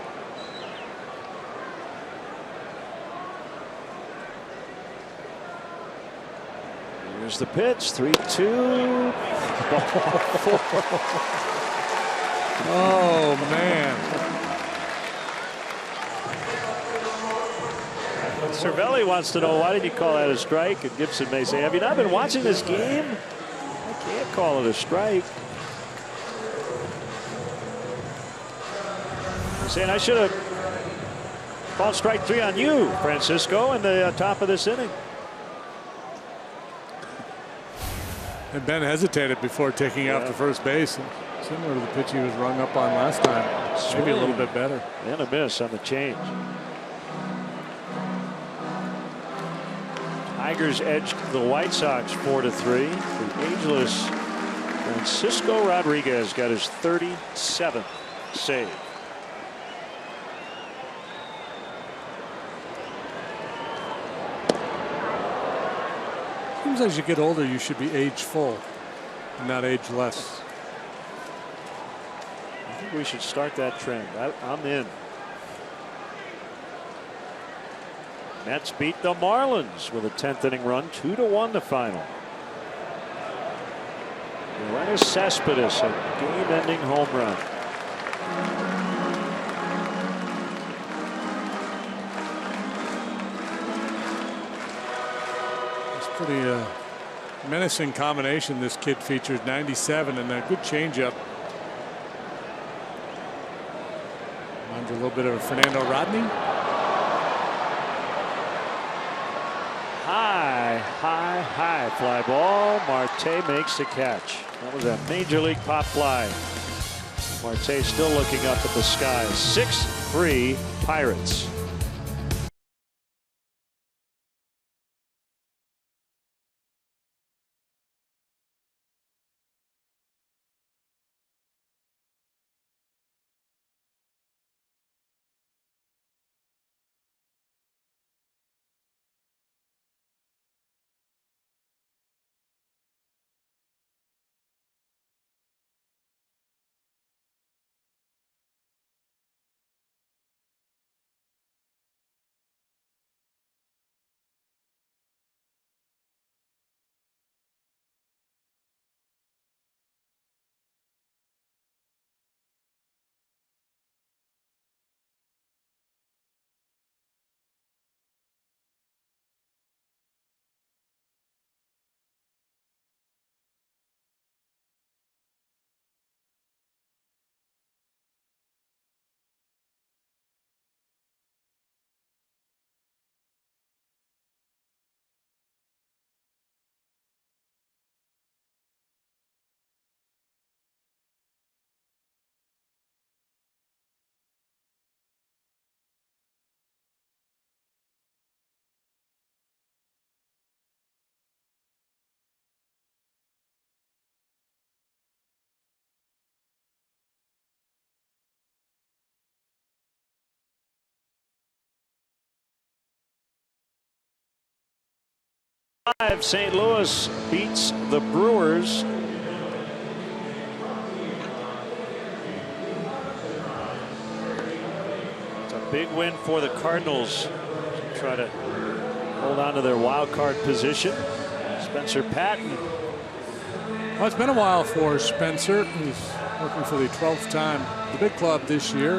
Here's the pitch. 3-2. Oh man. Cervelli wants to know why did he call that a strike, and Gibson may say, have you not been watching this game? Can't call it a strike. Saying I should have called strike 3 on you, Francisco, in the top of this inning. And Ben hesitated before taking out to first base. Similar to the pitch he was rung up on last time. Maybe a little bit better. And a miss on the change. Tigers edged the White Sox 4-3. The ageless Francisco Rodriguez got his 37th save. Seems as you get older, you should be age full, and not age less. I think we should start that trend. I'm in. Mets beat the Marlins with a 10th inning run, 2-1 the final. Yoenis Cespedes, a game-ending home run. It's pretty menacing combination this kid features. 97 and a good changeup. Reminds you a little bit of Fernando Rodney. High fly ball. Marte makes the catch. That was a major league pop fly. Marte still looking up at the sky. 6-3 Pirates. St. Louis beats the Brewers. It's a big win for the Cardinals to try to hold on to their wild card position. Spencer Patton. Well, it's been a while for Spencer. He's working for the 12th time. The big club this year.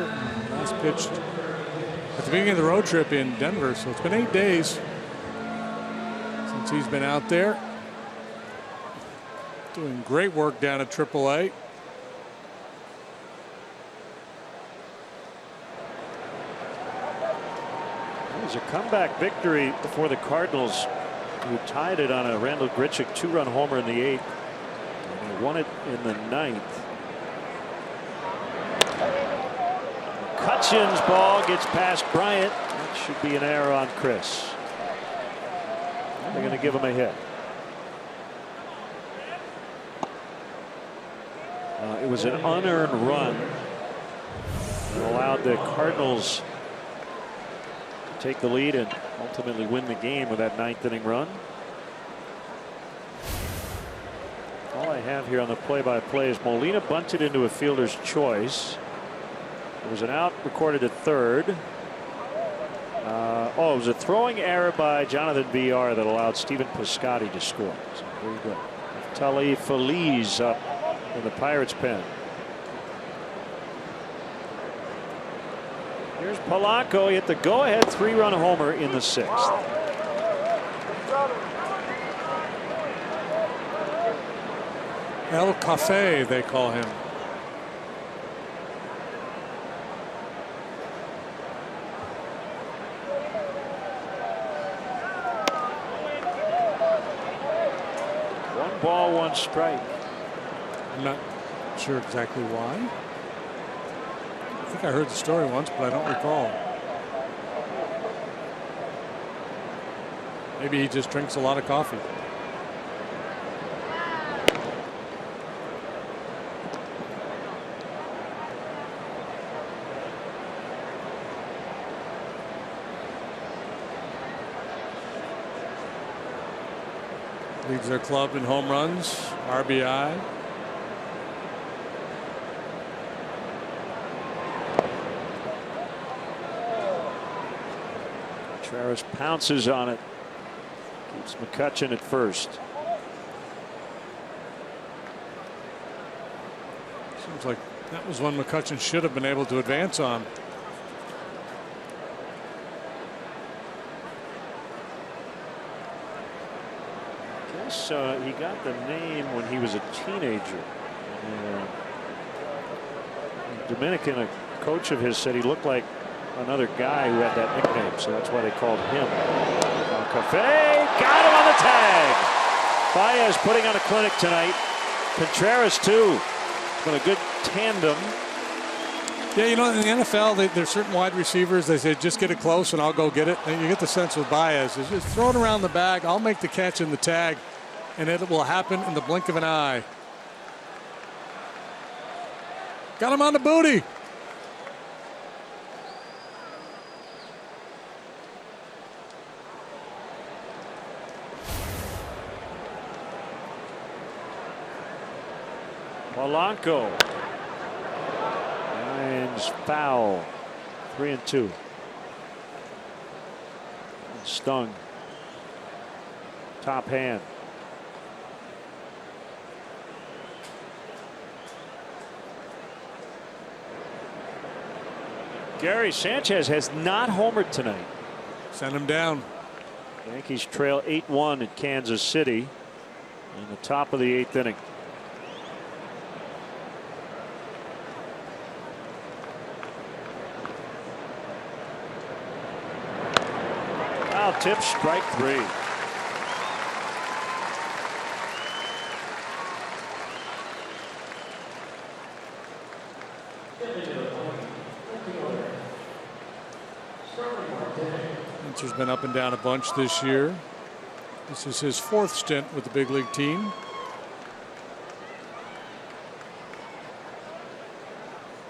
Last pitched at the beginning of the road trip in Denver. So it's been 8 days since he's been out there. Doing great work down at AAA. It was a comeback victory for the Cardinals, who tied it on a Randall Grichuk 2-run homer in the 8th. And they won it in the 9th. Cutchin's ball gets past Bryant. That should be an error on Chris. They're going to give him a hit. It was an unearned run that allowed the Cardinals to take the lead and ultimately win the game with that 9th inning run. All I have here on the play-by-play is Molina bunted into a fielder's choice. There was an out recorded at third. It was a throwing error by Jonathan VR that allowed Stephen Piscotty to score. So very good. Tully Feliz up in the Pirates' pen. Here's Polanco. He hit the go-ahead 3-run homer in the 6th. El Cafe, they call him. Ball, 1 strike. I'm not sure exactly why. I think I heard the story once, but I don't recall. Maybe he just drinks a lot of coffee. Leads their club in home runs, RBI. Contreras pounces on it. Keeps McCutchen at first. Seems like that was one McCutchen should have been able to advance on. He got the name when he was a teenager. Dominican, a coach of his, said he looked like another guy who had that nickname, so that's why they called him. Cafe got him on the tag. Baez putting on a clinic tonight. Contreras too. It's been a good tandem. Yeah, you know, in the NFL, there's certain wide receivers. They say just get it close and I'll go get it. And you get the sense with Baez is just throw it around the bag. I'll make the catch in the tag, and it will happen in the blink of an eye. Got him on the booty. Polanco. Ryan's foul. 3-2. Stung. Top hand. Gary Sanchez has not homered tonight. Send him down. Yankees trail 8-1 at Kansas City in the top of the 8th inning. Foul tip, strike 3. Has been up and down a bunch this year. This is his 4th stint with the big league team.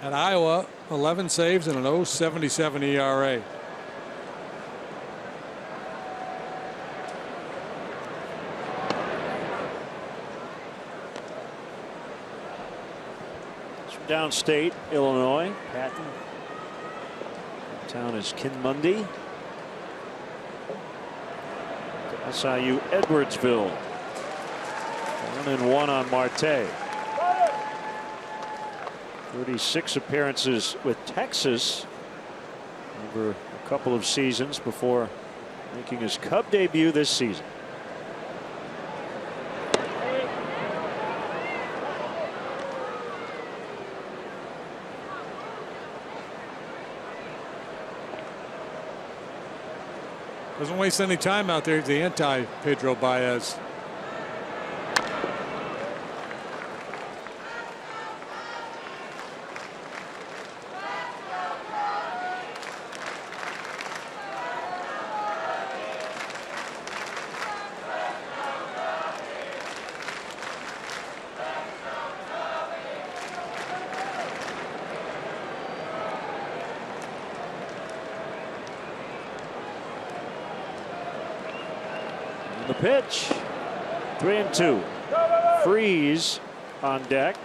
At Iowa, 11 saves and an .077 ERA. downstate Illinois. Patton. Town is Kinmundy. SIU Edwardsville. 1-1 on Marte. 36 appearances with Texas over a couple of seasons before making his Cub debut this season. Doesn't waste any time out there. The anti-Pedro Baez. The pitch. 3-2. Freeze on deck.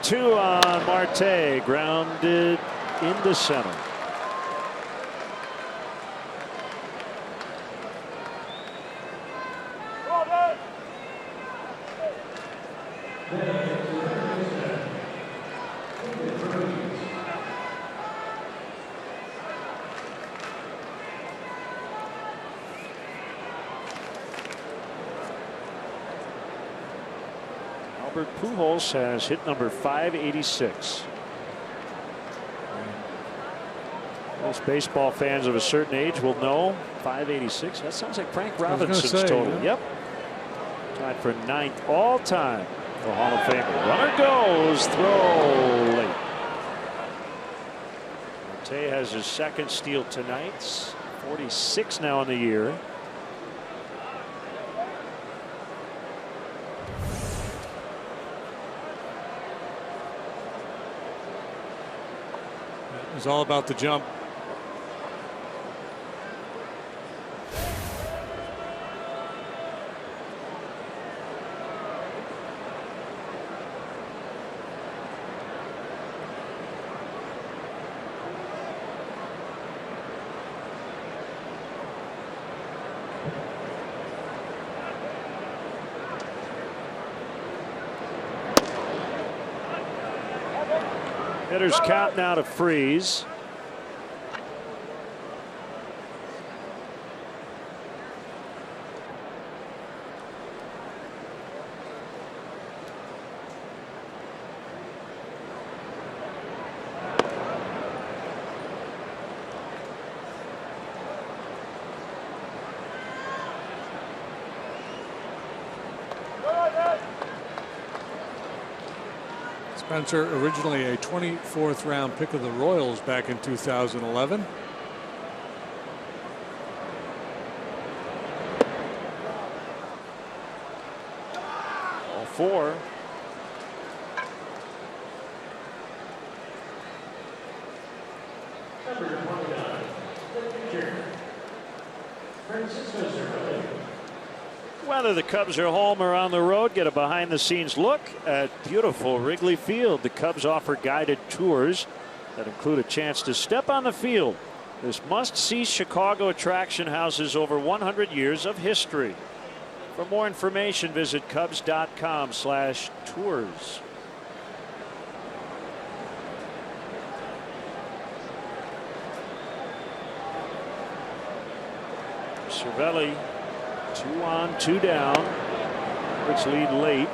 Two on Marte, grounded into center. Albert Pujols has hit number 586. Most baseball fans of a certain age will know 586. That sounds like Frank Robinson's total. Yeah. Yep. Tied for 9th all time for Hall of Famer. Runner goes, throw late. Marte has his second steal tonight. 46 now in the year. It's all about the jump. Hitters count now to Freeze. Spencer, originally a 24th round pick of the Royals back in 2011. All four. Number 29, the pitcher, Francisco Cervelli. Whether the Cubs are home or on the road, get a behind-the-scenes look at beautiful Wrigley Field. The Cubs offer guided tours that include a chance to step on the field. This must-see Chicago attraction houses over 100 years of history. For more information, visit Cubs.com/tours. Cervelli. 2 on, 2 down. Which lead late.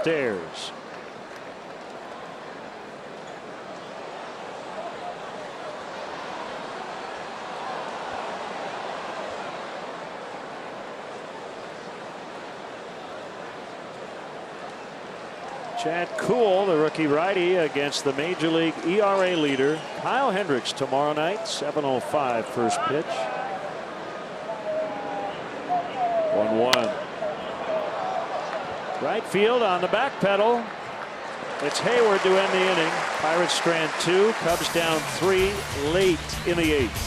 stairs. Chad Kuhl, the rookie righty, against the Major League ERA leader Kyle Hendricks tomorrow night. 7:05 first pitch. 1-1. Right field on the back pedal. It's Hayward to end the inning. Pirates strand 2. Cubs down 3 late in the 8th.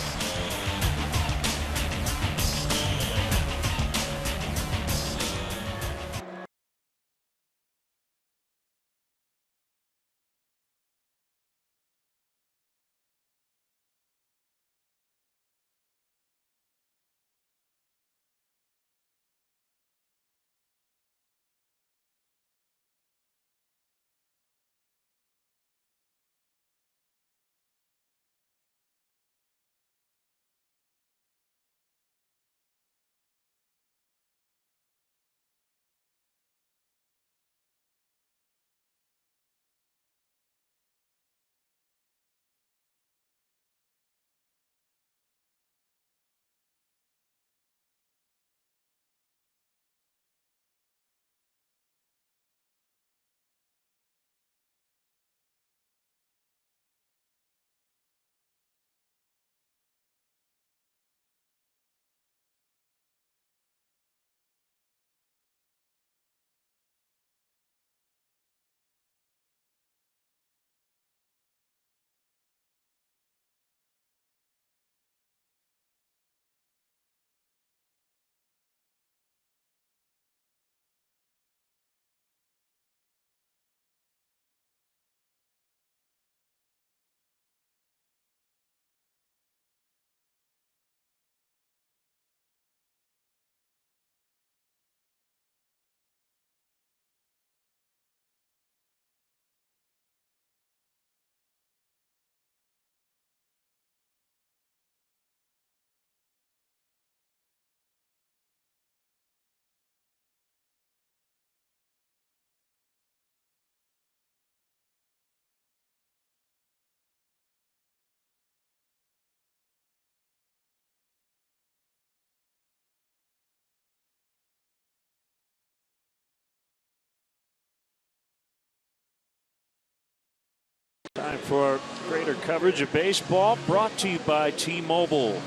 Time for greater coverage of baseball, brought to you by T-Mobile.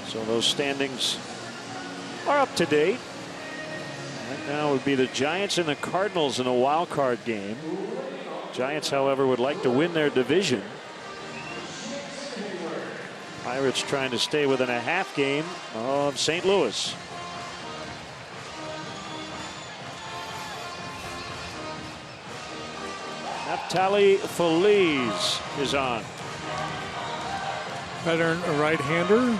So those standings are up to date. Right now would be the Giants and the Cardinals in a wild card game. Giants, however, would like to win their division. Pirates trying to stay within a half game of St. Louis. Naftali Feliz is on. Veteran right-hander.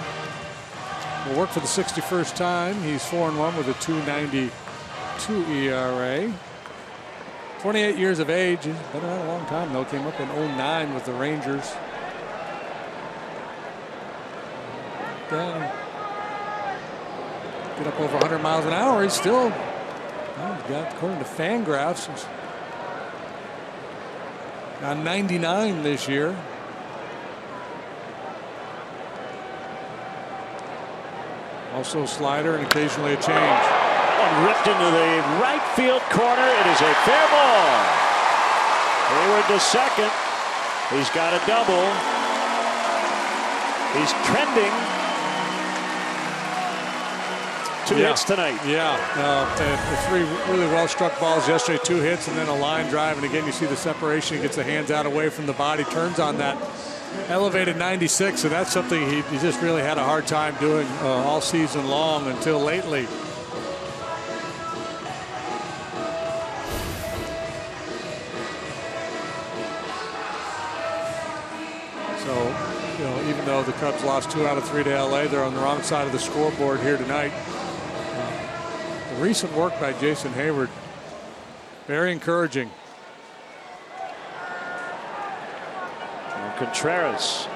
Will work for the 61st time. He's 4-1 with a 2.92 ERA. 28 years of age. He's been around a long time, though. Came up in 09 with the Rangers. Get up over 100 miles an hour. He's still, got, according to Fangraphs, he's got 99 this year. Also slider and occasionally a change. And ripped into the right field corner. It is a fair ball. Hayward to second. He's got a double. He's trending. 2 hits tonight. Yeah, 3 really well struck balls yesterday. 2 hits and then a line drive. And again, you see the separation. He gets the hands out away from the body, turns on that elevated 96. And that's something he just really had a hard time doing all season long until lately. So, even though the Cubs lost 2 out of 3 to LA, they're on the wrong side of the scoreboard here tonight. Recent work by Jason Hayward, very encouraging. And Contreras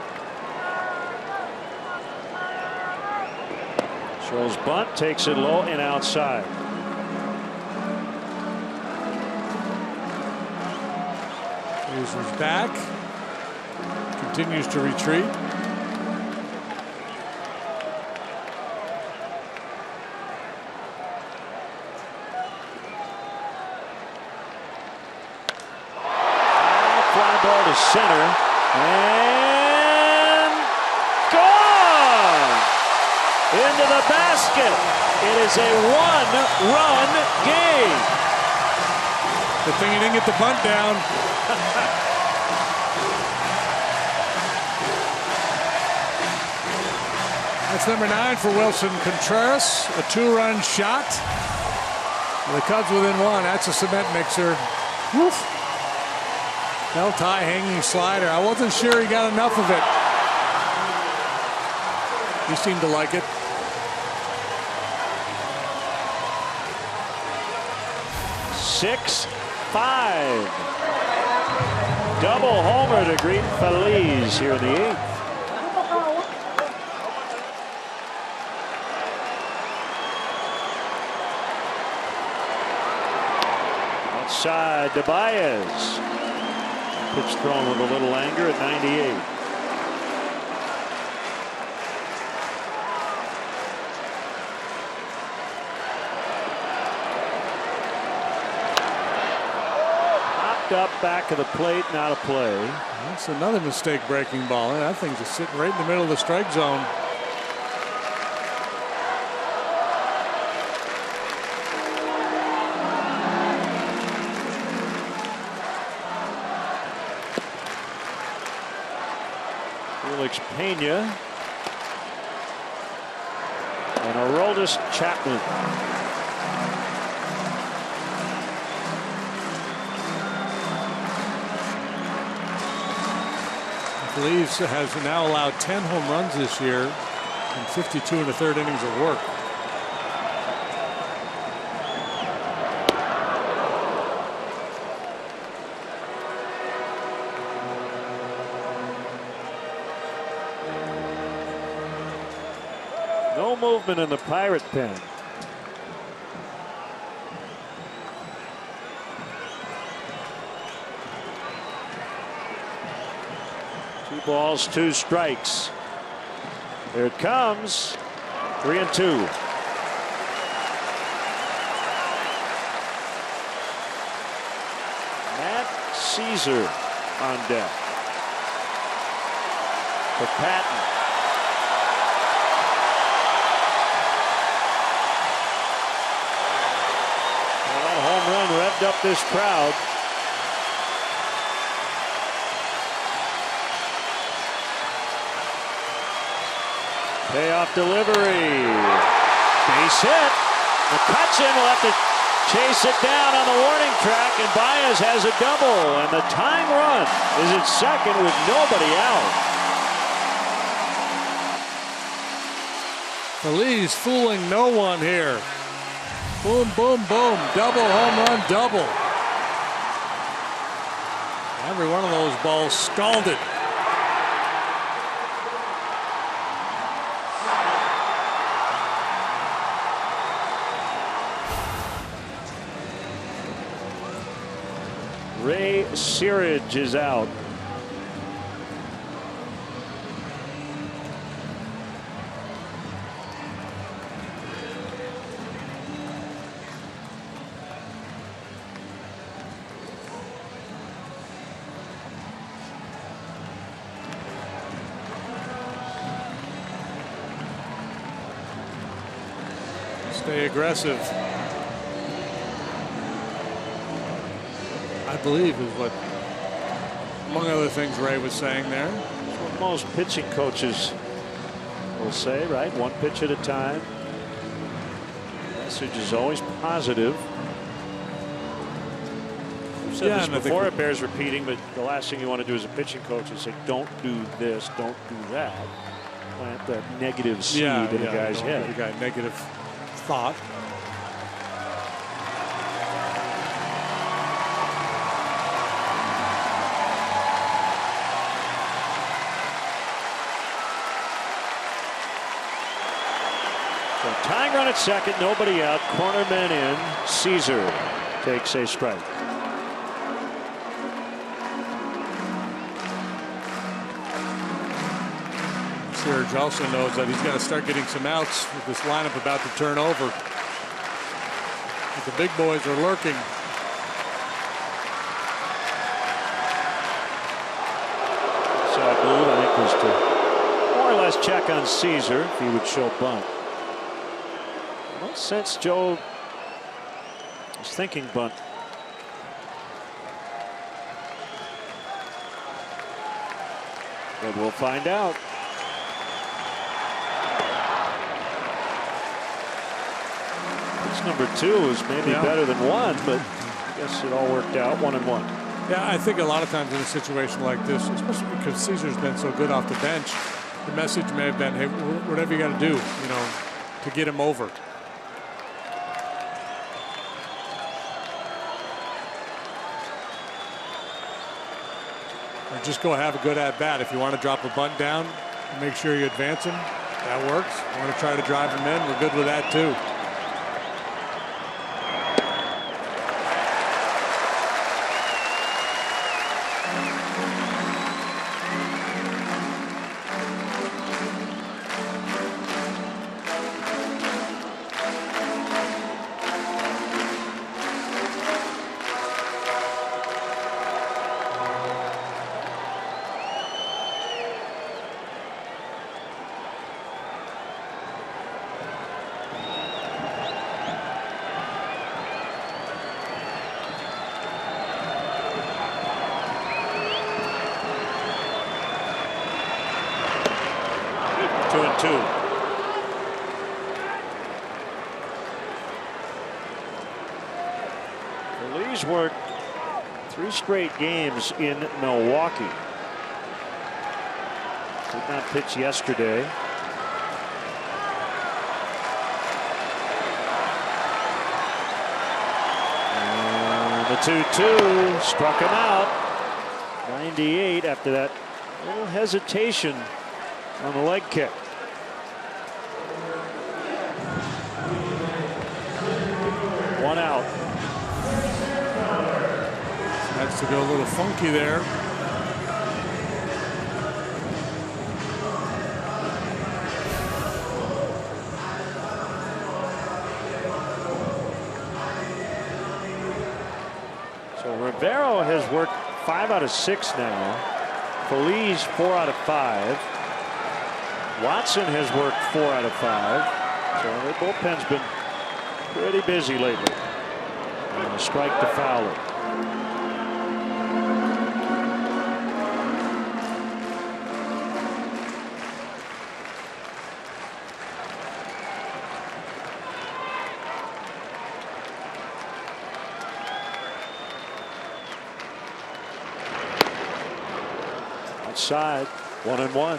shows bunt, takes it low and outside. Measures back. Continues to retreat. Fly ball to center. And gone! Into the basket. It is a one-run game. Good thing he didn't get the bunt down. That's number 9 for Wilson Contreras. A 2-run shot. The Cubs within 1. That's a cement mixer. Woof. High hanging slider. I wasn't sure he got enough of it. He seemed to like it. Six, 5. Double homer to greet Phillies here in the 8th. Outside to Baez. Pitch thrown with a little anger at 98. Up back of the plate, not a play. That's another mistake breaking ball. That thing's just sitting right in the middle of the strike zone. Felix Pena and Aroldis Chapman. Phillies has now allowed 10 home runs this year and 52 in the 3rd innings of work. No movement in the Pirate pen. Balls, 2 strikes. Here it comes. 3-2. Matt Caesar on deck. For Patton. Well, that home run revved up this crowd. Payoff delivery. Base hit. McCutchen will have to chase it down on the warning track, and Baez has a double, and the tying run is at second with nobody out. Phillies fooling no one here. Boom, boom, boom. Double, home run, double. Every one of those balls scalded. Ray Searage is out. Stay aggressive, I believe, is what, among other things, Ray was saying there. That's what most pitching coaches will say, right? One pitch at a time. The message is always positive. I've said this before, it bears repeating, but the last thing you want to do as a pitching coach is say, don't do this, don't do that. Plant that negative seed in a guy's head. Give the guy negative thought. So tying run at second, nobody out, corner men in. Caesar takes a strike. Serge also knows that he's got to start getting some outs with this lineup about to turn over. But the big boys are lurking. So I believe, I think, was to more or less check on Caesar if he would show bunt. Well, since Joe was thinking bunt. But we'll find out. This number 2 is maybe better than 1, but I guess it all worked out 1-1. Yeah, I think a lot of times in a situation like this, especially because Caesar's been so good off the bench, the message may have been, hey, whatever you got to do, you know, to get him over. Or just go have a good at bat. If you want to drop a bunt down, make sure you advance him. That works. You want to try to drive him in, we're good with that too. Phillies worked 3 straight games in Milwaukee. Did not pitch yesterday. And the 2-2 struck him out. 98 after that little hesitation on the leg kick. One out. Has to go a little funky there. So Rivero has worked 5 out of 6 now. Feliz 4 out of 5. Watson has worked 4 out of 5. So their bullpen's been pretty busy lately. And a strike to Fowler. Outside, 1-1.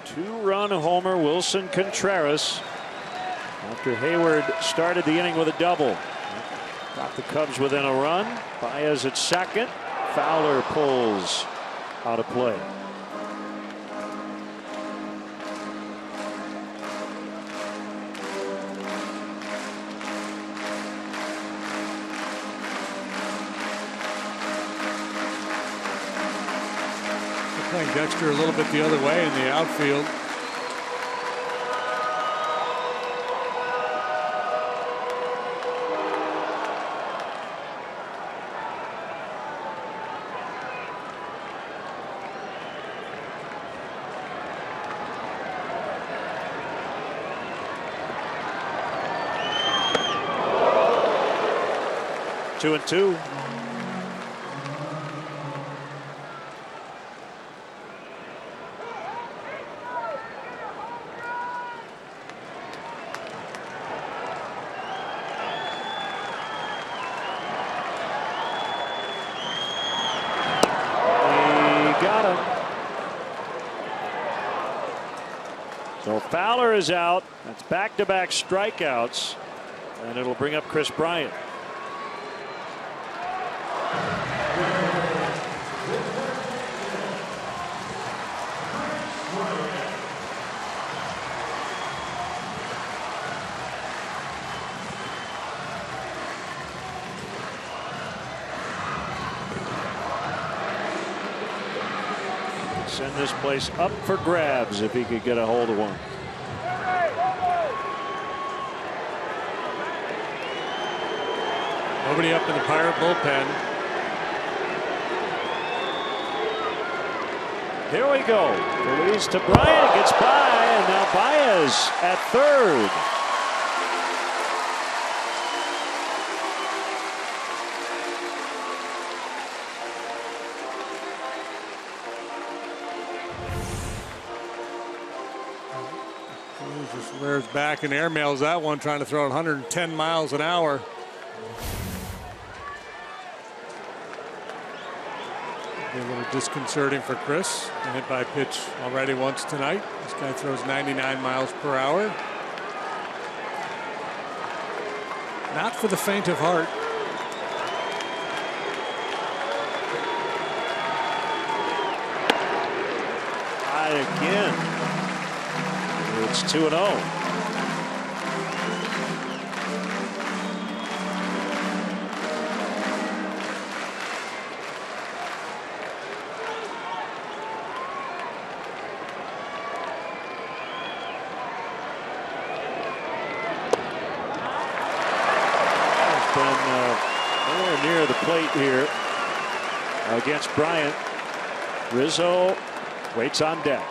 Two-run homer, Wilson Contreras, after Hayward started the inning with a double. Got the Cubs within a run. Baez at second. Fowler pulls out of play. Playing Dexter a little bit the other way in the outfield. Two and two. So Fowler is out. That's back-to-back strikeouts, and it'll bring up Chris Bryant. Send this place up for grabs if he could get a hold of one. Nobody up in the Pirate bullpen. Here we go. Release to Bryant. Gets by, and now Baez at third. Just rears back and airmails that one, trying to throw it 110 miles an hour. A little disconcerting for Chris. Hit by pitch already once tonight. This guy throws 99 miles per hour. Not for the faint of heart. High again. It's 2-0. Nowhere near the plate here against Bryant. Rizzo waits on deck.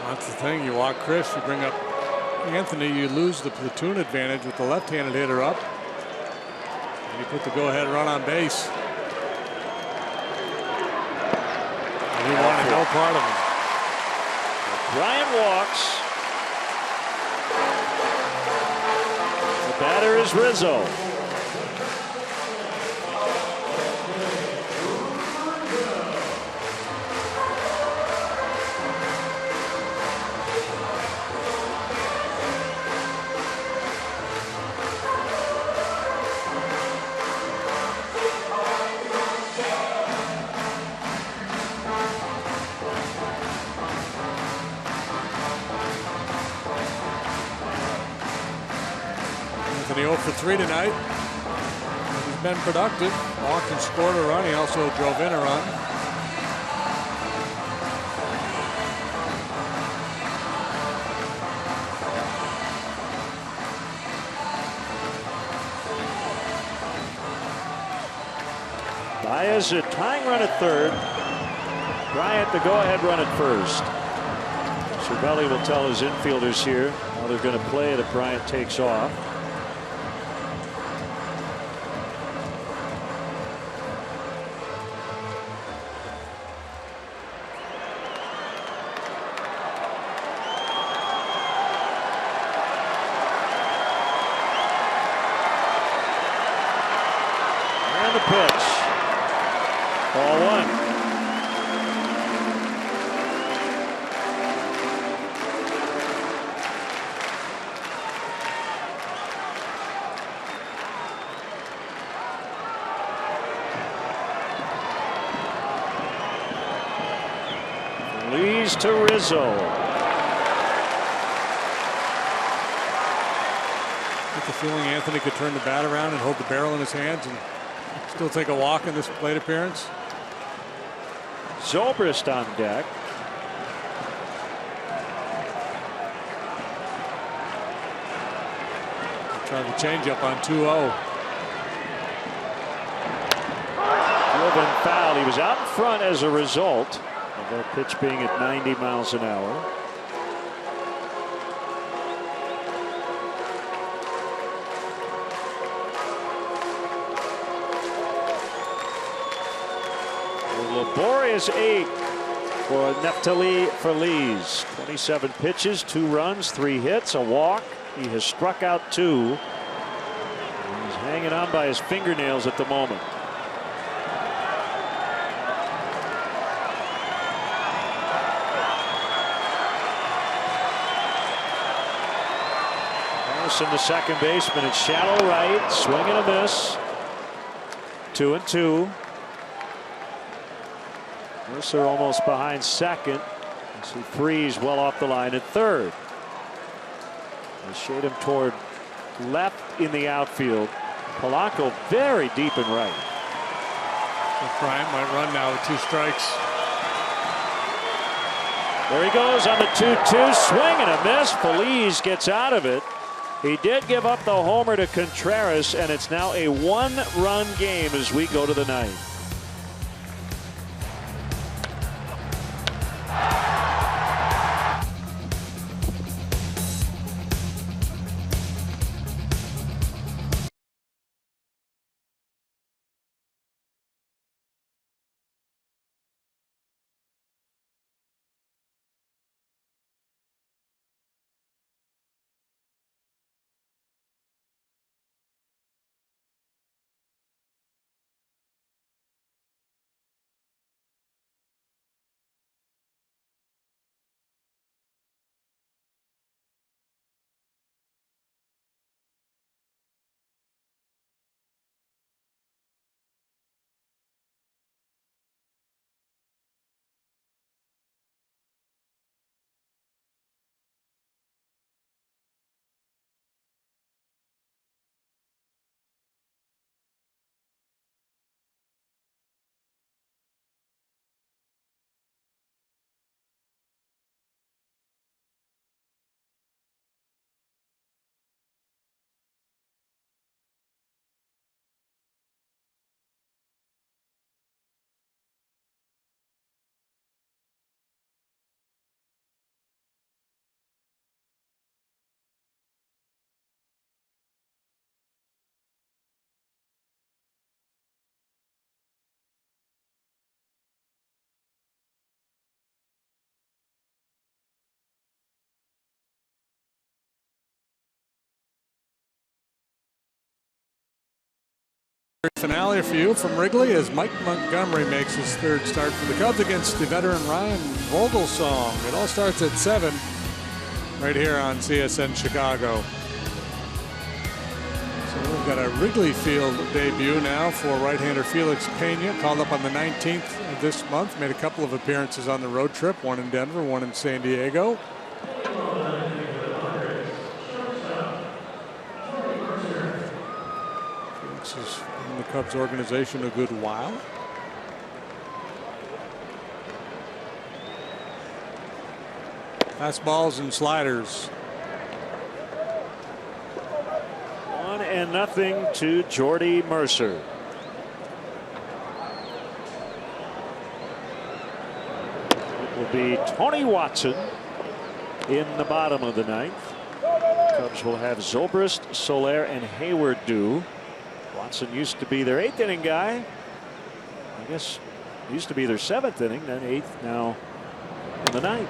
That's the thing. You walk Chris, you bring up Anthony, you lose the platoon advantage with the left-handed hitter up. And you put the go-ahead run on base. And he wanted no part of him. Bryant walks. The batter is Rizzo. Anthony 0 for 3 tonight. He's been productive. Walked and scored a run. He also drove in a run. Baez a tying run at third. Bryant the go-ahead run at first. Cervelli will tell his infielders here how they're going to play it if Bryant takes off. And the pitch. Ball one. Leads to Rizzo. Get the feeling Anthony could turn the bat around and hold the barrel in his hands and still take a walk in this plate appearance. Zobrist on deck. Trying to change up on 2-0. Driven foul. He was out in front as a result of that pitch being at 90 miles an hour. Laborious 8 for Neftali Feliz. 27 pitches, 2 runs, 3 hits, a walk. He has struck out 2. He's hanging on by his fingernails at the moment. Harrison, the second baseman, at shallow right, swing and a miss. 2-2. Mercer almost behind second. You see Freese well off the line at third. They shade him toward left in the outfield. Polanco very deep and right. So Bryant might run now with 2 strikes. There he goes on the 2-2, swing and a miss. Feliz gets out of it. He did give up the homer to Contreras, and it's now a 1-run game as we go to the 9th. Finale for you from Wrigley as Mike Montgomery makes his 3rd start for the Cubs against the veteran Ryan Vogelsong. It all starts at 7 right here on CSN Chicago. So we've got a Wrigley Field debut now for right-hander Felix Pena, called up on the 19th of this month. Made a couple of appearances on the road trip, one in Denver, one in San Diego. Felix is in the Cubs organization a good while. Fastballs and sliders. 1-0 to Jordy Mercer. It will be Tony Watson in the bottom of the 9th. Cubs will have Zobrist, Soler, and Hayward due. Watson used to be their 8th inning guy. I guess used to be their 7th inning, then 8th, now in the 9th.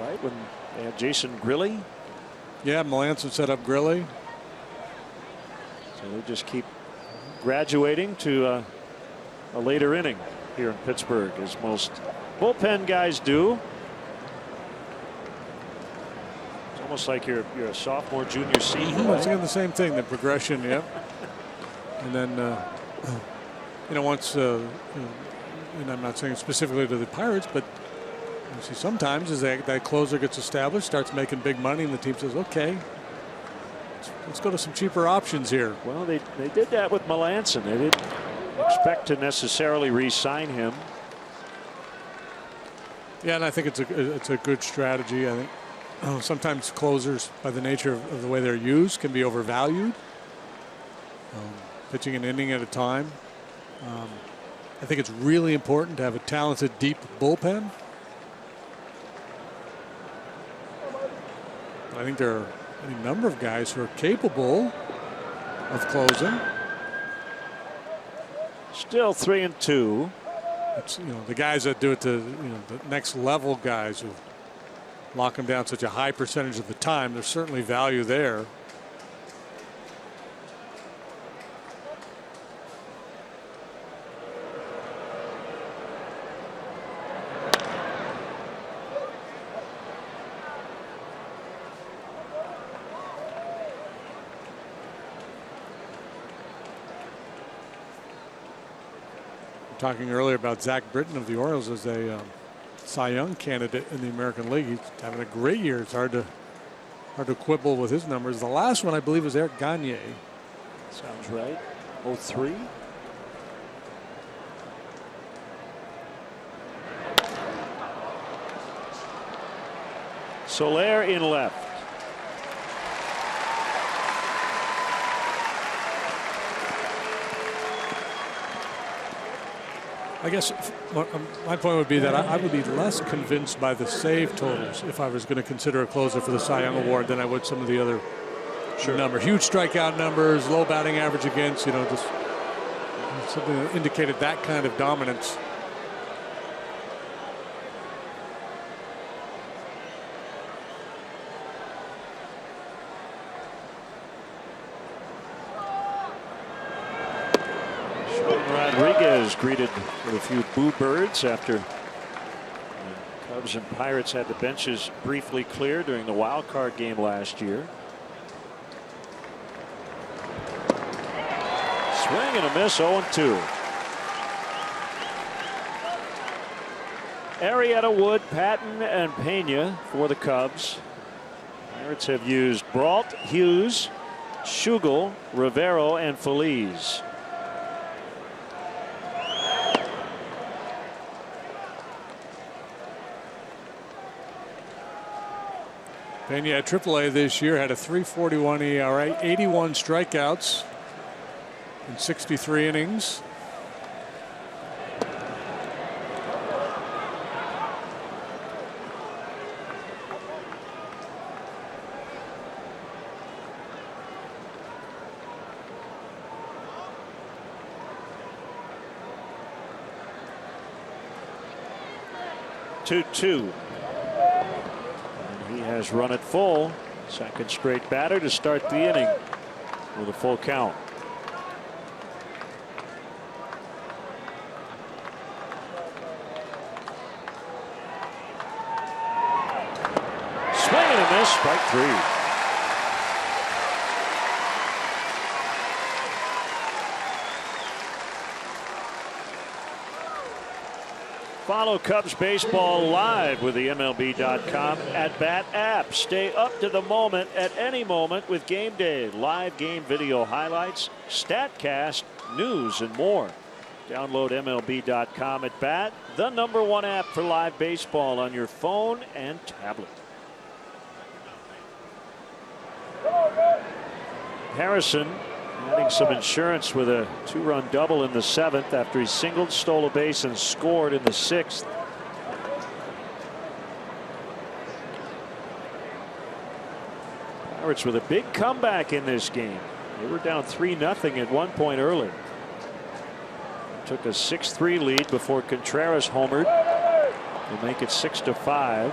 Right when they had Jason Grilli. Yeah, Melanson set up Grilli. So they just keep graduating to a later inning here in Pittsburgh, as most bullpen guys do. It's almost like you're a sophomore, junior, senior. I was thinking the same thing, the progression, yeah. And then, you know, once, and I'm not saying specifically to the Pirates, but you see sometimes as that closer gets established, starts making big money, and the team says, okay, let's go to some cheaper options here. Well, they did that with Melanson. They didn't expect to necessarily re-sign him. Yeah, and I think it's a good strategy. I think sometimes closers, by the nature of the way they're used, can be overvalued. Pitching an inning at a time. I think it's really important to have a talented, deep bullpen. I think there are any number of guys who are capable of closing. Still 3-2. It's, you know, the guys that do it to, you know, the next level guys who lock them down such a high percentage of the time. There's certainly value there. Talking earlier about Zach Britton of the Orioles as they Cy Young candidate in the American League. He's having a great year. It's hard to quibble with his numbers. The last one, I believe, was Eric Gagne. Sounds right. 03. Soler in left. I guess my point would be that I would be less convinced by the save totals if I was going to consider a closer for the Cy Young Award than I would some of the other numbers. Huge strikeout numbers, low batting average against, just something that indicated that kind of dominance. Rodriguez greeted with a few boo birds after the Cubs and Pirates had the benches briefly clear during the wild card game last year. Swing and a miss, 0-2. Arrieta, Wood, Patton, and Pena for the Cubs. Pirates have used Brault, Hughes, Schugel, Rivero, and Feliz. Pena at AAA this year had a 3.41 ERA, 81 strikeouts in 63 innings. Two. He has run it full. Second straight batter to start the inning with a full count. Swing and a miss, strike 3. Follow Cubs baseball live with the MLB.com at-bat app. Stay up to the moment at any moment with Game Day. Live game video highlights, StatCast, news, and more. Download MLB.com at-bat, the #1 app for live baseball on your phone and tablet. Harrison adding some insurance with a 2-run double in the 7th after he singled, stole a base, and scored in the 6th. Pirates with a big comeback in this game. They were down 3-0 at one point early. Took a 6-3 lead before Contreras homered to make it 6-5.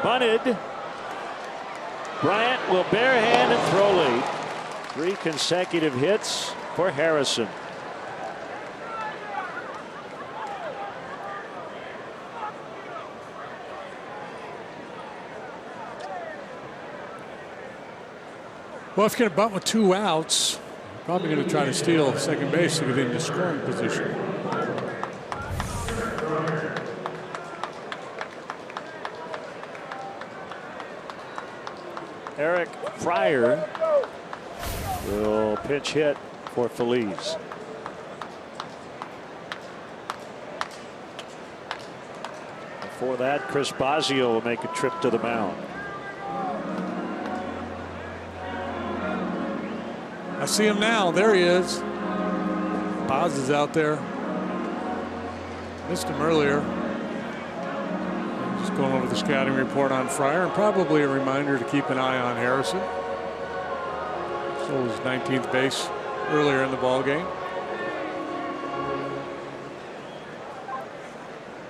Bunted. Bryant will barehand and throw late. 3 consecutive hits for Harrison. Well, if you're going to bunt with 2 outs, probably going to try to steal second base to get into scoring position. Eric Fryer will pinch hit for Feliz. Before that, Chris Bosio will make a trip to the mound. I see him now. There he is. Boz is out there. Missed him earlier. Just going over the scouting report on Fryer, and probably a reminder to keep an eye on Harrison. Stole his 19th base earlier in the ball game.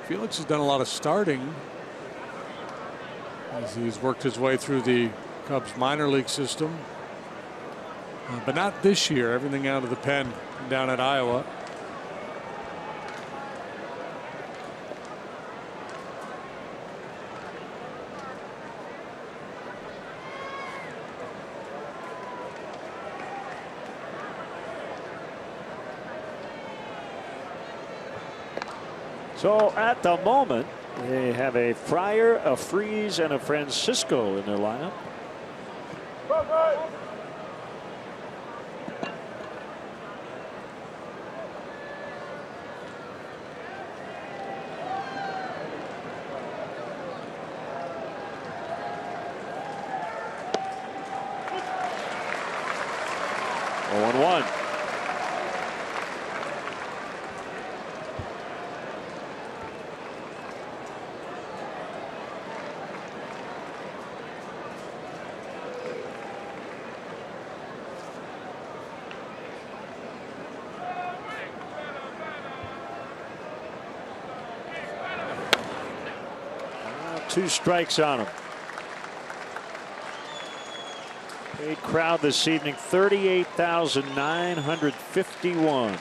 Felix has done a lot of starting as he's worked his way through the Cubs minor league system. But not this year. Everything out of the pen down at Iowa. So at the moment, they have a Fryer, a Freeze, and a Francisco in their lineup. One. Two strikes on him. Paid crowd this evening, 38,951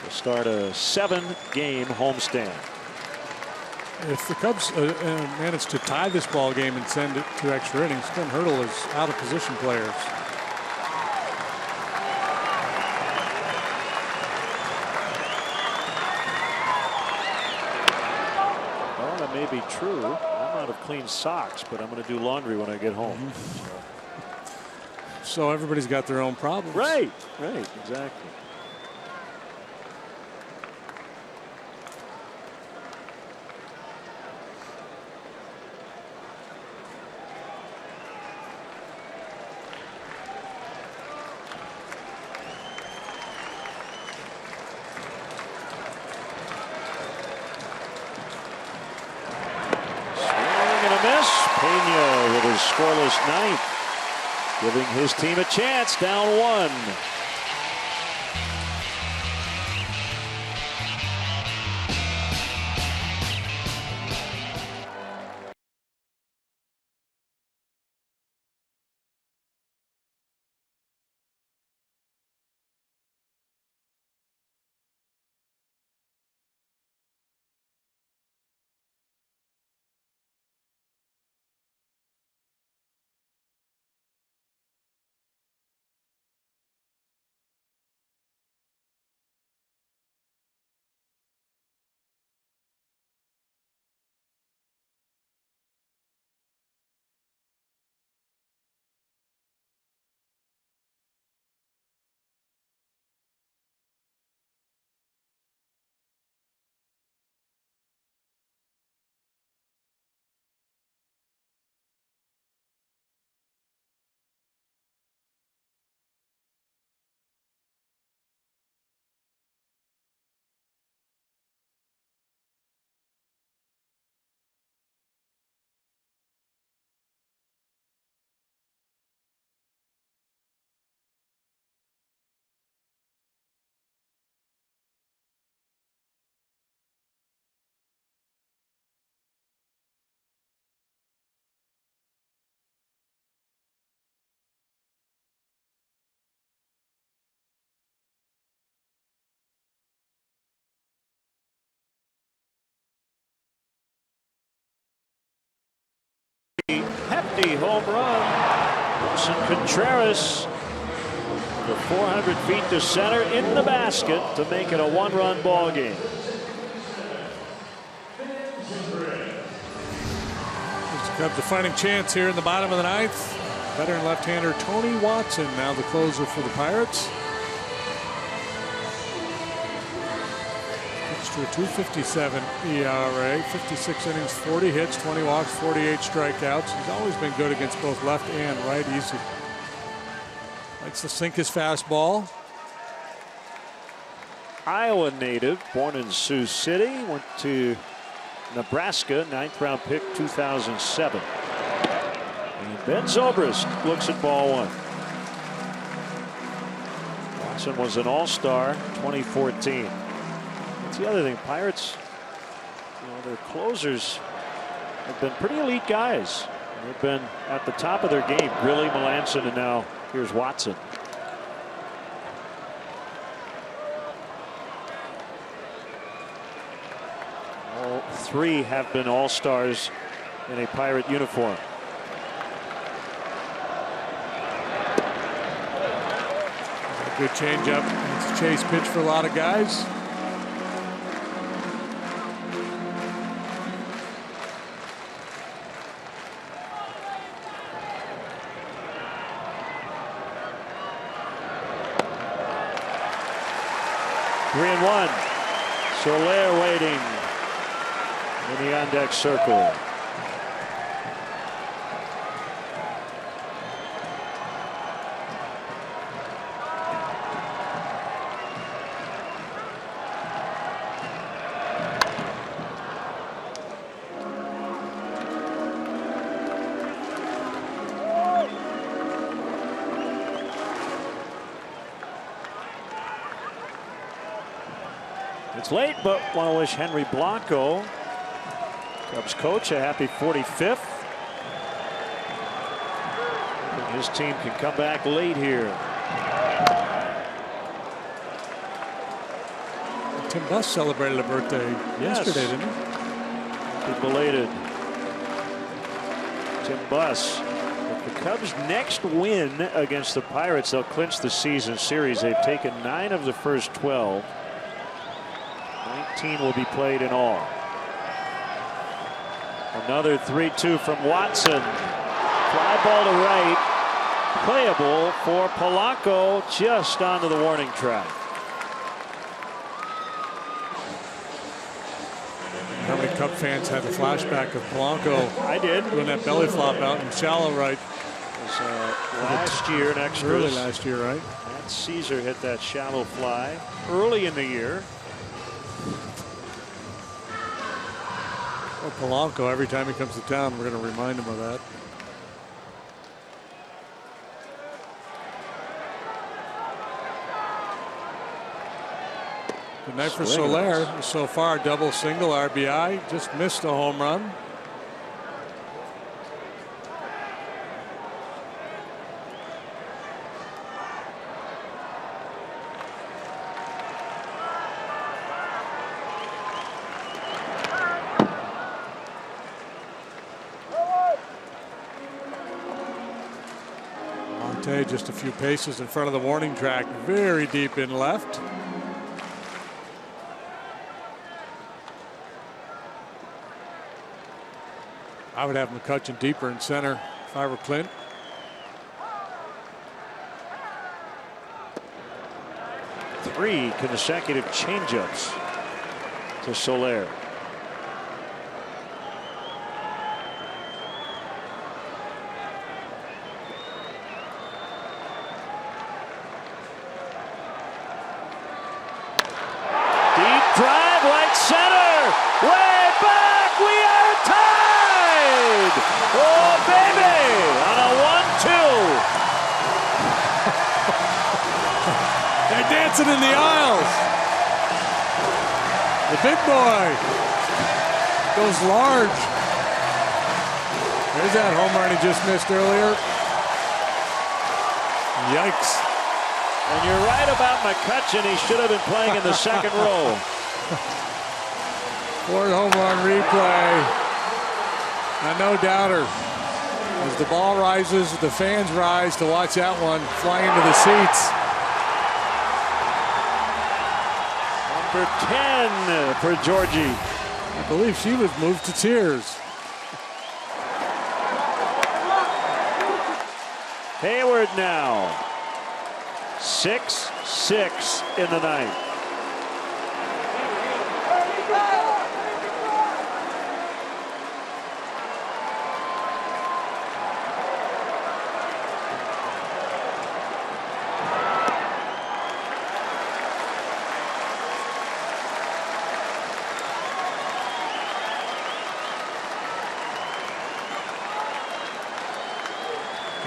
to start a 7-game homestand. If the Cubs manage to tie this ball game and send it to extra innings, Ken Hurdle is out of position players. Well, that may be true. I'm out of clean socks, but I'm going to do laundry when I get home. So everybody's got their own problems. Right, exactly. Swing and a miss. Pena with his scoreless ninth, giving his team a chance, down 1. Hefty home run. Wilson Contreras for 400 feet to center in the basket to make it a 1-run ball game. The Cubs a fighting chance here in the bottom of the 9th. Veteran left-hander Tony Watson now the closer for the Pirates. To a 2.57 ERA, 56 innings, 40 hits, 20 walks, 48 strikeouts. He's always been good against both left and right. Easy. Likes to sink his fastball. Iowa native, born in Sioux City, went to Nebraska, 9th-round pick, 2007. And Ben Zobrist looks at ball 1. Watson was an all-star 2014. That's the other thing. Pirates, their closers have been pretty elite guys. They've been at the top of their game. Grilly, Melanson, and now here's Watson. All 3 have been all-stars in a Pirate uniform. Good changeup. It's a chase pitch for a lot of guys. 3-1. Soler waiting in the on-deck circle. It's late, but want to wish Henry Blanco, Cubs coach, a happy 45th. And his team can come back late here. Tim Buss celebrated a birthday yesterday, didn't he? Happy belated Tim Buss. With the Cubs' next win against the Pirates, they'll clinch the season series. They've taken 9 of the first 12. 19 will be played in all. Another 3-2 from Watson. Fly ball to right. Playable for Polanco, just onto the warning track. How many Cub fans had the flashback of Polanco? I did. Doing that belly flop out in shallow right. It was last year in extras. Early last year, right? Matt Caesar hit that shallow fly early in the year. Well, Polanco, every time he comes to town, we're going to remind him of that. Good night for Soler. So far, double, single, RBI. Just missed a home run. Just a few paces in front of the warning track, very deep in left. I would have McCutchen deeper in center if I were Clint. Three consecutive changeups to Soler. Drive right center, way back, we are tied! Oh baby, on a 1-2. They're dancing in the aisles. The big boy goes large. There's that home run he just missed earlier. Yikes. And you're right about McCutchen, he should have been playing in the second row. Ford home run replay. And no doubter. As the ball rises, the fans rise to watch that one fly into the seats. Number 10 for Georgie. I believe she was moved to tears. Hayward now. 6-6 in the ninth.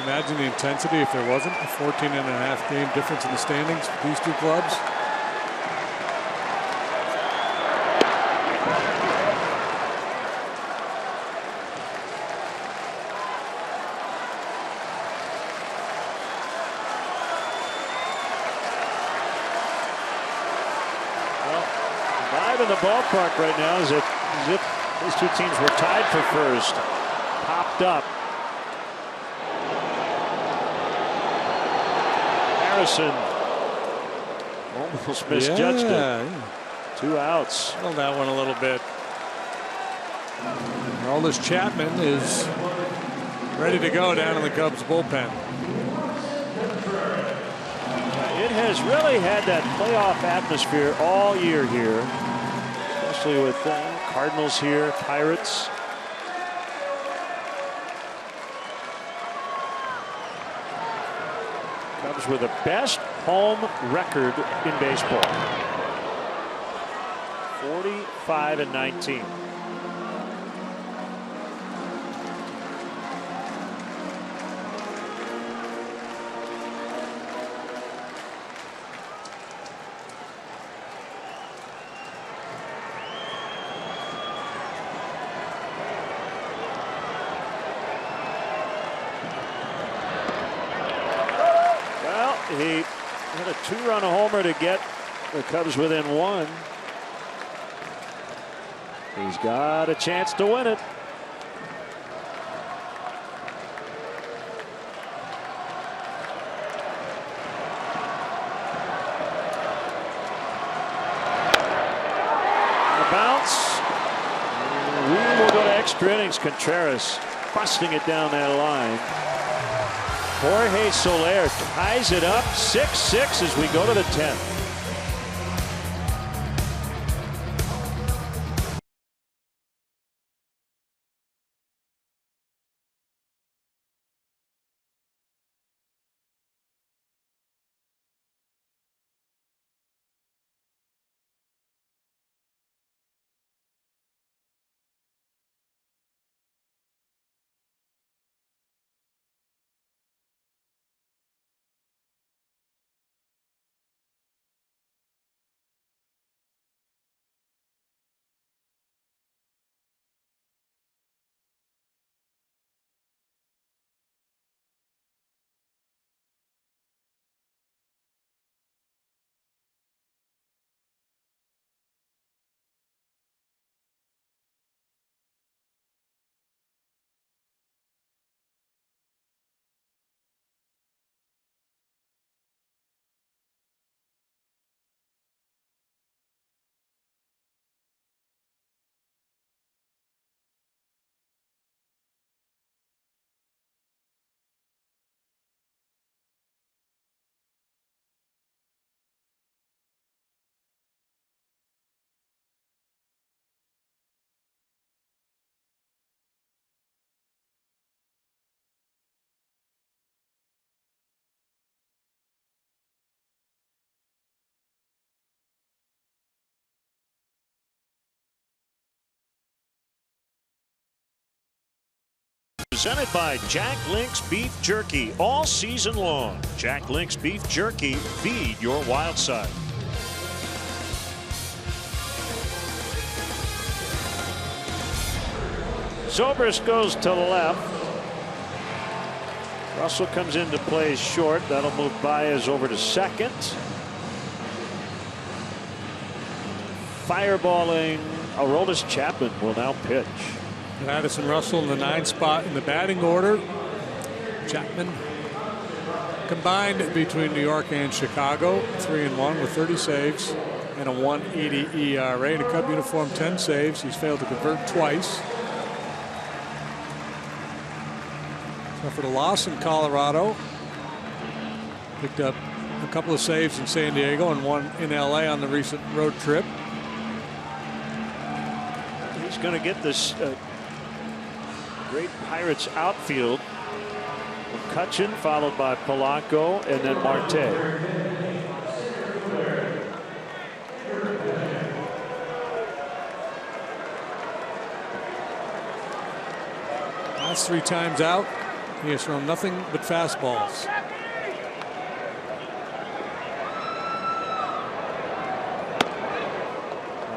Imagine the intensity if there wasn't a 14.5 game difference in the standings for these two clubs. Well, the vibe in the ballpark right now is as if these two teams were tied for first. Popped up. Harrison almost misjudged it. Yeah. 2 outs. Held that one a little bit. Aroldis Chapman is ready to go down in the Cubs bullpen. It has has really had that playoff atmosphere all year here, especially with Cardinals here, Pirates. Cubs with the best home record in baseball. 45-19. He had a 2-run homer to get the Cubs within 1. He's got a chance to win it. The bounce. We will go to extra innings. Contreras busting it down that line. Jorge Soler ties it up 6-6 as we go to the 10th. Presented by Jack Link's Beef Jerky all season long. Jack Link's Beef Jerky, feed your wild side. Zobrist goes to the left. Russell comes into play short. That'll move Baez over to second. Fireballing Aroldis Chapman will now pitch. Addison Russell in the 9th spot in the batting order. Chapman combined between New York and Chicago, 3-1 with 30 saves and a 1.80 ERA. In a Cub uniform, 10 saves. He's failed to convert twice. Suffered a loss in Colorado. Picked up a couple of saves in San Diego and one in LA on the recent road trip. He's going to get this great Pirates outfield. McCutchen followed by Polanco and then Marte. Last 3 times out, he has thrown nothing but fastballs.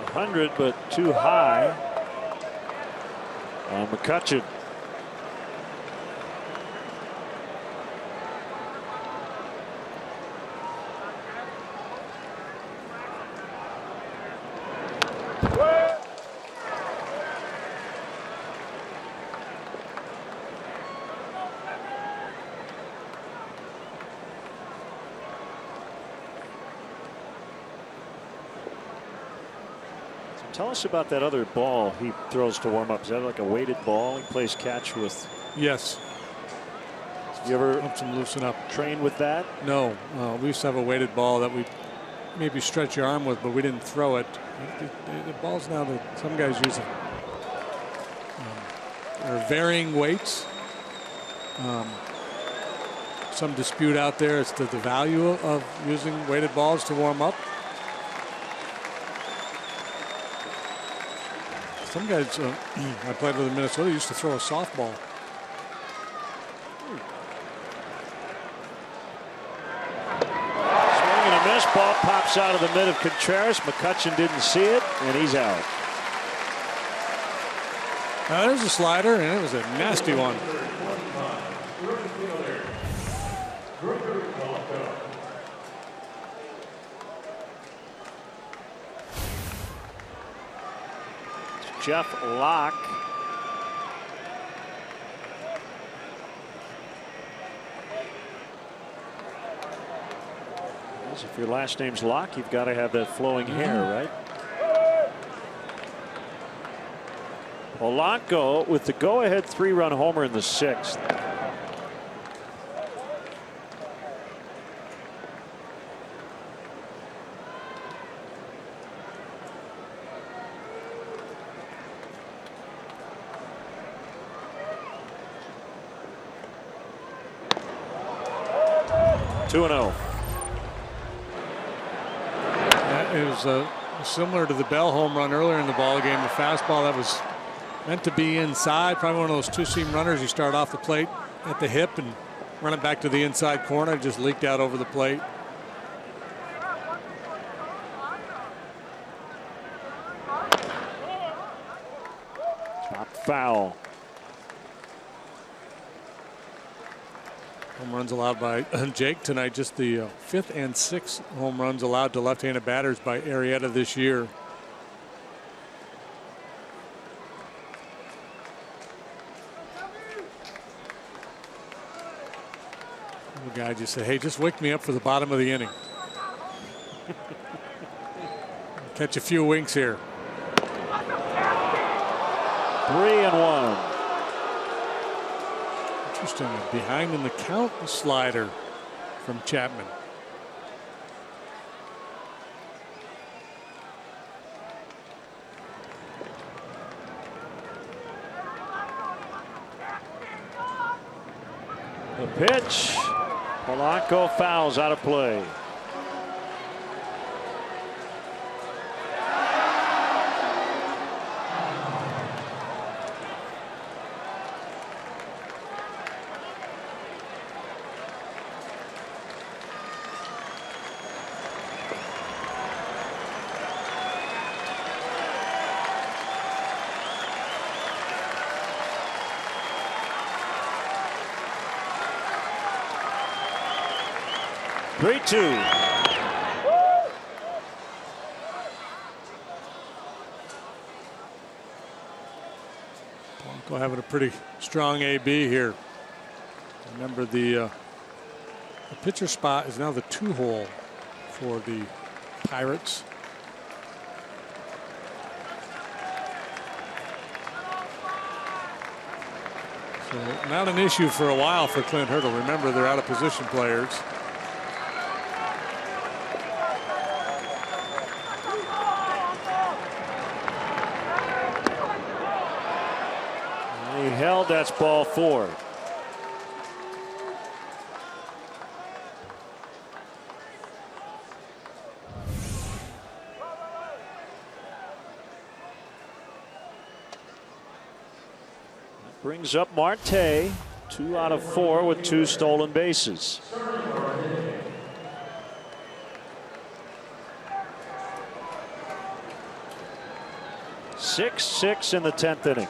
.100 but too high on McCutchen. Tell us about that other ball he throws to warm up. Is that like a weighted ball? He plays catch with. Yes. It's You ever helps them loosen up. train with that? No, we used to have a weighted ball that we maybe stretch your arm with, but we didn't throw it. The balls now that some guys use it. There are varying weights. Some dispute out there as to the value of using weighted balls to warm up. Some guys, I played with in Minnesota, used to throw a softball. Swing and a miss. Ball pops out of the mid of Contreras. McCutchen didn't see it, and he's out. There's a slider, and it was a nasty one. Jeff Locke. If your last name's Locke, you've got to have that flowing hair, right? Polanco with the go-ahead 3-run homer in the 6th. Two and 0. It was similar to the Bell home run earlier in the ball game. The fastball that was meant to be inside, probably one of those two-seam runners. You start off the plate at the hip and run it back to the inside corner. Just leaked out over the plate. Top foul. Home runs allowed by Jake tonight. Just the 5th and 6th home runs allowed to left-handed batters by Arrieta this year. The guy just said, "Hey, just wake me up for the bottom of the inning." Catch a few winks here. 3-1. Interesting, behind in the count slider from Chapman. The pitch. Polanco fouls out of play. Three-two. Blanco having a pretty strong AB here. Remember the pitcher spot is now the 2-hole for the Pirates. So not an issue for a while for Clint Hurdle. Remember, they're out of position players. He held, that's ball 4. That brings up Marte, 2 out of 4 with 2 stolen bases. Six in the 10th inning.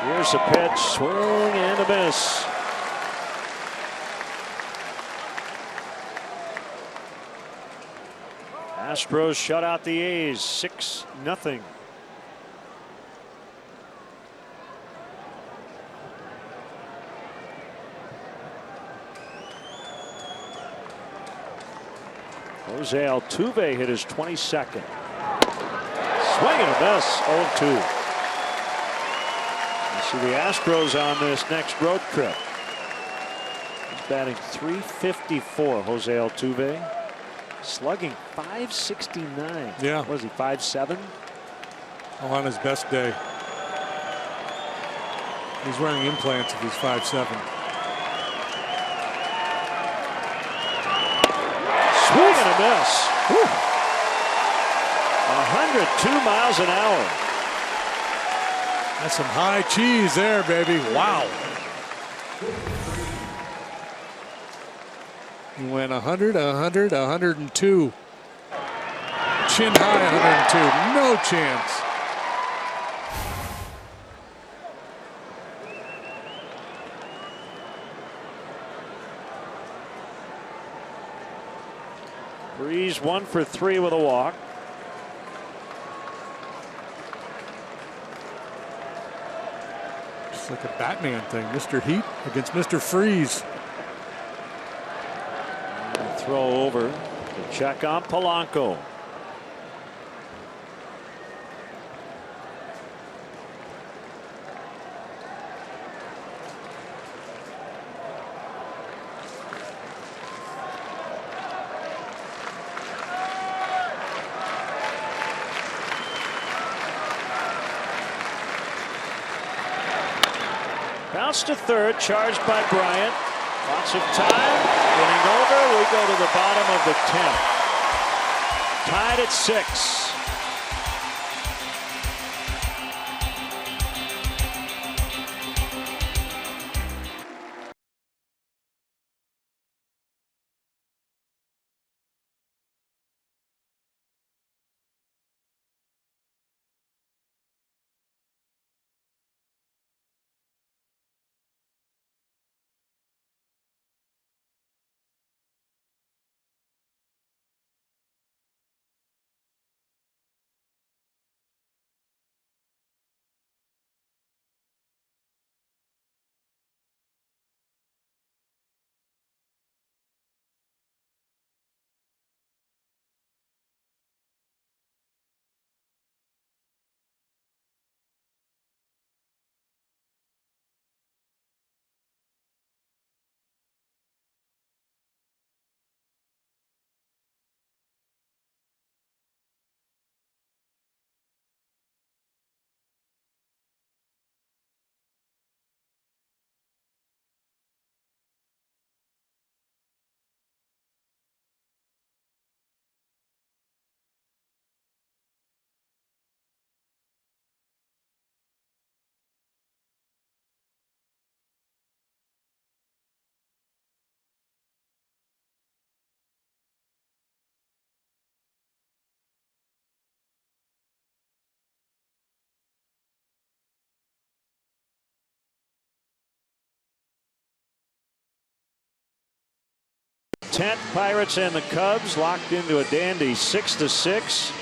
Here's a pitch, swing and a miss. Astros shut out the A's 6-0. Jose Altuve hit his 22nd. Swing and a miss, 0-2. You see the Astros on this next road trip. He's batting .354, Jose Altuve. Slugging .569. Yeah. What is he, 5'7"? Oh, on his best day. He's wearing implants if he's 5'7". Swing and a miss. Whew. 102 miles an hour. That's some high cheese there, baby. Wow. He went 100, 100, 102. Chin high 102. No chance. Breeze 1 for 3 with a walk. It's like a Batman thing. Mr. Heat against Mr. Freeze. Throw over to check on Polanco. Bounce to third, charged by Bryant. Lots of time. Inning over. We go to the bottom of the 10th. Tied at 6. Pirates and the Cubs locked into a dandy 6-6.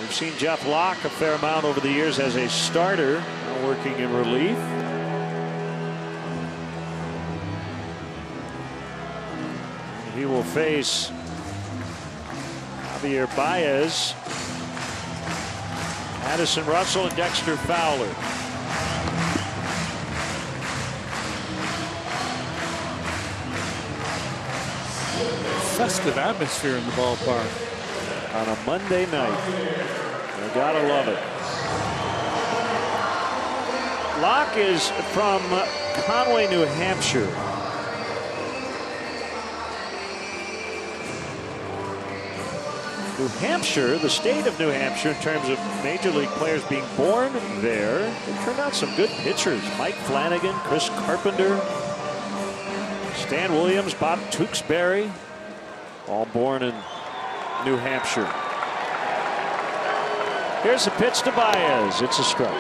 We've seen Jeff Locke a fair amount over the years as a starter, now working in relief. He will face Javier Baez, Addison Russell, and Dexter Fowler. Festive atmosphere in the ballpark on a Monday night. You gotta love it. Locke is from Conway, New Hampshire. New Hampshire, the state of New Hampshire, in terms of major league players being born there, they turned out some good pitchers. Mike Flanagan, Chris Carpenter, Stan Williams, Bob Tewksbury. All born in New Hampshire. Here's a pitch to Baez. It's a strike.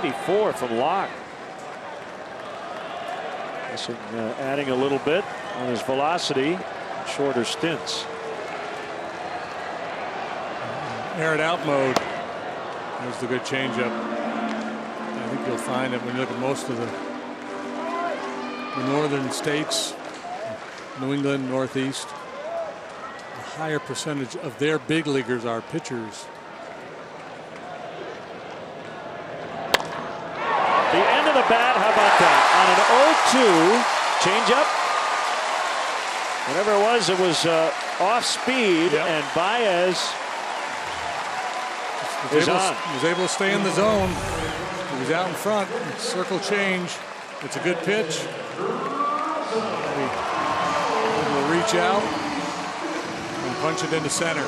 94 from Locke. Adding a little bit on his velocity, shorter stints. Air it out mode. There's the good changeup. I think you'll find that when you look at most of the northern states, New England, Northeast, higher percentage of their big leaguers are pitchers. The end of the bat, how about that? On an 0-2 changeup. Whatever it was off speed, and Baez was able to stay in the zone. He was out in front. Circle change. It's a good pitch. He will reach out and punch it into center.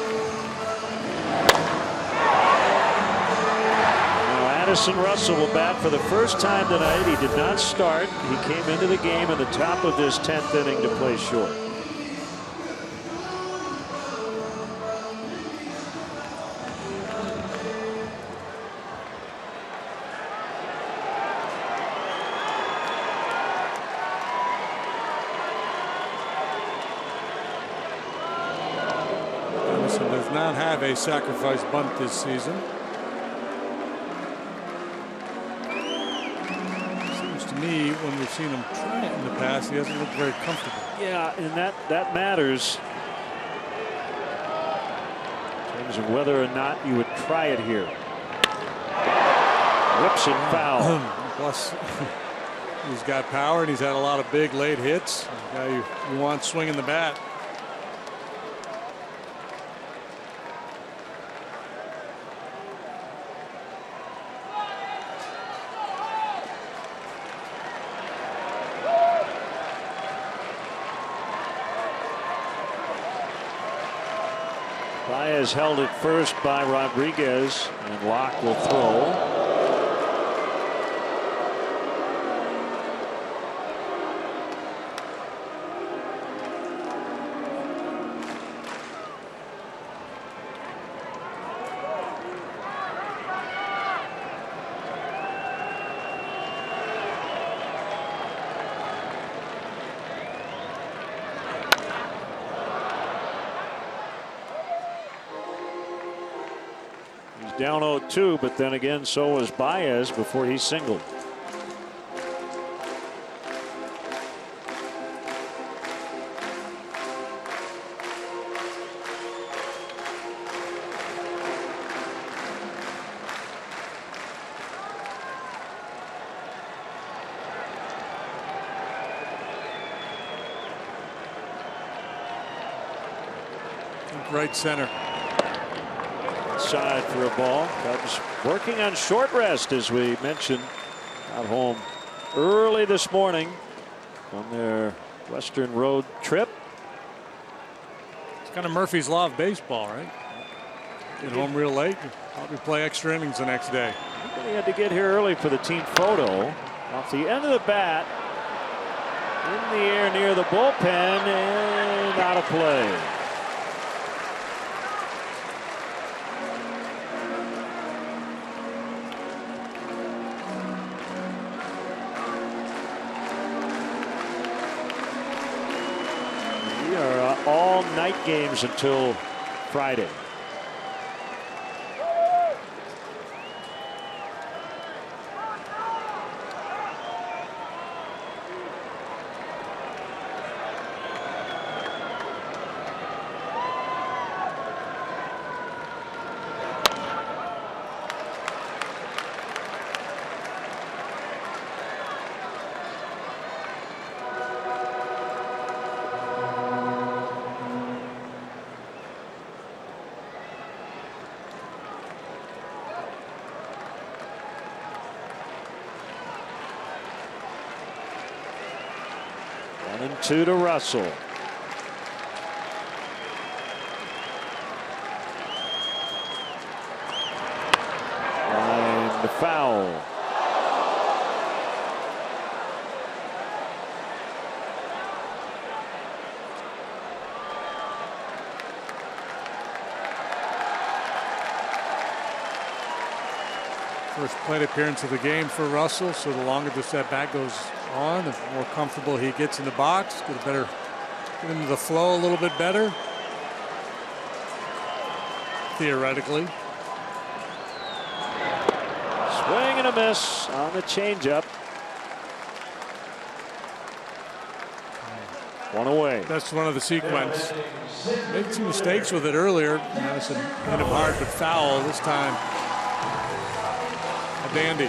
Addison Russell will bat for the first time tonight. He did not start. He came into the game in the top of this 10th inning to play short. Addison does not have a sacrifice bunt this season. Me, when we've seen him try it in the past, he hasn't looked very comfortable. Yeah, and that matters in terms of whether or not you would try it here. Whips it foul. Plus, he's got power and he's had a lot of big late hits. The guy you want swinging the bat. Baez held it first by Rodriguez, and Locke will throw. Down 0-2, but then again, so was Baez before he singled. Right center. Side for a ball. Cubs working on short rest, as we mentioned, out home early this morning on their Western road trip. It's kind of Murphy's Law of baseball, right? Get home real late, probably play extra innings the next day. He had to get here early for the team photo. Off the end of the bat, in the air near the bullpen, and out of play. All night games until Friday. And 2 to Russell. And the foul. First plate appearance of the game for Russell, so the longer this at bat goes on, the more comfortable he gets in the box, get into the flow a little bit better, theoretically. Swing and a miss on the changeup. One away. That's one of the sequence. Made some mistakes with it earlier. Madison hit him hard but foul. This time, a dandy.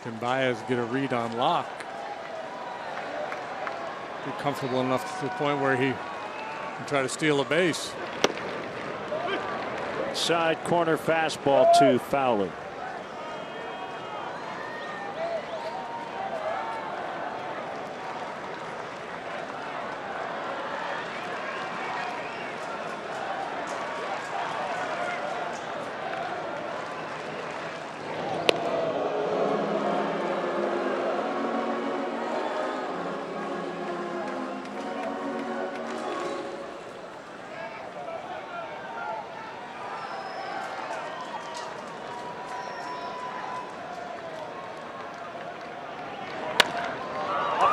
Can Baez get a read on Locke? Be comfortable enough to the point where he can try to steal a base. Side corner fastball to Fowler.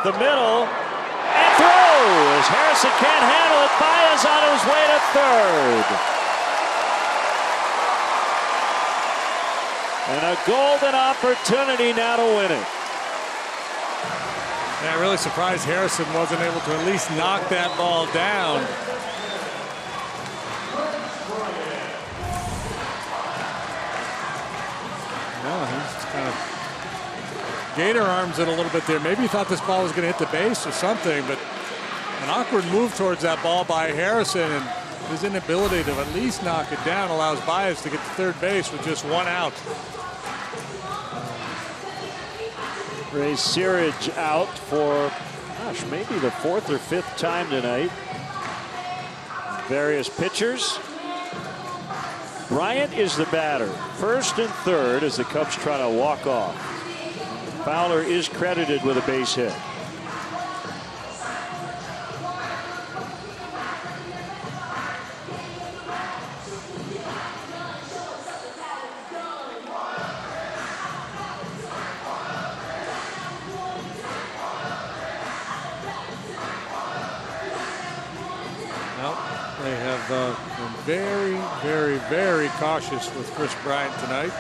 The middle and throw as Harrison can't handle it. Baez on his way to third. And a golden opportunity now to win it. Yeah, really surprised Harrison wasn't able to at least knock that ball down. No, he's kind of gator arms it a little bit there. Maybe he thought this ball was going to hit the base or something, but an awkward move towards that ball by Harrison, and his inability to at least knock it down allows Baez to get to third base with just one out. Ray Searage out for, gosh, maybe the fourth or fifth time tonight. Various pitchers. Bryant is the batter. First and third as the Cubs try to walk off. Fowler is credited with a base hit. Well, they have been very, very, very cautious with Chris Bryant tonight.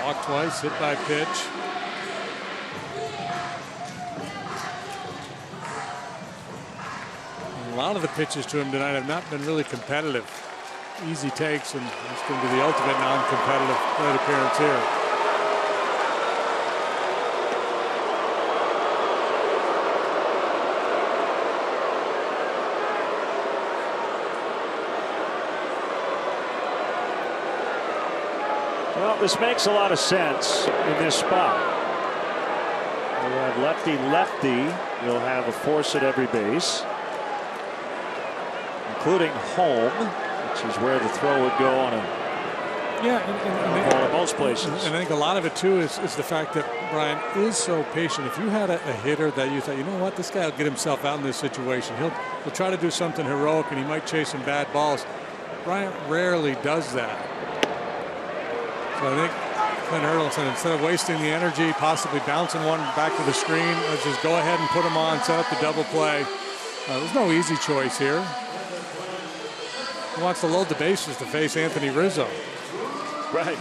Walked twice, hit by pitch. A lot of the pitches to him tonight have not been really competitive. Easy takes, and it's going to be the ultimate non-competitive plate appearance here. Well, this makes a lot of sense in this spot. You'll have lefty-lefty. You'll have a force at every base, including home, which is where the throw would go on a ball in most places. And I think a lot of it too is the fact that Bryant is so patient. If you had a hitter that you thought, you know what, this guy will get himself out in this situation. He'll try to do something heroic, and he might chase some bad balls. Bryant rarely does that. So I think Clint Hurdleson, instead of wasting the energy, possibly bouncing one back to the screen, let's just go ahead and put him on, set up the double play. There's no easy choice here. He wants to load the bases to face Anthony Rizzo. Right.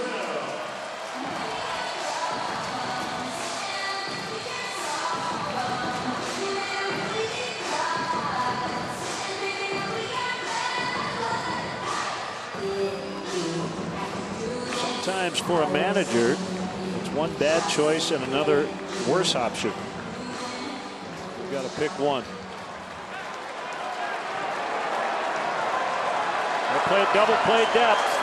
Sometimes for a manager, it's one bad choice and another worse option. You've got to pick one. They'll play a double play depth.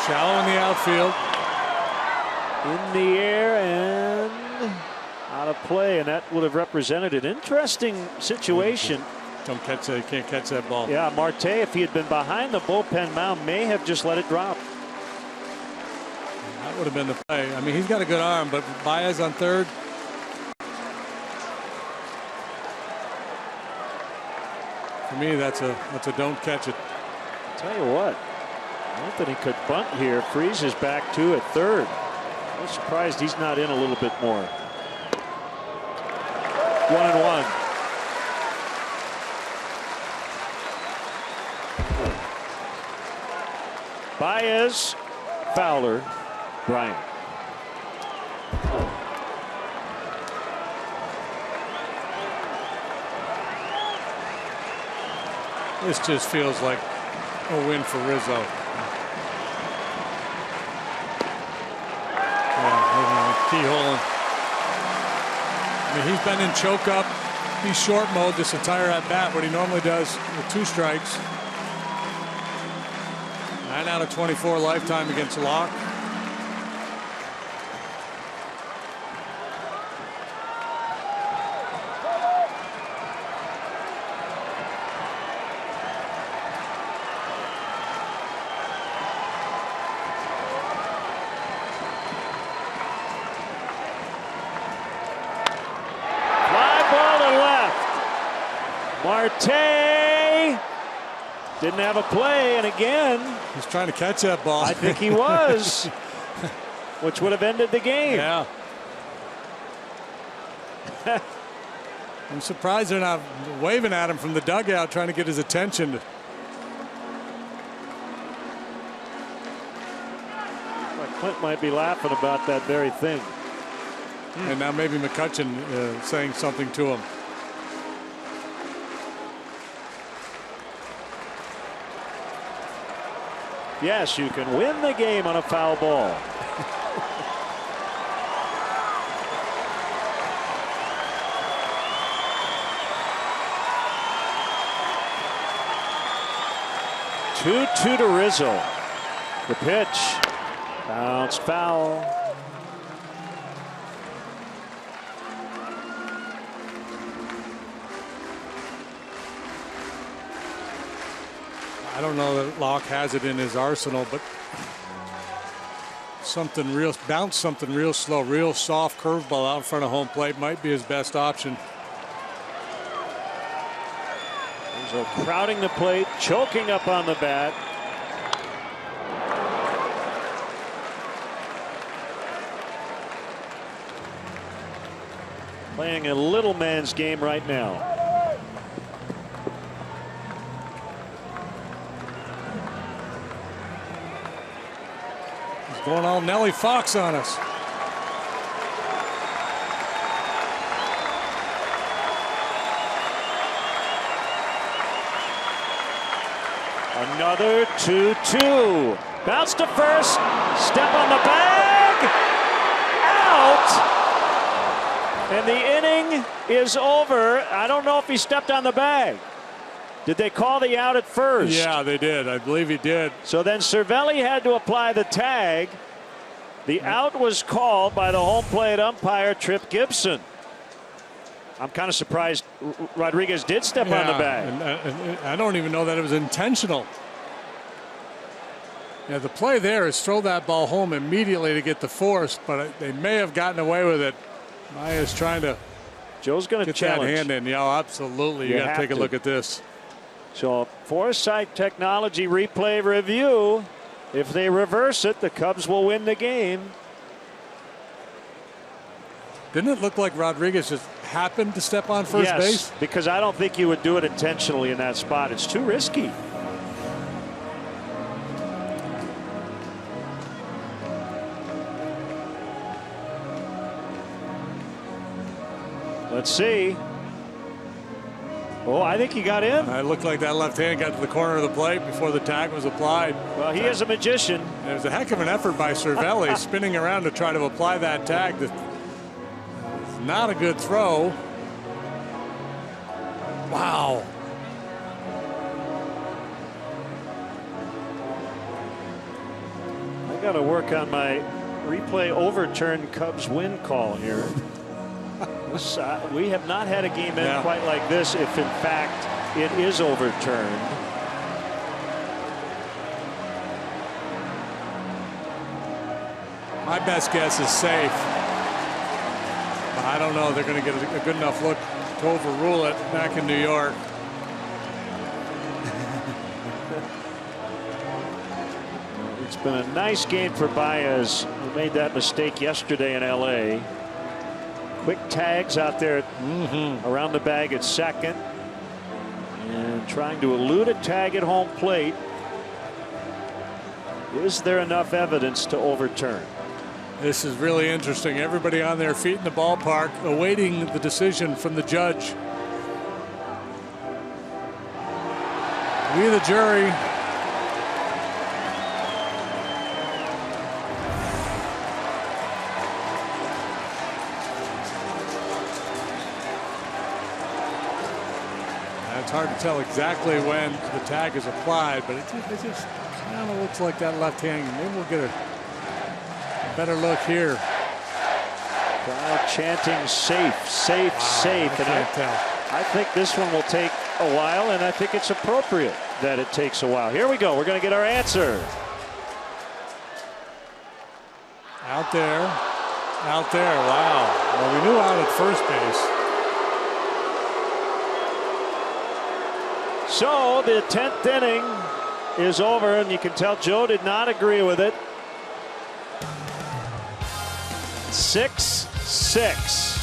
Shallow in the outfield. In the air and out of play, and that would have represented an interesting situation. Don't catch that. You can't catch that ball. Yeah, Marte, if he had been behind the bullpen mound, may have just let it drop. That would have been the play. I mean, he's got a good arm, but Baez on third. For me, that's a don't catch it. I'll tell you what, Anthony could bunt here. Freeze is back two at third. I'm surprised he's not in a little bit more. 1-1. Baez, Fowler, Bryant. This just feels like a win for Rizzo. Keyholing. I mean, he's been in choke up. He's short mode this entire at bat, what he normally does with 2 strikes. 9 out of 24 lifetime against Locke. Marte didn't have a play, and again he's trying to catch that ball. I think he was, which would have ended the game. Yeah. I'm surprised they're not waving at him from the dugout, trying to get his attention. Well, Clint might be laughing about that very thing. And now maybe McCutchen saying something to him. Yes, you can win the game on a foul ball. Two to Rizzo. The pitch. Bounced foul. I don't know that Locke has it in his arsenal, but something real, bounce something real slow, real soft curveball out in front of home plate might be his best option. Rizzo crowding the plate, choking up on the bat. Playing a little man's game right now. Going all Nelly Fox on us. Another 2-2. Bounce to first. Step on the bag. Out. And the inning is over. I don't know if he stepped on the bag. Did they call the out at first? Yeah, they did. I believe he did. So then Cervelli had to apply the tag. The out was called by the home plate umpire, Trip Gibson. I'm kind of surprised Rodriguez did step on the bag. And I don't even know that it was intentional. Yeah, the play there is throw that ball home immediately to get the force, but they may have gotten away with it. Maya's trying to Joe's going to challenge. That hand in. Yeah, absolutely. You got to take a look at this. So foresight technology replay review. If they reverse it, the Cubs will win the game. Didn't it look like Rodriguez just happened to step on first base? Because I don't think you would do it intentionally in that spot. It's too risky. Let's see. Oh, I think he got in. It looked like that left hand got to the corner of the plate before the tag was applied. Well, he is a magician. It was a heck of an effort by Cervelli spinning around to try to apply that tag. Not a good throw. Wow. I got to work on my replay overturn Cubs win call here. We have not had a game end quite like this, if in fact it is overturned. My best guess is safe. But I don't know. They're going to get a good enough look to overrule it back in New York. It's been a nice game for Baez. He made that mistake yesterday in L.A. Quick tags out there around the bag at second. And trying to elude a tag at home plate Is there enough evidence to overturn? This is really interesting. Everybody on their feet in the ballpark awaiting the decision from the judge. We, the jury. It's hard to tell exactly when the tag is applied, but it just kind of looks like that left hand. Maybe we'll get a better look here. Crowd chanting safe, safe, safe. And I think this one will take a while, and I think it's appropriate that it takes a while. Here we go. We're going to get our answer. Out there. Out there. Wow. Well, we knew out at first base. So the 10th inning is over, and you can tell Joe did not agree with it. 6-6.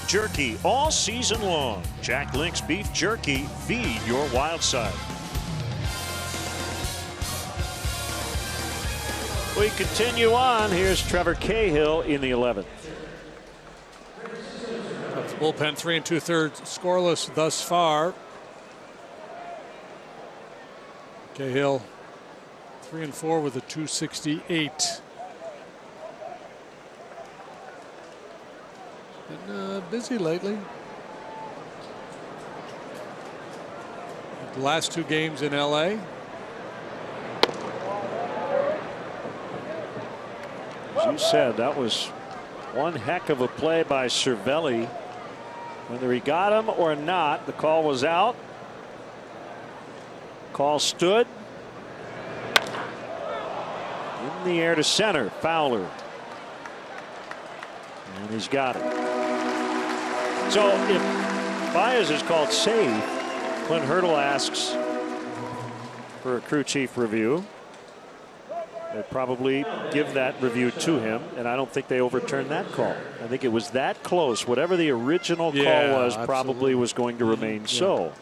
Jerky all season long. Jack Link's beef jerky. Feed your wild side. We continue on. Here's Trevor Cahill in the 11th. That's the bullpen, 3 2/3 scoreless thus far. Cahill 3 and 4 with a 268. Been busy lately. The last 2 games in LA. As you said, that was one heck of a play by Cervelli. Whether he got him or not, the call was out. Call stood. In the air to center. Fowler. And he's got it. So if Baez is called safe, Clint Hurdle asks for a crew chief review. They probably give that review to him, and I don't think they overturn that call. I think it was that close. Whatever the original call was, absolutely. probably was going to remain so.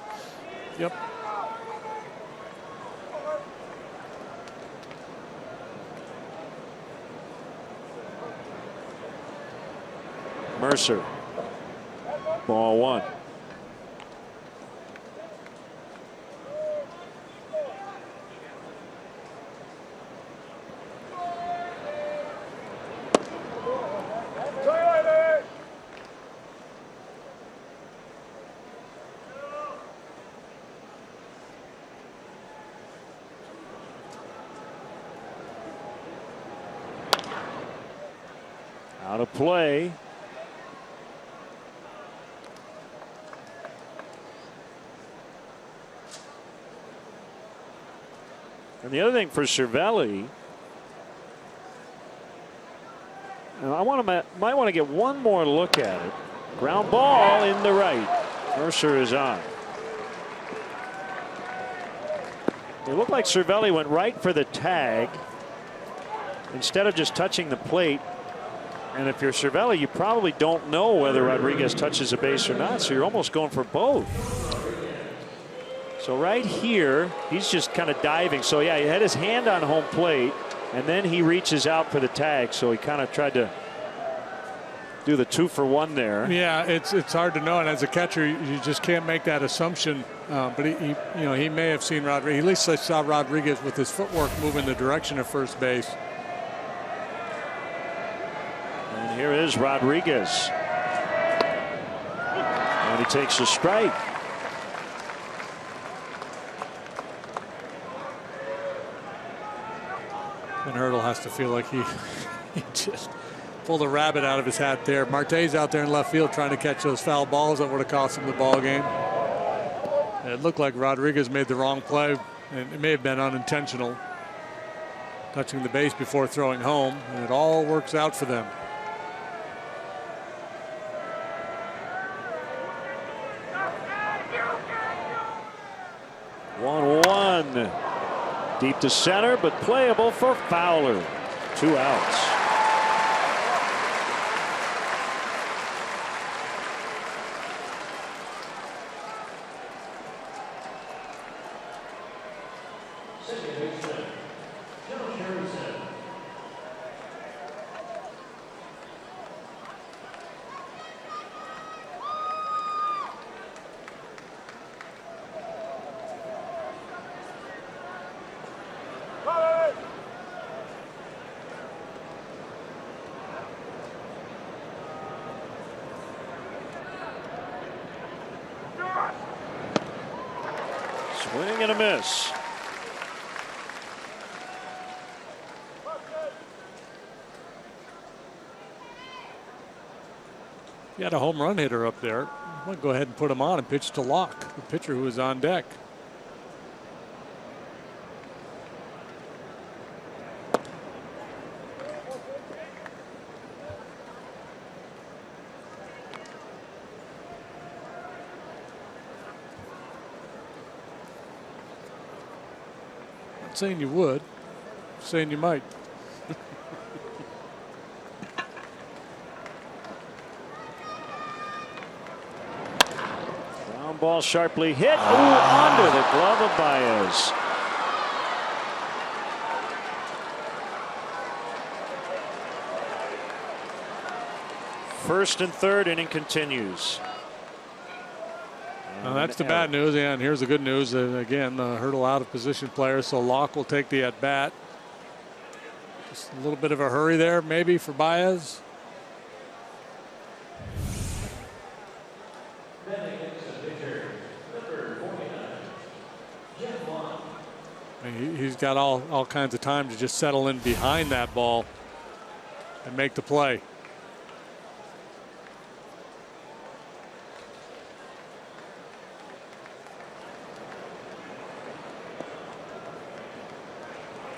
Yep. Mercer. Ball 1. Out of play. And the other thing for Cervelli, and I might want to get one more look at it. Ground ball in the right. Mercer is on. It looked like Cervelli went right for the tag instead of just touching the plate. And if you're Cervelli, you probably don't know whether Rodriguez touches a base or not, so you're almost going for both. So right here, he's just kind of diving. So yeah, he had his hand on home plate, and then he reaches out for the tag. So he kind of tried to do the 2-for-1 there. Yeah, it's hard to know, and as a catcher, you just can't make that assumption. But he may have seen Rodriguez. At least I saw Rodriguez with his footwork move in the direction of first base. And here is Rodriguez, and he takes a strike. And Hurdle has to feel like he just pulled a rabbit out of his hat there. Marte's out there in left field trying to catch those foul balls that would have cost him the ball game. It looked like Rodriguez made the wrong play, and it may have been unintentional, touching the base before throwing home, and it all works out for them. One. Deep to center, but playable for Fowler. 2 outs. Swing and a miss. He had a home run hitter up there. I'm going to go ahead and put him on and pitch to Locke, the pitcher who was on deck. Not saying you would, saying you might. Ball sharply hit. Under the glove of Baez. First and third inning continues. Well, that's the bad news, and here's the good news. Again, Hurdle out of position player, so Locke will take the at bat. Just a little bit of a hurry there, maybe, for Baez. He's got all kinds of time to just settle in behind that ball and make the play.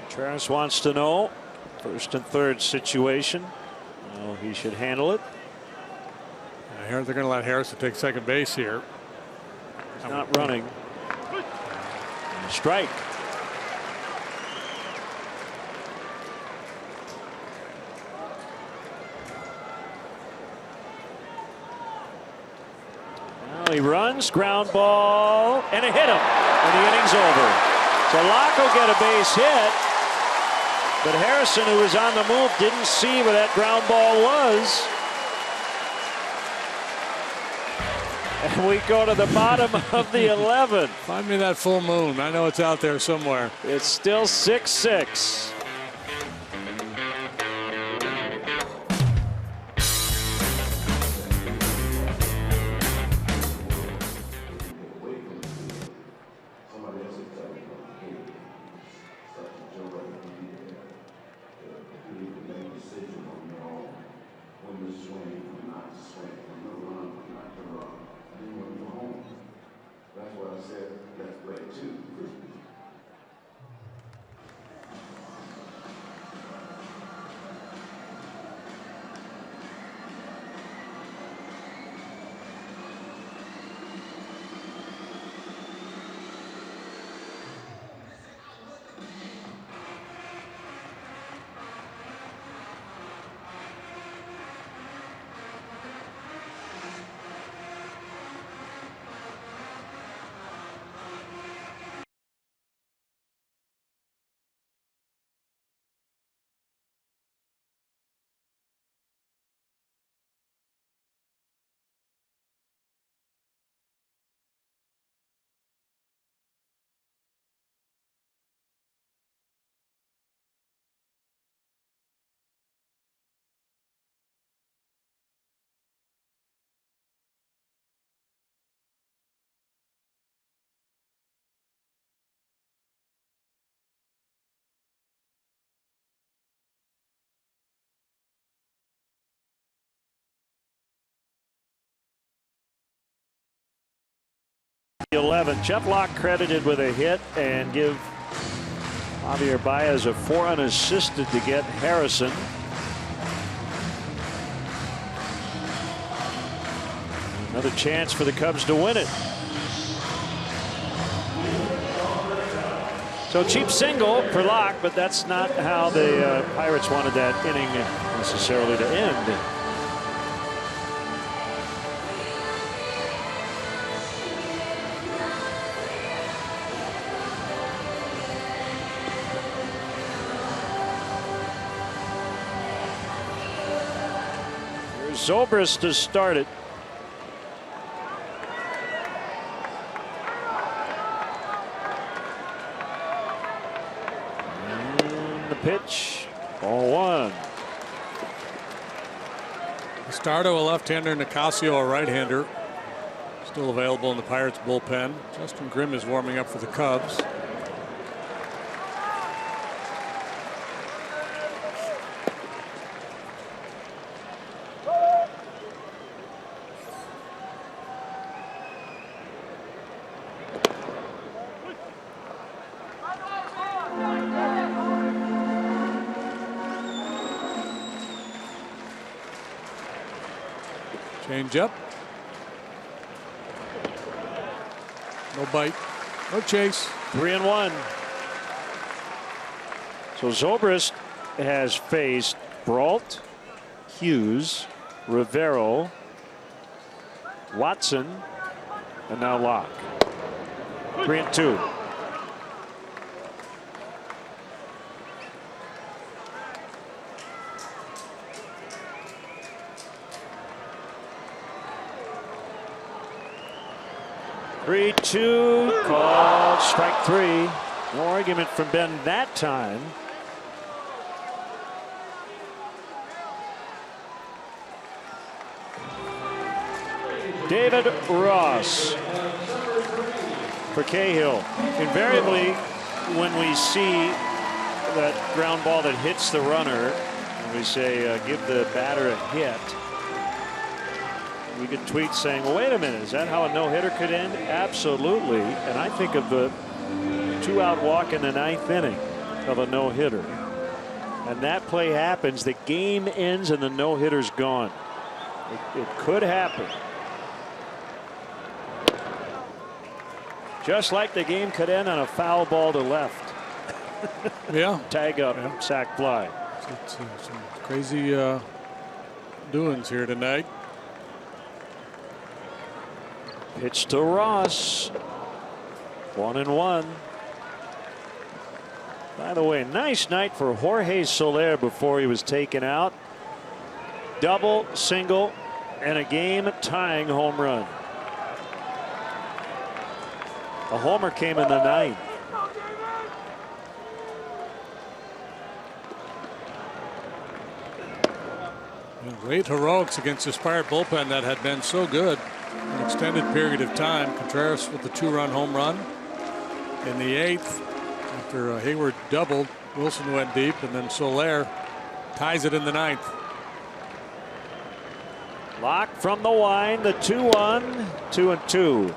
Contreras wants to know first and third situation. Well, he should handle it. They're going to let Harrison take second base here. He's not running. Strike. He runs, ground ball, and it hit him, and the inning's over. So Locke will get a base hit, but Harrison, who was on the move, didn't see where that ground ball was. And we go to the bottom of the 11th. Find me that full moon. I know it's out there somewhere. It's still 6-6. 11. Jeff Locke credited with a hit and give Javier Baez a 4 unassisted to get Harrison. Another chance for the Cubs to win it. So cheap single for Locke, but that's not how the Pirates wanted that inning necessarily to end. Here's Zobrist to start it. Pitch, ball 1. Stardo, a left-hander, Nicasio, a right-hander. Still available in the Pirates bullpen. Justin Grimm is warming up for the Cubs. Change up. No bite. No chase. 3-1. So Zobrist has faced Brault, Hughes, Rivero, Watson, and now Locke. 3-2. Three, 2, called strike 3. No argument from Ben that time. David Ross for Cahill. Invariably, when we see that ground ball that hits the runner, and we say give the batter a hit, we could tweet saying, well, wait a minute, is that how a no-hitter could end? Absolutely. And I think of the 2-out walk in the 9th inning of a no-hitter. And that play happens, the game ends, and the no-hitter's gone. It could happen. Just like the game could end on a foul ball to left. Yeah. Tag up, yeah. Sack fly. Some crazy doings here tonight. Pitch to Ross. 1-1. By the way, nice night for Jorge Soler before he was taken out. Double, single, and a game-tying home run. The homer came in the 9th. Great heroics against this Pirate bullpen that had been so good an extended period of time. Contreras with the 2-run home run in the 8th after Hayward doubled. Wilson went deep, and then Soler ties it in the 9th. Locke from the line, the 2-1, 2-2.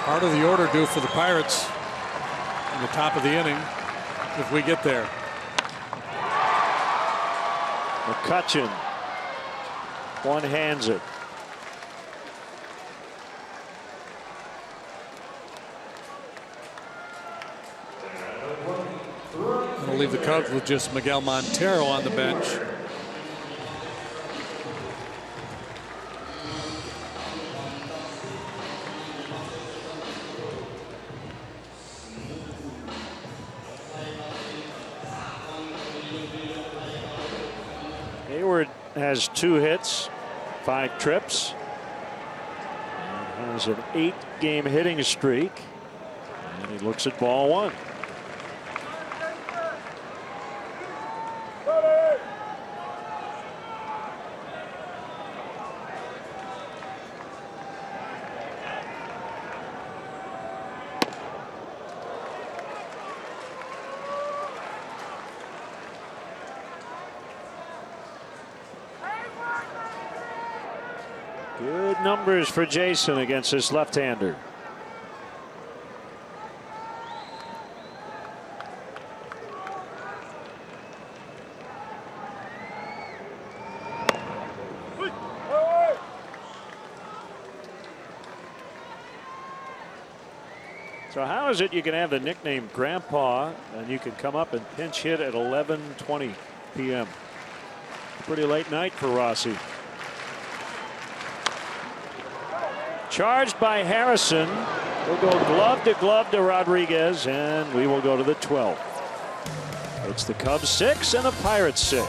Part of the order due for the Pirates in the top of the inning if we get there. McCutchen one-hands it. We'll leave the Cubs with just Miguel Montero on the bench. Hayward has 2 hits, 5 trips, and has an 8-game hitting streak, and he looks at ball 1. Good numbers for Jason against this left-hander. So how is it you can have the nickname Grandpa and you can come up and pinch hit at 11:20 p.m. Pretty late night for Rossi. Charged by Harrison. We'll go glove to Rodriguez, and we will go to the 12th. It's the Cubs 6 and the Pirates 6.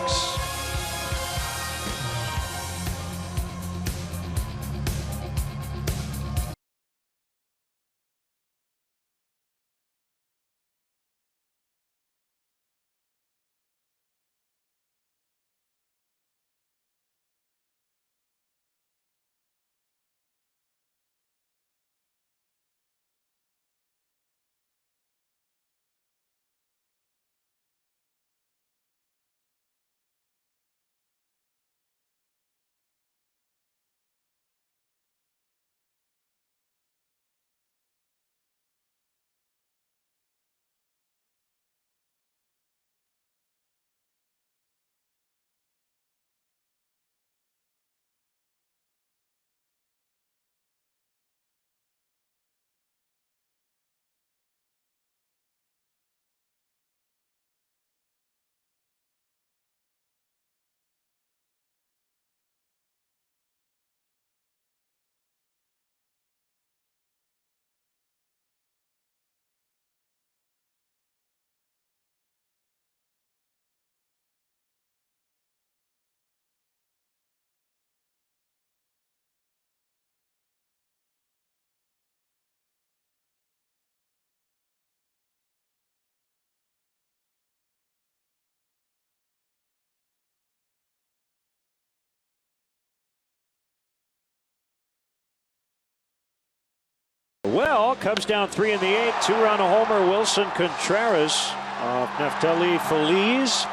Well, Cubs down 3 in the 8th. 2-run homer, Wilson Contreras off Neftali Feliz.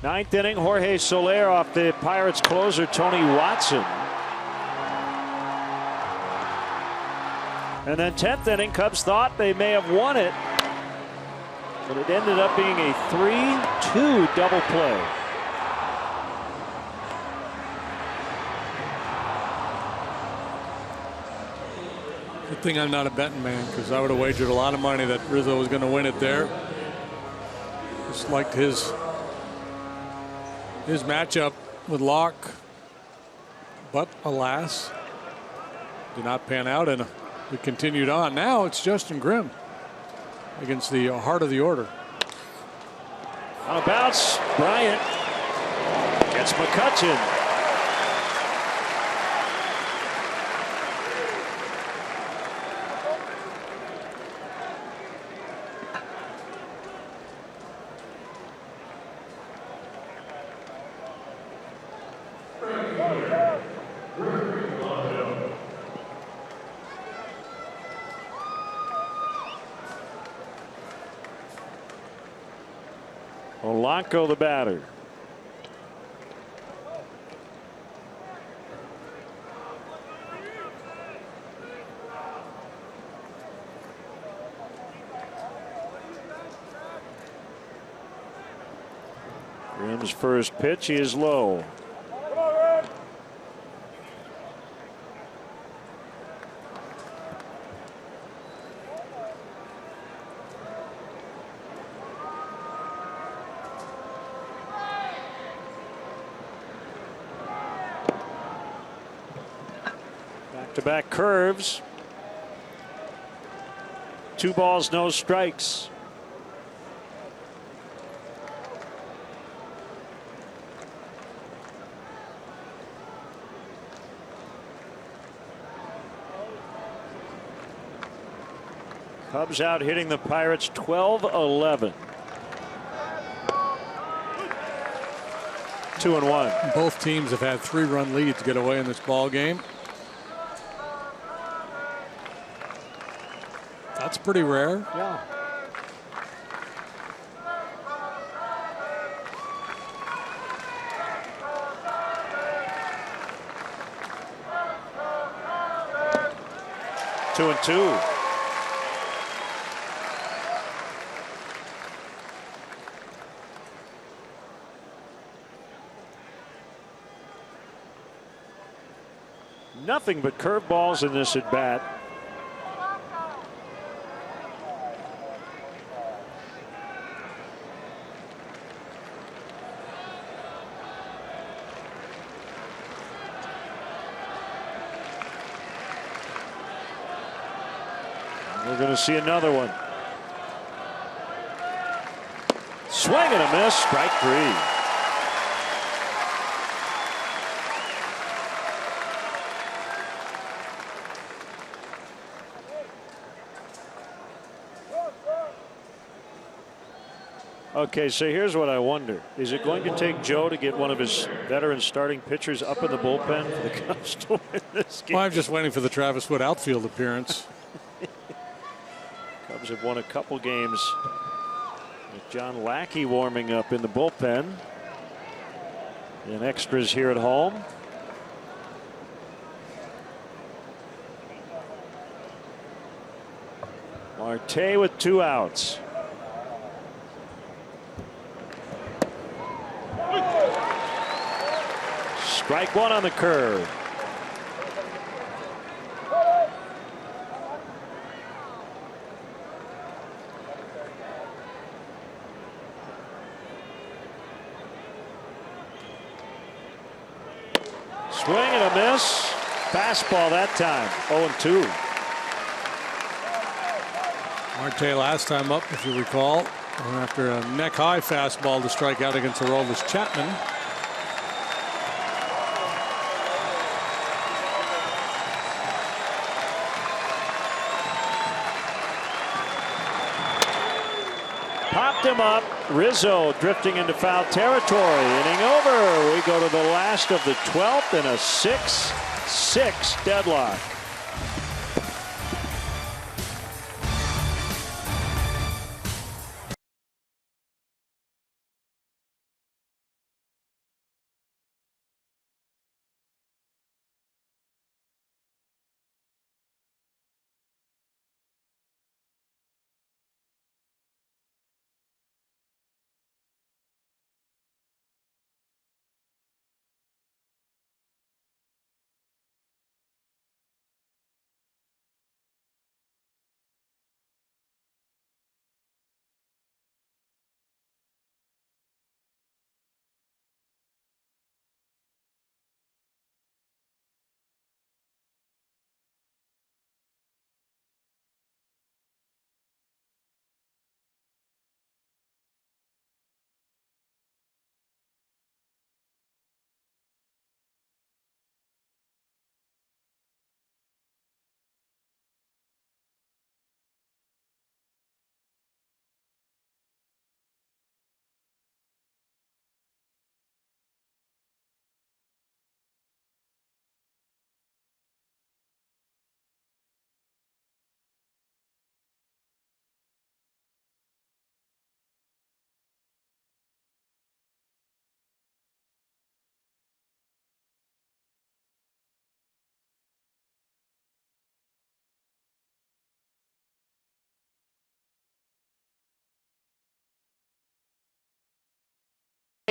9th inning, Jorge Soler off the Pirates closer, Tony Watson. And then 10th inning, Cubs thought they may have won it, but it ended up being a 3-2 double play. Good thing I'm not a betting man, because I would have wagered a lot of money that Rizzo was going to win it there. Just liked his matchup with Locke, but alas, did not pan out, and it continued on. Now it's Justin Grimm against the heart of the order. On a bounce, Bryant gets McCutchen. Polanco, the batter. Grimm's first pitch is low. Back curves. 2 balls, no strikes. Cubs out hitting the Pirates 12-11. 2-1. Both teams have had 3-run leads get away in this ball game. That's pretty rare. Yeah. 2-2. Nothing but curveballs in this at bat. We're going to see another one. Swing and a miss, strike 3. Okay, so here's what I wonder. Is it going to take Joe to get one of his veteran starting pitchers up in the bullpen for the Cubs to win this game? Well, I'm just waiting for the Travis Wood outfield appearance. Cubs have won a couple games with John Lackey warming up in the bullpen. And extras here at home. Marte with 2 outs. Strike 1 on the curve. Swing and a miss. Fastball that time. 0-2. Marte last time up, if you recall, after a neck-high fastball to strike out against Aroldis Chapman. Popped him up. Rizzo drifting into foul territory. Inning over. We go to the last of the 12th in a 6-6 deadlock.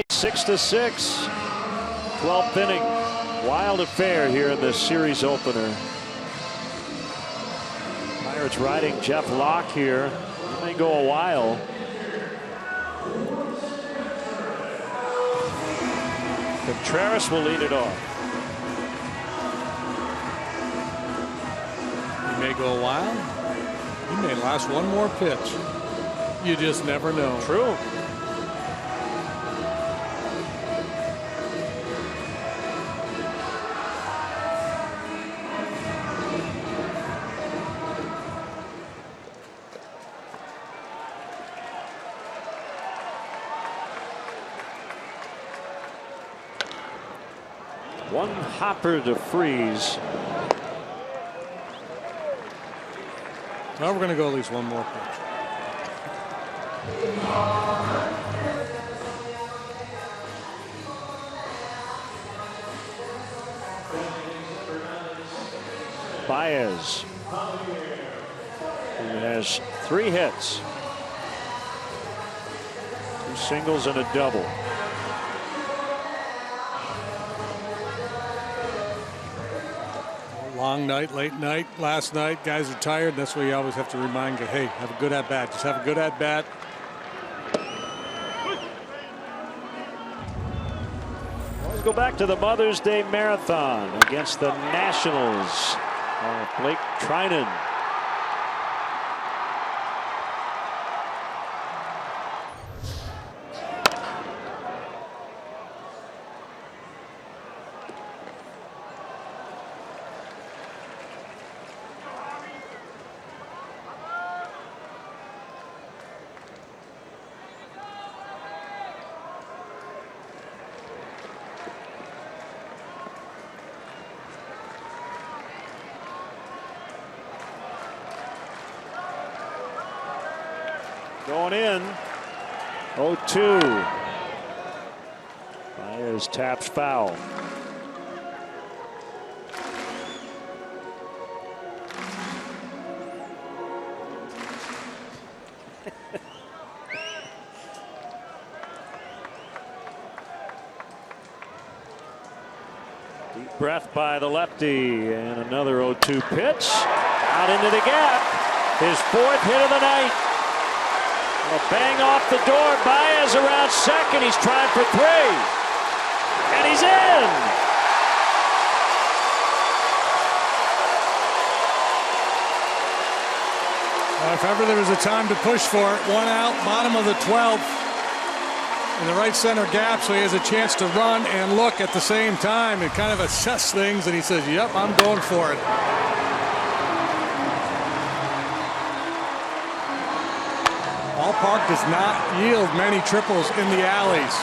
Six to 6, 12th inning. Wild affair here in the series opener. Pirates riding Jeff Locke here. He may go a while. Contreras will lead it off. He may go a while. He may last one more pitch. You just never know. True. One hopper to freeze. Now we're going to go at least one more pitch. Baez has 3 hits. 2 singles and a double. Long night, late night, last night. Guys are tired. That's why you always have to remind you, hey, have a good at bat. Just have a good at bat. Let's go back to the Mother's Day Marathon against the Nationals. Blake Trinan. Going in. 0-2. Baez taps foul. Deep breath by the lefty, and another 0-2 pitch. Out into the gap. His 4th hit of the night. A bang off the door. Baez around second. He's trying for 3. And he's in. If ever there was a time to push for it, 1 out, bottom of the 12th. In the right center gap, so he has a chance to run and look at the same time and kind of assess things. And he says, yep, I'm going for it. Ballpark does not yield many triples in the alleys.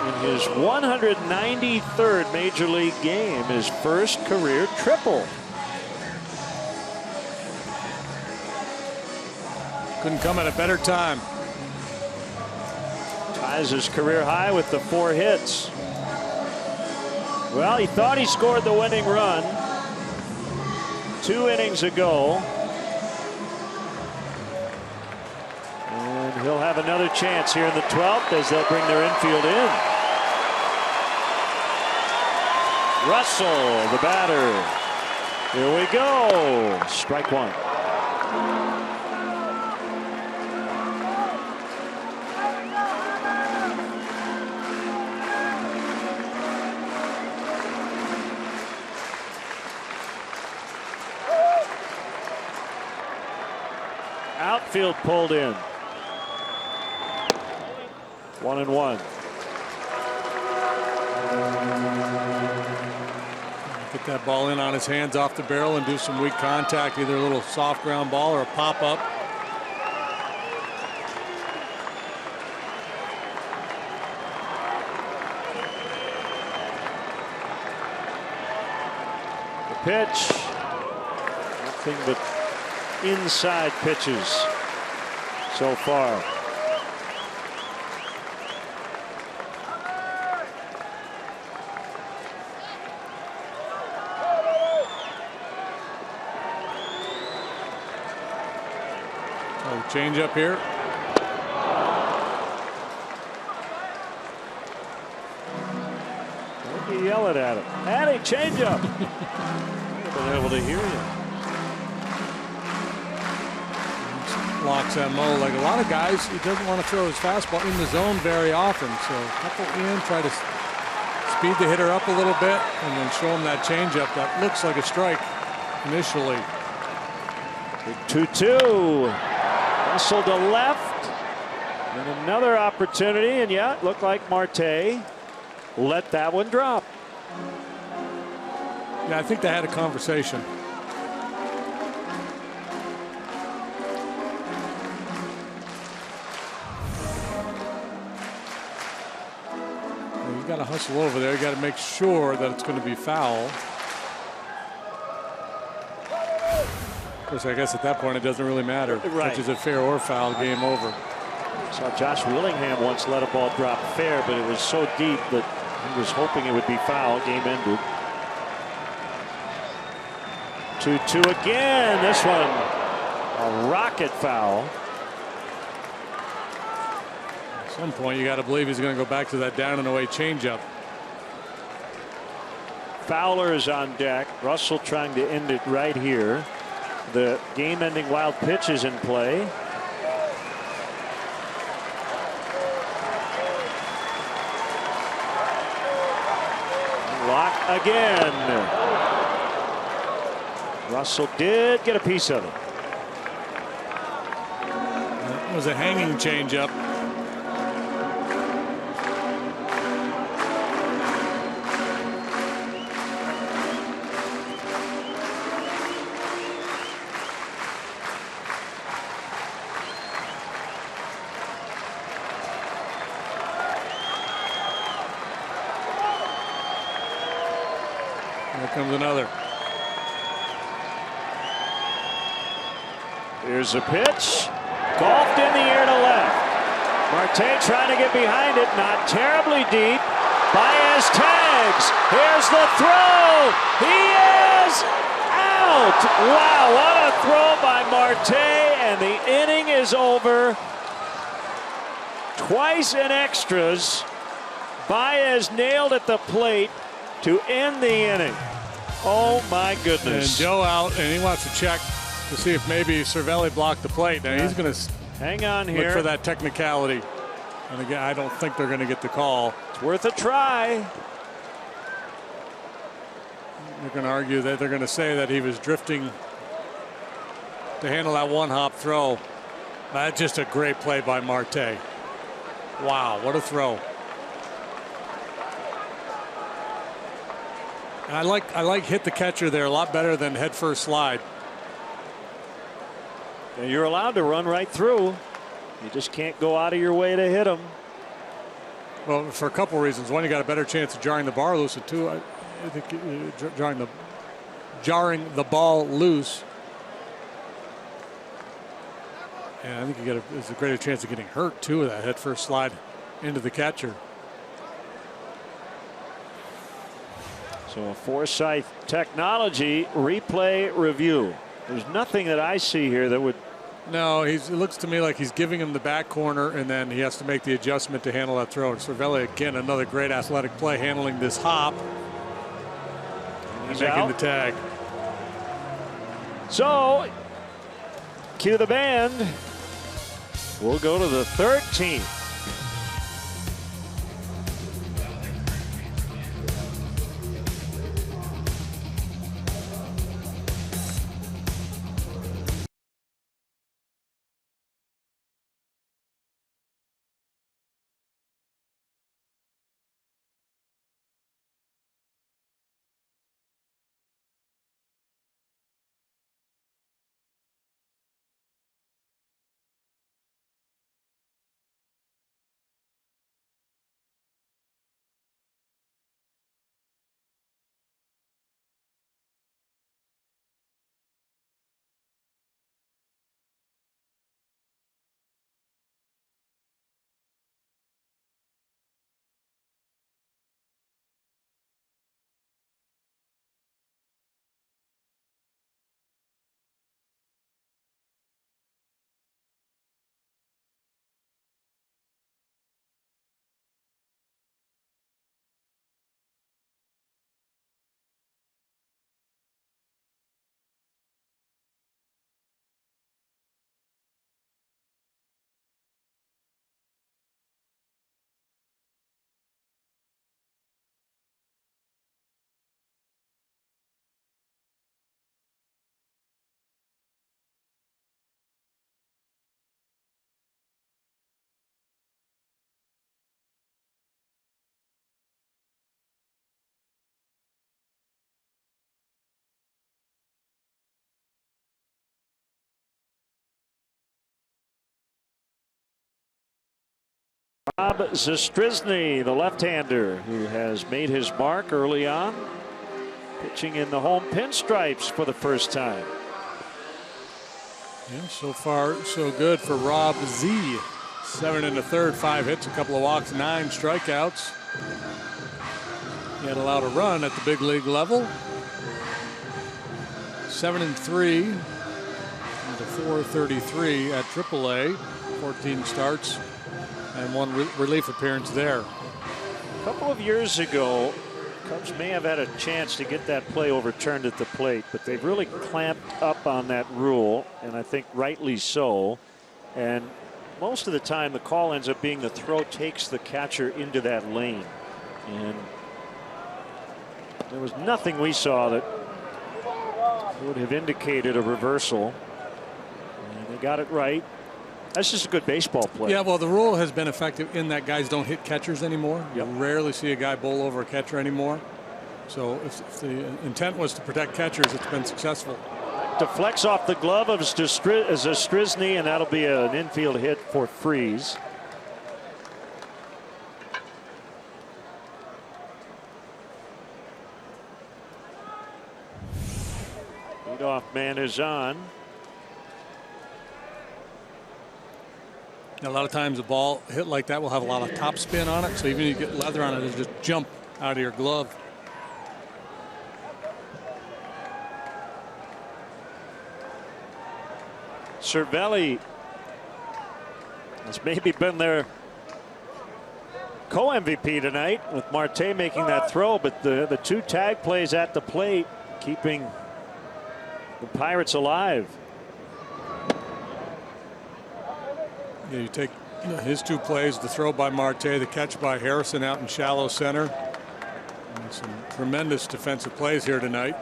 In his 193rd Major League game, his first career triple. Couldn't come at a better time. Ties his career high with the 4 hits. Well, he thought he scored the winning run 2 innings ago. He'll have another chance here in the 12th as they'll bring their infield in. Russell, the batter. Here we go. Strike 1. Outfield pulled in. 1-1. Get that ball in on his hands off the barrel and do some weak contact, either a little soft ground ball or a pop up. The pitch. Nothing but inside pitches so far. Change up here. Don't you yell it at him. Addy, change up. I've been able to hear you. Locks MO. Like a lot of guys, he doesn't want to throw his fastball in the zone very often. So couple in, try to speed the hitter up a little bit, and then show him that changeup that looks like a strike initially. 2-2. Russell to left. And another opportunity, and yeah, it looked like Marte let that one drop. Yeah, I think they had a conversation. You got to hustle over there. You got to make sure that it's going to be foul. Of course, I guess at that point it doesn't really matter. Right. Which is a fair or foul, game over. Saw Josh Willingham once let a ball drop fair, but it was so deep that he was hoping it would be foul. Game ended. 2-2 again. This one a rocket foul. At some point, you got to believe he's going to go back to that down and away changeup. Fowler is on deck. Russell trying to end it right here. The game-ending wild pitch is in play. Lock again. Russell did get a piece of it. It was a hanging changeup. Here comes another. Here's a pitch. Golfed in the air to left. Marte trying to get behind it. Not terribly deep. Baez tags. Here's the throw. He is out. Wow, what a throw by Marte. And the inning is over. Twice in extras. Baez nailed at the plate to end the inning. Oh my goodness. And Joe out, and he wants to check to see if maybe Cervelli blocked the plate. Now he's going to hang on here. Look for that technicality. And again, I don't think they're going to get the call. It's worth a try. They're going to argue that they're going to say that he was drifting to handle that one-hop throw. That's just a great play by Marte. Wow, what a throw. And I like hit the catcher there a lot better than head first slide. And you're allowed to run right through. You just can't go out of your way to hit him. Well, for a couple reasons. One, you got a better chance of jarring the bar loose, and two, I think jarring the ball loose. And I think there's a greater chance of getting hurt too with that head first slide into the catcher. So a Forsythe technology replay review. There's nothing that I see here that would. No, it looks to me like he's giving him the back corner, and then he has to make the adjustment to handle that throw. And Cervelli, again, another great athletic play handling this hop and making out. the tag. So, cue the band. We'll go to the 13th. Rob Zastryzny, the left-hander, who has made his mark early on, pitching in the home pinstripes for the first time. Yeah, so far so good for Rob Z. 7 in the third, 5 hits, a couple of walks, 9 strikeouts. He had allowed a run at the big league level. 7-3 into 433 at AAA. 14 starts and one relief appearance there. A couple of years ago, Cubs may have had a chance to get that play overturned at the plate, but they've really clamped up on that rule, and I think rightly so. And most of the time, the call ends up being the throw takes the catcher into that lane. And there was nothing we saw that would have indicated a reversal. And they got it right. That's just a good baseball play. Yeah, well, the rule has been effective in that guys don't hit catchers anymore. Yep. You rarely see a guy bowl over a catcher anymore. So if the intent was to protect catchers, it's been successful. Deflects off the glove of Zastryzny, and that'll be an infield hit for Freeze. Leadoff man is on. A lot of times a ball hit like that will have a lot of top spin on it, so even if you get leather on it, it'll just jump out of your glove. Cervelli has maybe been their co-MVP tonight, with Marte making that throw, but the two tag plays at the plate keeping the Pirates alive. Yeah, you take his two plays, the throw by Marte, the catch by Harrison out in shallow center. And some tremendous defensive plays here tonight.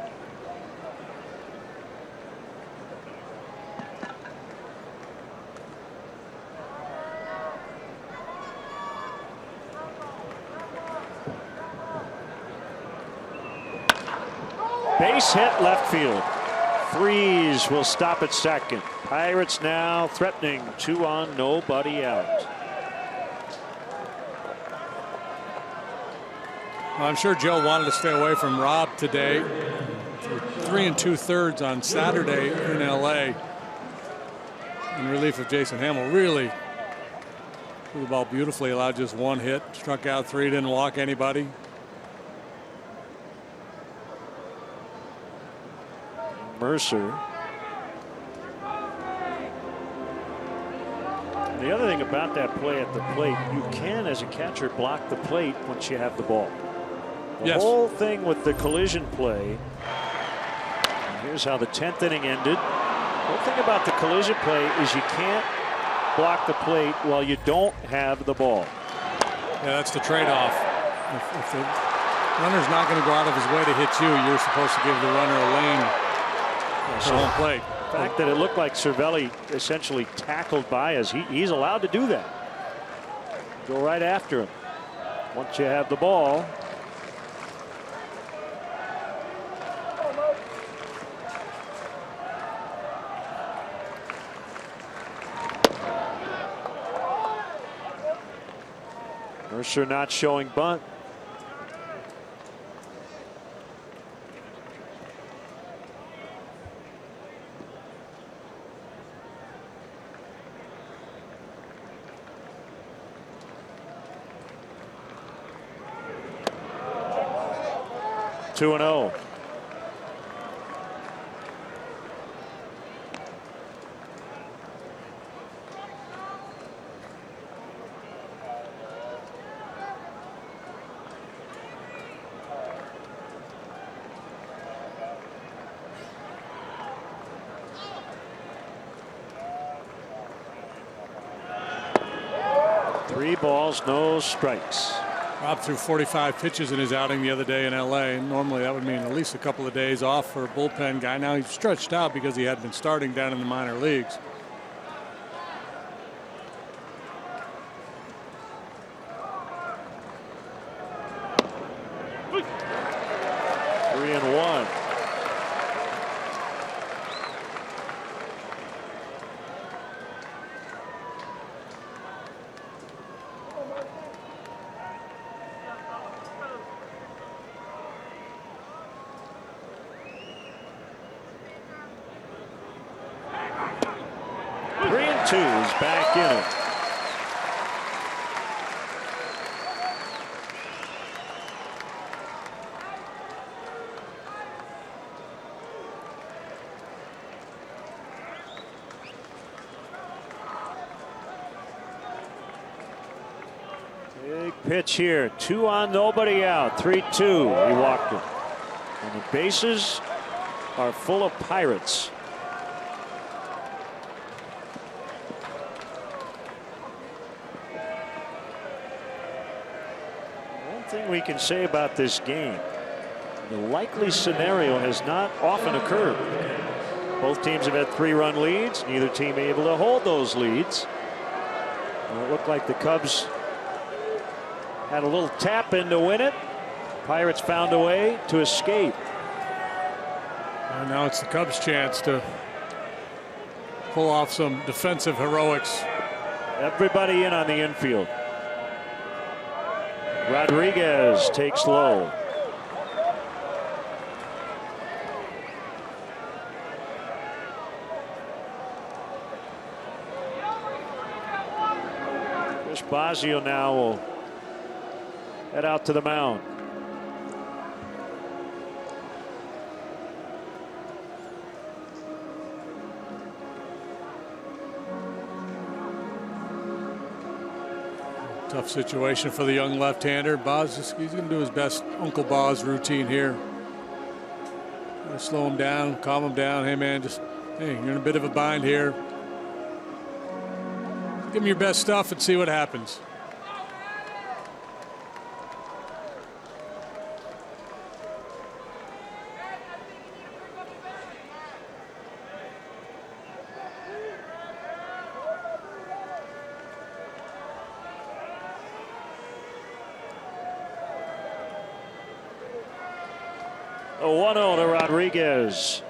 Base hit left field. Freeze will stop at second. Pirates now threatening, 2 on, nobody out. Well, I'm sure Joe wanted to stay away from Rob today. 3 2/3 on Saturday in LA in relief of Jason Hamill. Really threw the ball beautifully, allowed just one hit, struck out 3, didn't walk anybody. Mercer. The other thing about that play at the plate, you can, as a catcher, block the plate once you have the ball. The Yes. whole thing with the collision play. Here's how the 10th inning ended. The whole thing about the collision play is you can't block the plate while you don't have the ball. Yeah, that's the trade-off. If the runner's not going to go out of his way to hit you, you're supposed to give the runner a lane to home plate. The fact that it looked like Cervelli essentially tackled Baez, he's allowed to do that. Go right after him once you have the ball. Mercer not showing bunt. Two and 0. Three balls, no strikes. Rob threw 45 pitches in his outing the other day in LA. Normally that would mean at least a couple of days off for a bullpen guy. Now he's stretched out because he had been starting down in the minor leagues. Three and 1. Two is back in it. pitch here. 2 on, nobody out. 3-2. He walked it. And the bases are full of Pirates. One thing we can say about this game, the likely scenario has not often occurred. Both teams have had 3-run leads. Neither team able to hold those leads. And it looked like the Cubs had a little tap in to win it. Pirates found a way to escape. And now it's the Cubs' chance to pull off some defensive heroics. Everybody in on the infield. Rodriguez takes low. Chris Bosio now will head out to the mound. Tough situation for the young left-hander. Boz, he's going to do his best Uncle Boz routine here. Slow him down, calm him down. Hey, man, hey, you're in a bit of a bind here. Give him your best stuff and see what happens. A 1-0 to Rodriguez.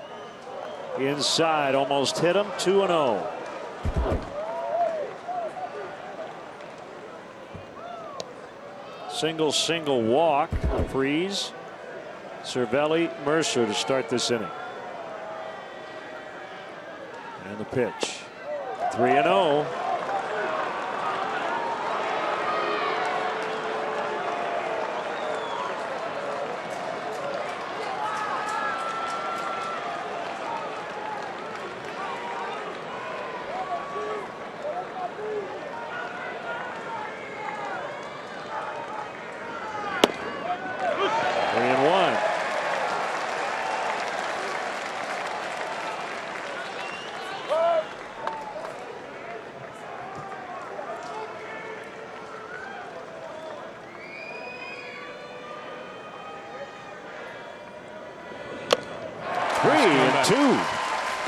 Inside, almost hit him. 2-0. Single walk. Freeze. Cervelli, Mercer to start this inning. And the pitch. 3-0.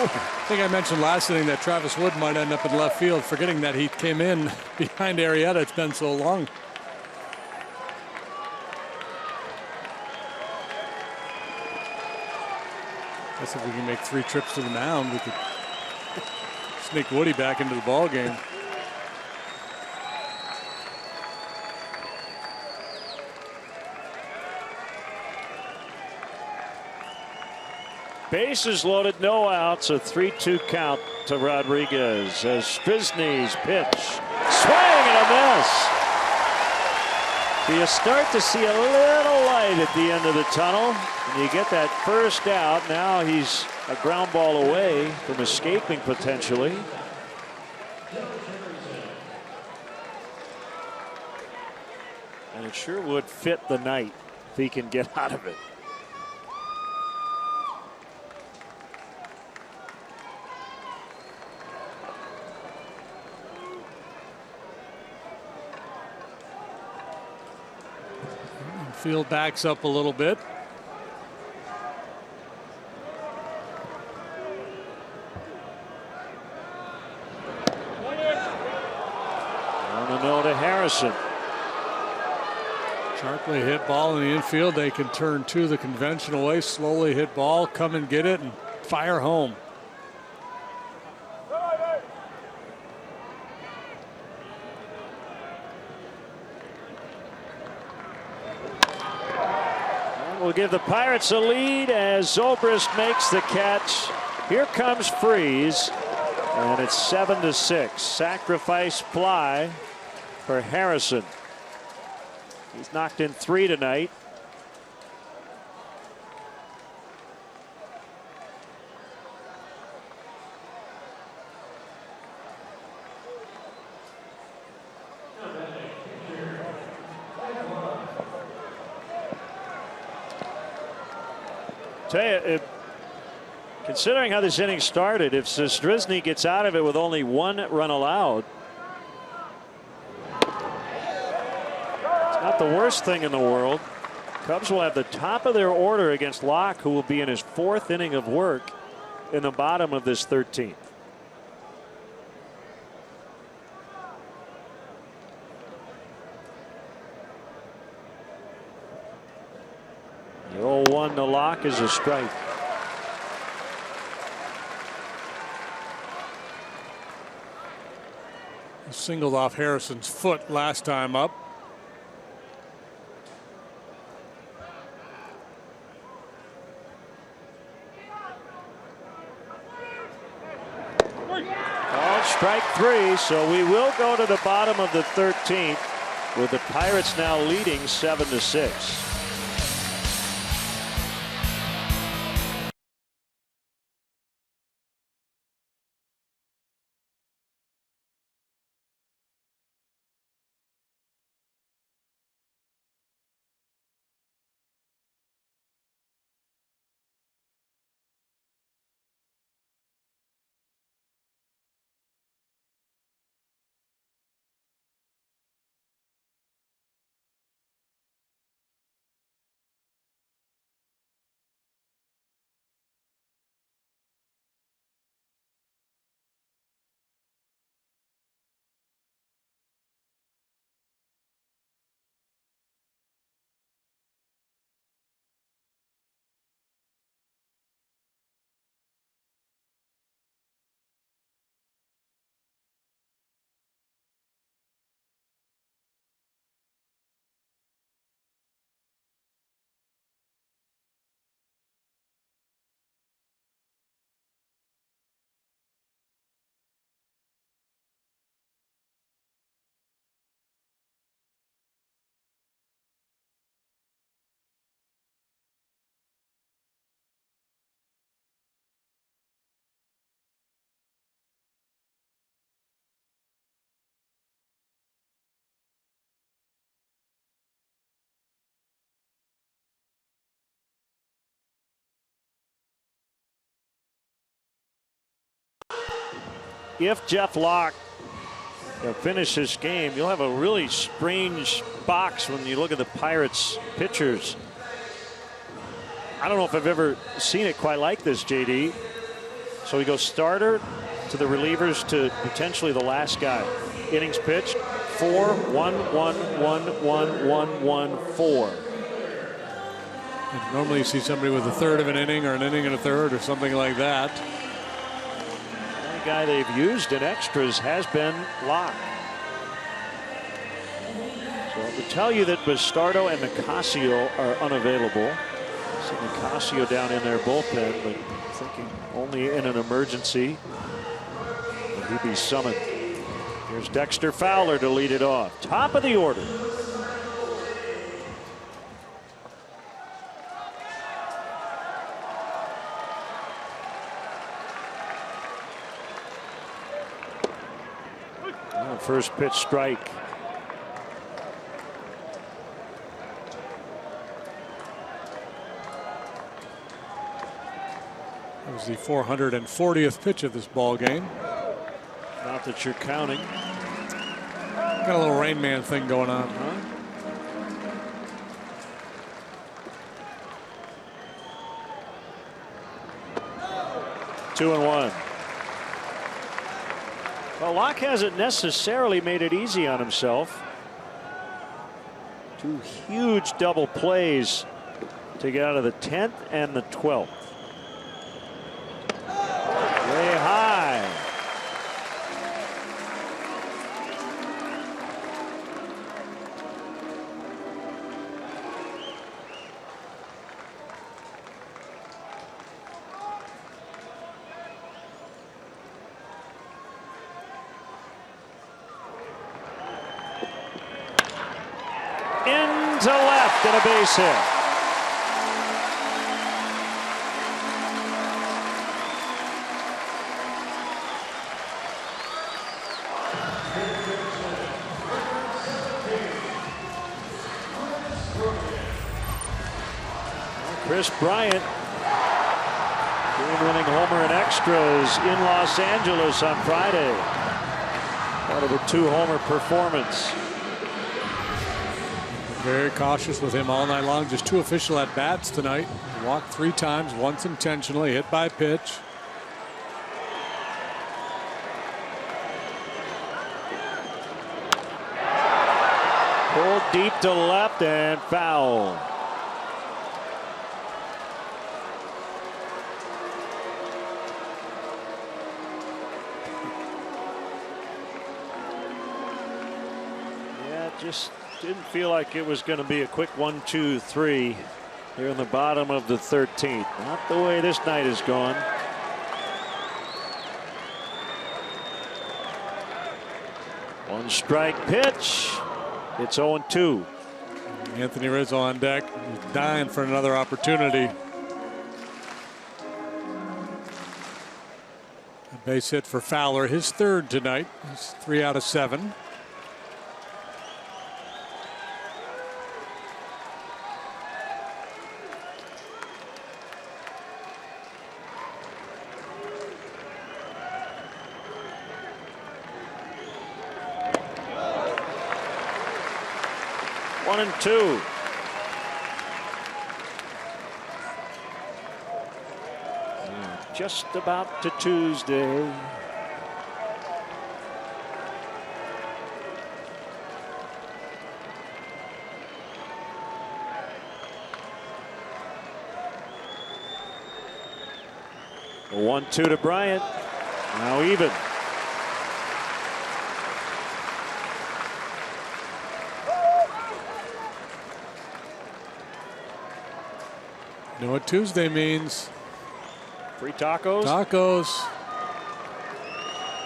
I think I mentioned last inning that Travis Wood might end up in left field, forgetting that he came in behind Arrieta. It's been so long. Guess if we can make 3 trips to the mound, we could sneak Woody back into the ball game. Bases loaded, no outs, a 3-2 count to Rodriguez as Strisny's pitch. Swing and a miss. So you start to see a little light at the end of the tunnel, and you get that first out. Now he's a ground ball away from escaping potentially. And it sure would fit the night if he can get out of it. Field backs up a little bit. On the note to Harrison. Sharply hit ball in the infield. They can turn to the conventional way. Slowly hit ball, come and get it, and fire home. Will give the Pirates a lead as Zobrist makes the catch. Here comes Freeze, and it's 7-6. Sacrifice fly for Harrison. He's knocked in 3 tonight. Tell you, considering how this inning started, if Zastryzny gets out of it with only 1 run allowed, it's not the worst thing in the world. Cubs will have the top of their order against Locke, who will be in his 4th inning of work in the bottom of this 13th. The 0-1 to Locke is a strike. He singled off Harrison's foot last time up. Strike 3, so we will go to the bottom of the 13th with the Pirates now leading 7-6. If Jeff Locke finishes this game, you'll have a really strange box when you look at the Pirates pitchers. I don't know if I've ever seen it quite like this, JD. So we go starter to the relievers to potentially the last guy. Innings pitched 4, 1, 1, 1, 1, 1, 1, 4. And normally you see somebody with a third of an inning or an inning and a third or something like that. Guy they've used in extras has been Locke. So to tell you that Bastardo and Nicasio are unavailable. See Nicasio down in their bullpen, but thinking only in an emergency would he be summoned. Here's Dexter Fowler to lead it off. Top of the order. First pitch strike. That was the 440th pitch of this ball game. Not that you're counting. Got a little Rain Man thing going on. 2-1. Well, Locke hasn't necessarily made it easy on himself. 2 huge double plays to get out of the 10th and the 12th. Way high. Into left and a base hit. Chris Bryant game-winning homer in extras in Los Angeles on Friday. Part of a 2-homer performance. Very cautious with him all night long. Just 2 official at-bats tonight. Walked 3 times, once intentionally, hit by pitch. Pulled deep to left and foul. Yeah, just didn't feel like it was going to be a quick 1, 2, 3 here in the bottom of the 13th. Not the way this night has gone. One strike pitch. It's 0-2. Anthony Rizzo on deck. He's dying for another opportunity. A base hit for Fowler, his 3rd tonight. He's 3 out of 7. One and two. Just about to Tuesday. A 1-2 to Bryant. Now even. You know what Tuesday means? Free tacos? Tacos.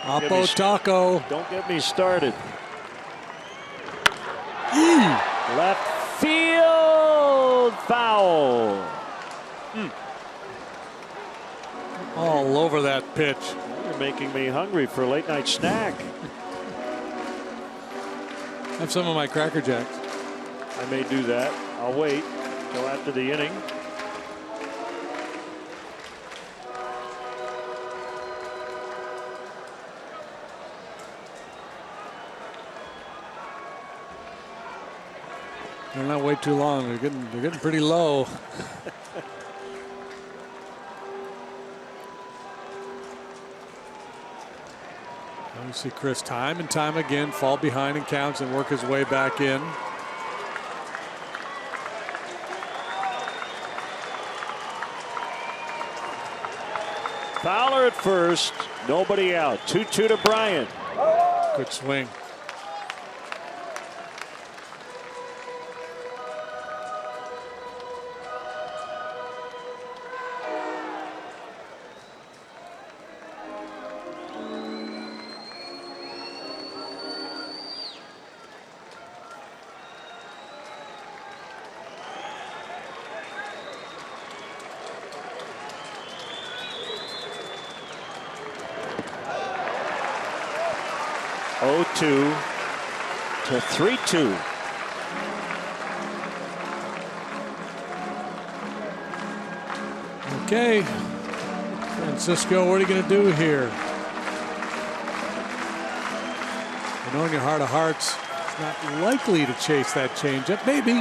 Oppo taco. Don't get me started. Left field foul. All over that pitch. You're making me hungry for a late night snack. Have some of my Cracker Jacks. I may do that. I'll wait till after the inning. They're not wait too long. They're getting pretty low. We see Chris time and time again fall behind in counts and work his way back in. Fowler at first, nobody out. 2-2 to Bryant. Good swing. To 3-2. Okay, Francisco, what are you going to do here? You know, in your heart of hearts, it's not likely to chase that changeup. Maybe.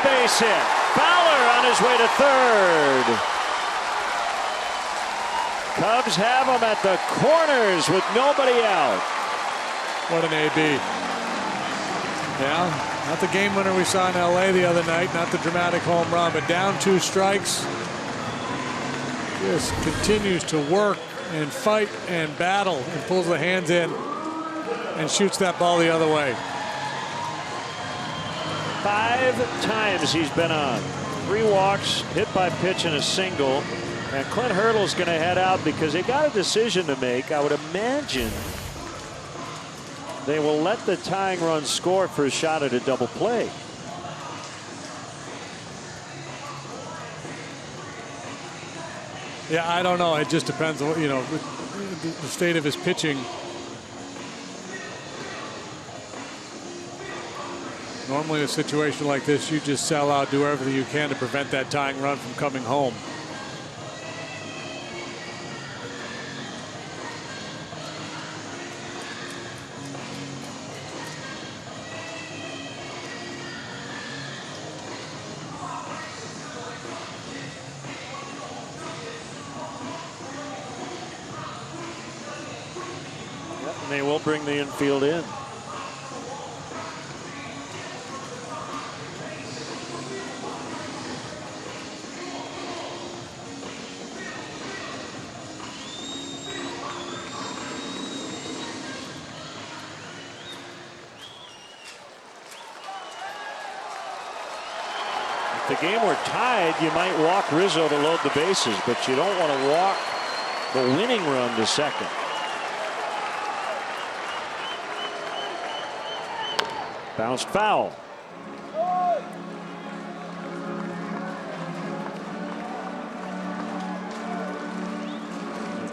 Base hit. Fowler on his way to third. Cubs have him at the corners with nobody out. What an AB. Yeah, not the game winner we saw in LA the other night, not the dramatic home run, but down 2 strikes. Just continues to work and fight and battle and pulls the hands in and shoots that ball the other way. 5 times he's been on. 3 walks, hit by pitch and a single. And Clint Hurdle's going to head out because they got a decision to make. I would imagine they will let the tying run score for a shot at a double play. Yeah, I don't know. It just depends on, you know, the state of his pitching. Normally in a situation like this, you just sell out, do everything you can to prevent that tying run from coming home. And they will bring the infield in. If the game were tied, you might walk Rizzo to load the bases, but you don't want to walk the winning run to second. Bounced foul.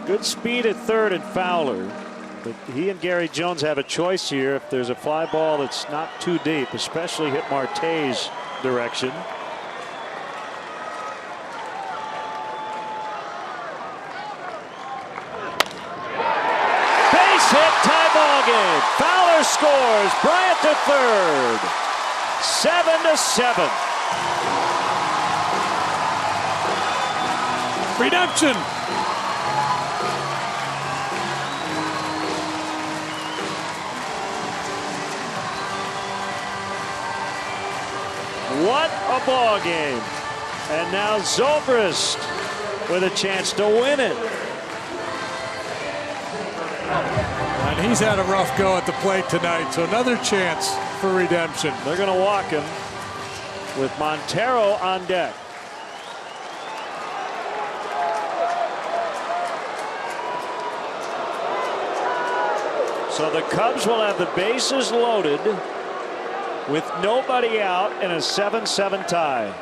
Good speed at third and Fowler, but he and Gary Jones have a choice here. If there's a fly ball that's not too deep, especially hit Marte's direction. Base hit, tie ball game. Fowler scores. Bryant to third. 7-7. Redemption. What a ball game. And now Zobrist with a chance to win it. And he's had a rough go at the plate tonight, so another chance for redemption. They're going to walk him with Montero on deck. So the Cubs will have the bases loaded with nobody out in a 7-7 tie.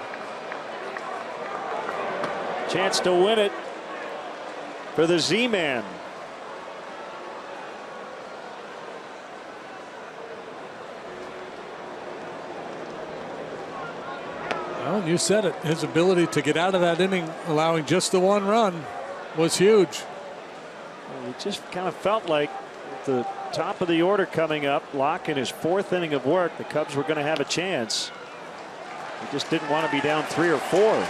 Chance to win it for the Z-Man. Well, you said it. His ability to get out of that inning, allowing just the one run, was huge. Well, it just kind of felt like the top of the order coming up, Locke in his fourth inning of work, the Cubs were going to have a chance. They just didn't want to be down 3 or 4.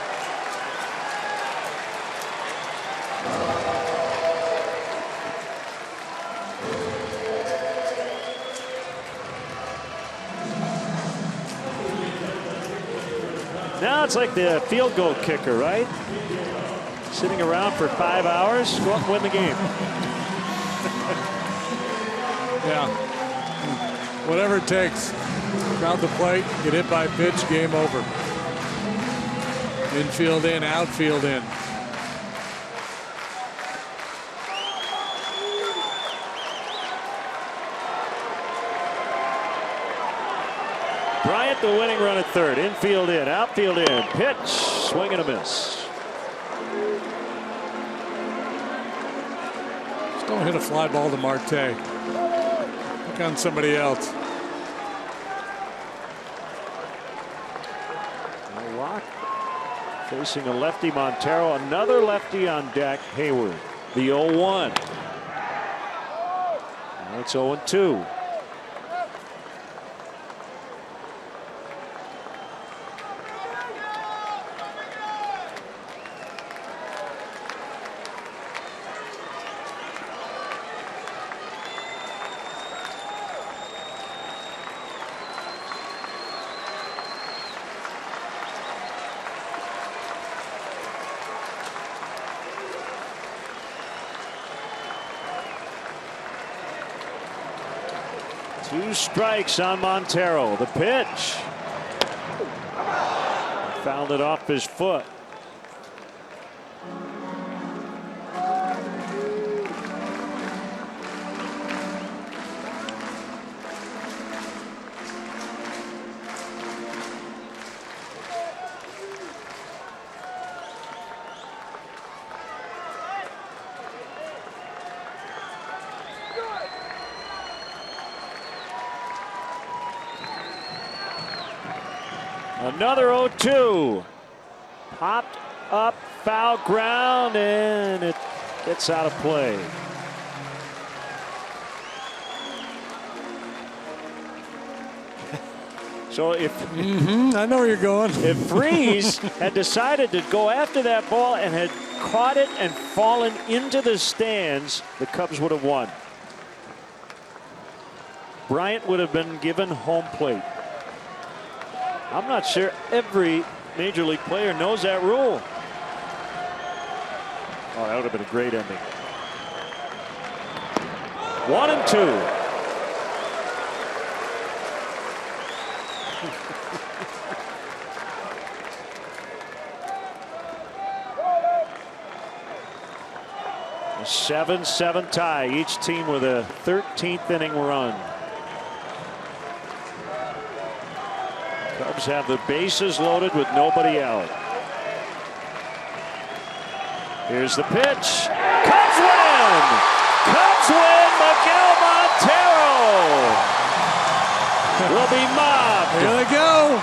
Now it's like the field goal kicker, right? Sitting around for 5 hours, go up and win the game. Yeah. Whatever it takes. Crowd the plate, get hit by pitch, game over. Infield in, outfield in. Bryant the winning run at third. Infield in, outfield in. Pitch, swing and a miss. Just don't hit a fly ball to Marte. Look on somebody else. Locke facing a lefty Montero. Another lefty on deck, Hayward. The 0-1. Now it's 0-2. Two strikes on Montero. The pitch. Fouled it off his foot. Another 0-2. Popped up, foul ground, and it gets out of play. So if I know where you're going. If Freese had decided to go after that ball and had caught it and fallen into the stands, the Cubs would have won. Bryant would have been given home plate. I'm not sure every Major League player knows that rule. Oh, that would have been a great ending. 1-2. A 7-7 tie, each team with a 13th inning run. Cubs have the bases loaded with nobody out. Here's the pitch. Cubs win! Cubs win! Miguel Montero will be mobbed. Here they go.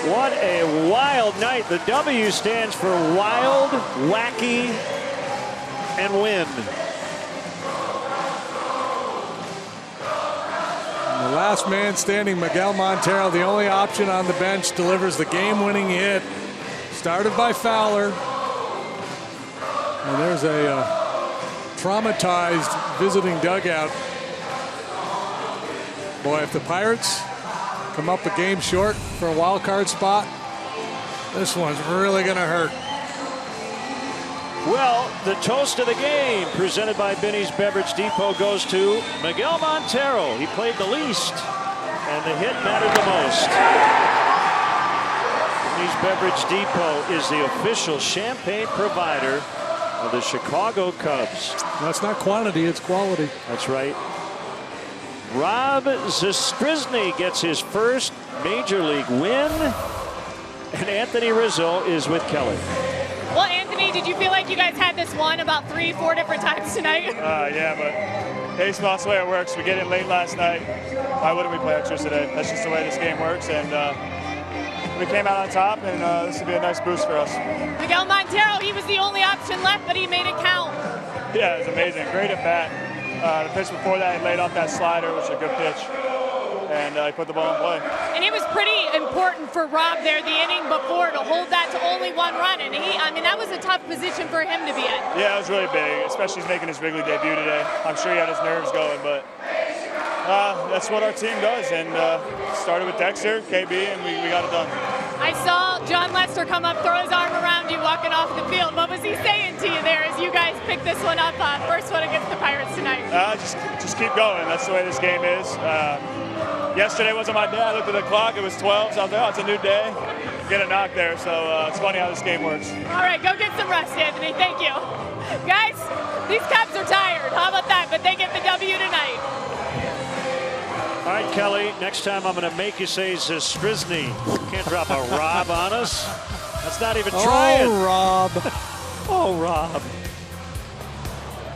What a wild night. The W stands for wild, wacky, and win. And the last man standing, Miguel Montero, the only option on the bench, delivers the game-winning hit. Started by Fowler. And there's a traumatized visiting dugout. Boy, if the Pirates come up a game short for a wild card spot, this one's really going to hurt. Well, the toast of the game presented by Binny's Beverage Depot goes to Miguel Montero. He played the least, and the hit mattered the most. Binny's Beverage Depot is the official champagne provider of the Chicago Cubs. That's not quantity, it's quality. That's right. Rob Zastryzny gets his first Major League win, and Anthony Rizzo is with Kelly. Well, Anthony, did you feel like you guys had this one about 3-4 different times tonight? Yeah, but baseball's the way it works. We get it late last night. Why wouldn't we play extras today? That's just the way this game works, and we came out on top, and this would be a nice boost for us. Miguel Montero, he was the only option left, but he made it count. Yeah, it was amazing. Great at bat. The pitch before that, he laid off that slider, which was a good pitch, and he put the ball in play. And it was pretty important for Rob there the inning before to hold that to only one run, and that was a tough position for him to be in. Yeah, it was really big, especially he's making his Wrigley debut today. I'm sure he had his nerves going, but that's what our team does, and started with Dexter, KB, and we got it done. I saw John Lester come up, throw his arm around you walking off the field. What was he saying to you there as you guys picked this one up, first one against the Pirates tonight? Just keep going. That's the way this game is. Yesterday wasn't my day. I looked at the clock. It was 12, so I was like, oh, it's a new day. Get a knock there, so it's funny how this game works. All right, go get some rest, Anthony. Thank you. Guys, these Cubs are tired. How about that? But they get the W tonight. All right, Kelly, next time I'm going to make you say Zastryzny. Can't drop a Rob on us. That's not even trying. Oh, Rob. Oh, Rob.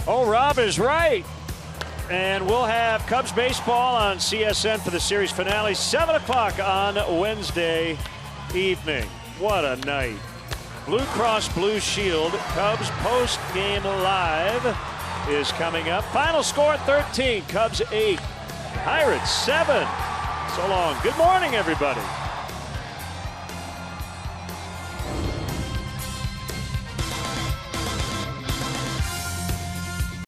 Oh, Rob is right. And we'll have Cubs baseball on CSN for the series finale, 7 o'clock on Wednesday evening. What a night. Blue Cross Blue Shield Cubs post-game live is coming up. Final score 13, Cubs 8. Pirates 7. So long. Good morning, everybody.